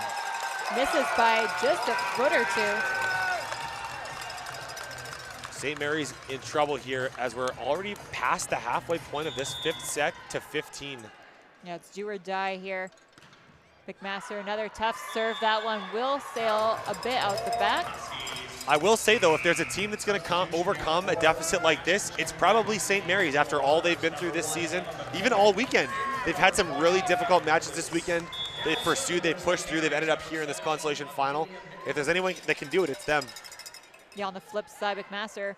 Misses by just a foot or two. St. Mary's in trouble here as we're already past the halfway point of this 5th set to 15. Yeah, it's do or die here. McMaster, another tough serve. That one will sail a bit out the back. I will say, though, if there's a team that's going to overcome a deficit like this, it's probably St. Mary's after all they've been through this season, even all weekend. They've had some really difficult matches this weekend. They've pursued, they've pushed through, they've ended up here in this Consolation final. If there's anyone that can do it, it's them. Yeah, on the flip side, McMaster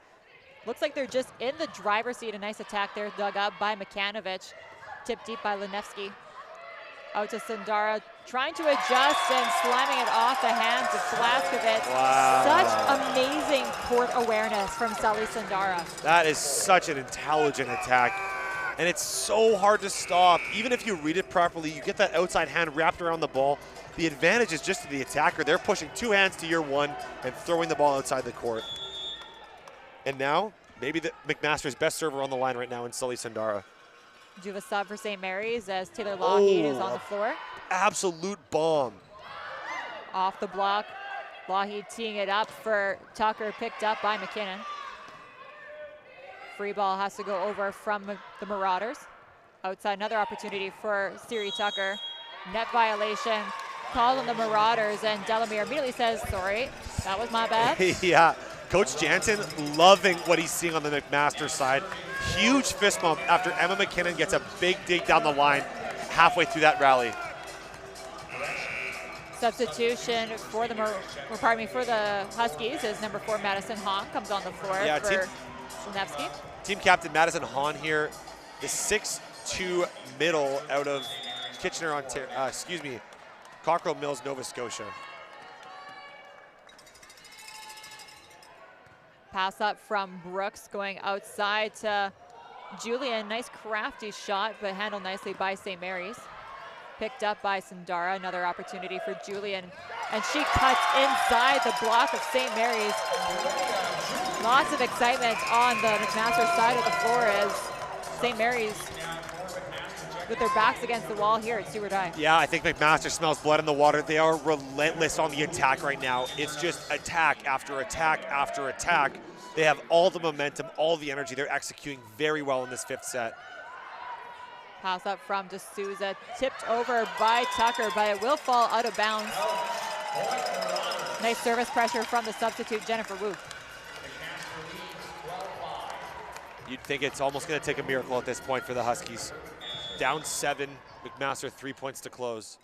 looks like they're just in the driver's seat. A nice attack there, dug up by Makanovich. Tipped deep by Lenevsky. Out to Sundara, trying to adjust and slamming it off the hands of Blaskovitz. Wow. Such amazing court awareness from Sully Sundara. That is such an intelligent attack. And it's so hard to stop. Even if you read it properly, you get that outside hand wrapped around the ball. The advantage is just to the attacker. They're pushing two hands to your one and throwing the ball outside the court. And now, maybe the McMaster's best server on the line right now in Sully Sundara. Do you have a sub for St. Mary's as Taylor Lougheed is on the floor? Absolute bomb. Off the block. Lougheed teeing it up for Tucker, picked up by McKinnon. Free ball has to go over from the Marauders. Outside, another opportunity for Siri Tucker. Net violation called on the Marauders, and Delamere immediately says, sorry, that was my bad. Yeah, Coach Jansen loving what he's seeing on the McMaster side. Huge fist bump after Emma McKinnon gets a big dig down the line halfway through that rally. Substitution for the for the Huskies is number 4 Madison Hahn comes on the floor for Lenevsky. Team captain Madison Hahn here, the 6'2" middle out of Kitchener, Ontario. Cockrell Mills, Nova Scotia. Pass up from Brooks going outside to Julian. Nice crafty shot, but handled nicely by St. Mary's. Picked up by Sundara, another opportunity for Julian. And she cuts inside the block of St. Mary's. Lots of excitement on the McMaster side of the floor as St. Mary's with their backs against the wall here at do or die. Yeah, I think McMaster smells blood in the water. They are relentless on the attack right now. It's just attack after attack after attack. They have all the momentum, all the energy. They're executing very well in this 5th set. Pass up from D'Souza, tipped over by Tucker, but it will fall out of bounds. Nice service pressure from the substitute, Jennifer Wu. You'd think it's almost going to take a miracle at this point for the Huskies. Down 7, McMaster 3 points to close.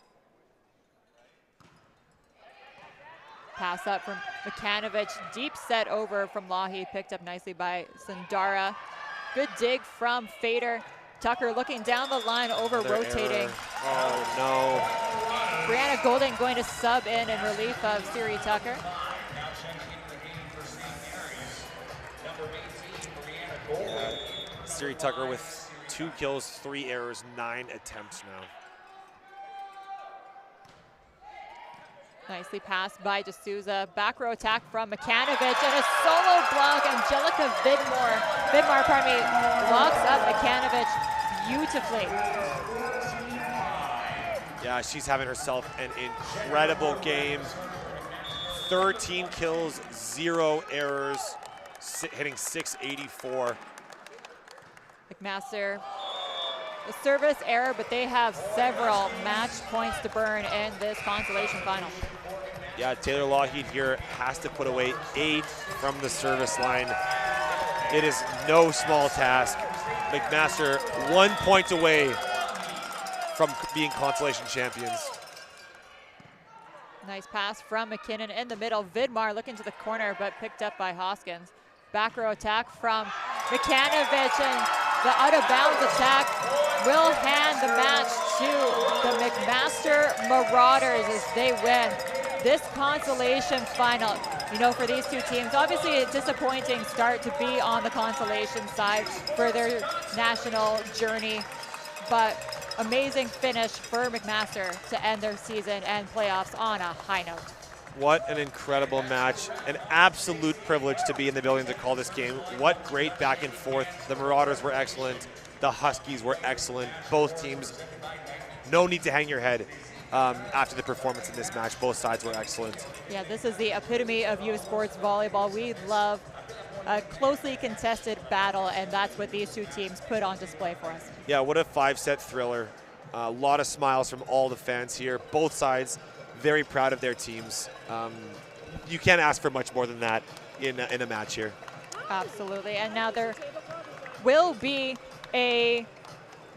Pass up from Makanovich, deep set over from Lougheed, picked up nicely by Sundara. Good dig from Fader. Tucker looking down the line, over rotating. Oh no. Brianna Golding going to sub in relief of Siri Tucker. Siri Tucker with 2 kills, 3 errors, 9 attempts now. Nicely passed by D'Souza. Back row attack from Makanovich and a solo block. Angelica Vidmar, locks up Makanovich beautifully. Yeah, she's having herself an incredible game. 13 kills, 0 errors, hitting 684. McMaster, a service error, but they have several match points to burn in this consolation final. Yeah, Taylor Lougheed here has to put away 8 from the service line. It is no small task. McMaster 1 point away from being consolation champions. Nice pass from McKinnon in the middle. Vidmar looking to the corner, but picked up by Hoskins. Back row attack from Makanovich, and the out of bounds attack will hand the match to the McMaster Marauders as they win this consolation final, you know, for these two teams, obviously a disappointing start to be on the consolation side for their national journey, but amazing finish for McMaster to end their season and playoffs on a high note. What an incredible match. An absolute privilege to be in the building to call this game. What great back and forth. The Marauders were excellent. The Huskies were excellent. Both teams, no need to hang your head after the performance in this match. Both sides were excellent. Yeah, this is the epitome of youth sports volleyball. We love a closely contested battle, and that's what these two teams put on display for us. Yeah, what a 5-set thriller. A lot of smiles from all the fans here. Both sides very proud of their teams. You can't ask for much more than that in a match here. Absolutely, and now there will be a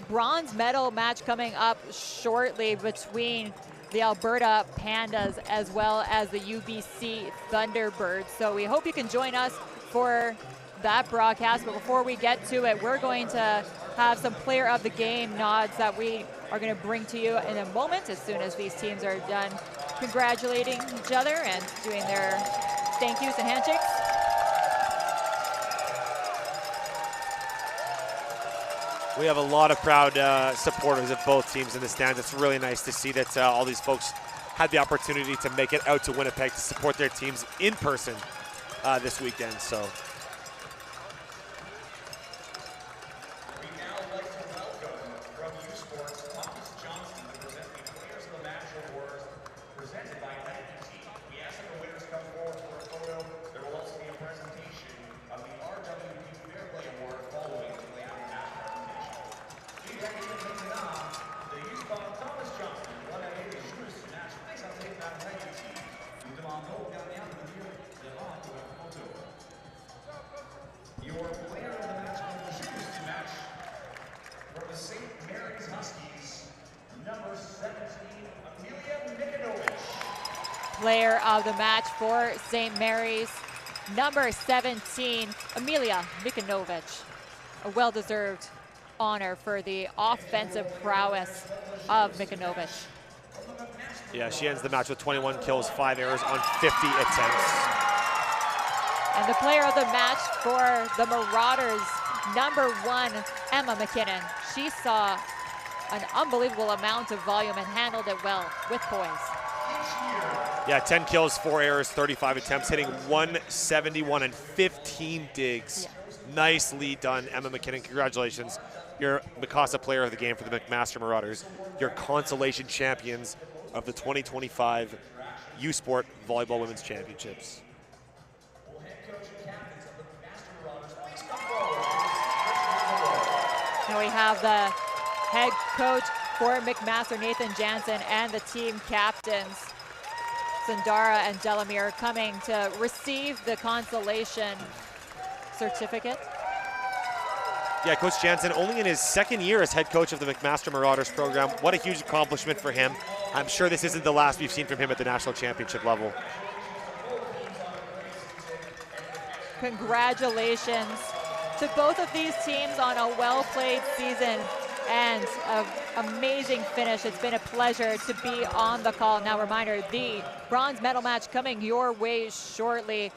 bronze medal match coming up shortly between the Alberta Pandas as well as the UBC Thunderbirds. So we hope you can join us for that broadcast, but before we get to it, we're going to have some player of the game nods that we are going to bring to you in a moment as soon as these teams are done congratulating each other and doing their thank yous and handshakes. We have a lot of proud supporters of both teams in the stands. It's really nice to see that all these folks had the opportunity to make it out to Winnipeg to support their teams in person this weekend. So. Player of the match for St. Mary's, number 17, Amelia Mikanovich. A well-deserved honor for the offensive prowess of Mikanovich. Yeah, she ends the match with 21 kills, 5 errors on 50 attempts. And the player of the match for the Marauders, number 1, Emma McKinnon. She saw an unbelievable amount of volume and handled it well with poise. Yeah, 10 kills, 4 errors, 35 attempts, hitting 171 and 15 digs. Yeah. Nicely done, Emma McKinnon. Congratulations. You're Mikasa player of the game for the McMaster Marauders. You're consolation champions of the 2025 U Sport Volleyball Women's Championships. Now we have the head coach for McMaster, Nathan Jansen, and the team captains, Sundara and Delamere, coming to receive the consolation certificate. Yeah, Coach Jansen only in his second year as head coach of the McMaster Marauders program. What a huge accomplishment for him. I'm sure this isn't the last we've seen from him at the national championship level. Congratulations to both of these teams on a well-played season and an amazing finish. It's been a pleasure to be on the call. Now, reminder, the bronze medal match coming your way shortly.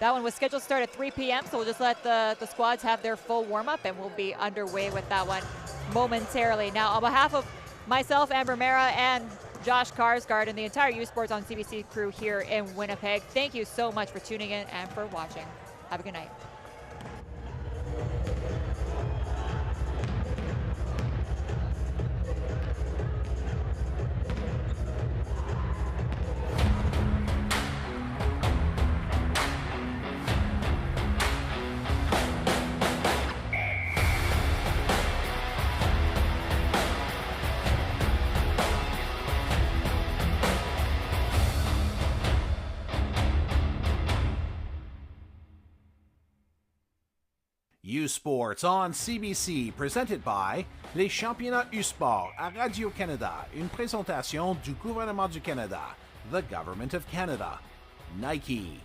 That one was scheduled to start at 3 p.m., so we'll just let the squads have their full warm-up, and we'll be underway with that one momentarily. Now, on behalf of myself, Amber Mera, and Josh Karsgaard, and the entire U Sports on CBC crew here in Winnipeg, thank you so much for tuning in and for watching. Have a good night. U Sports on CBC, présenté by les championnats U Sport à Radio-Canada, une présentation du gouvernement du Canada, the Government of Canada, Nike,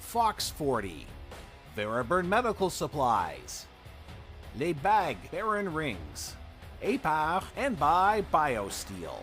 Fox 40, Theraburn Medical Supplies, Les Bagues Baron Rings, APAR, and by BioSteel.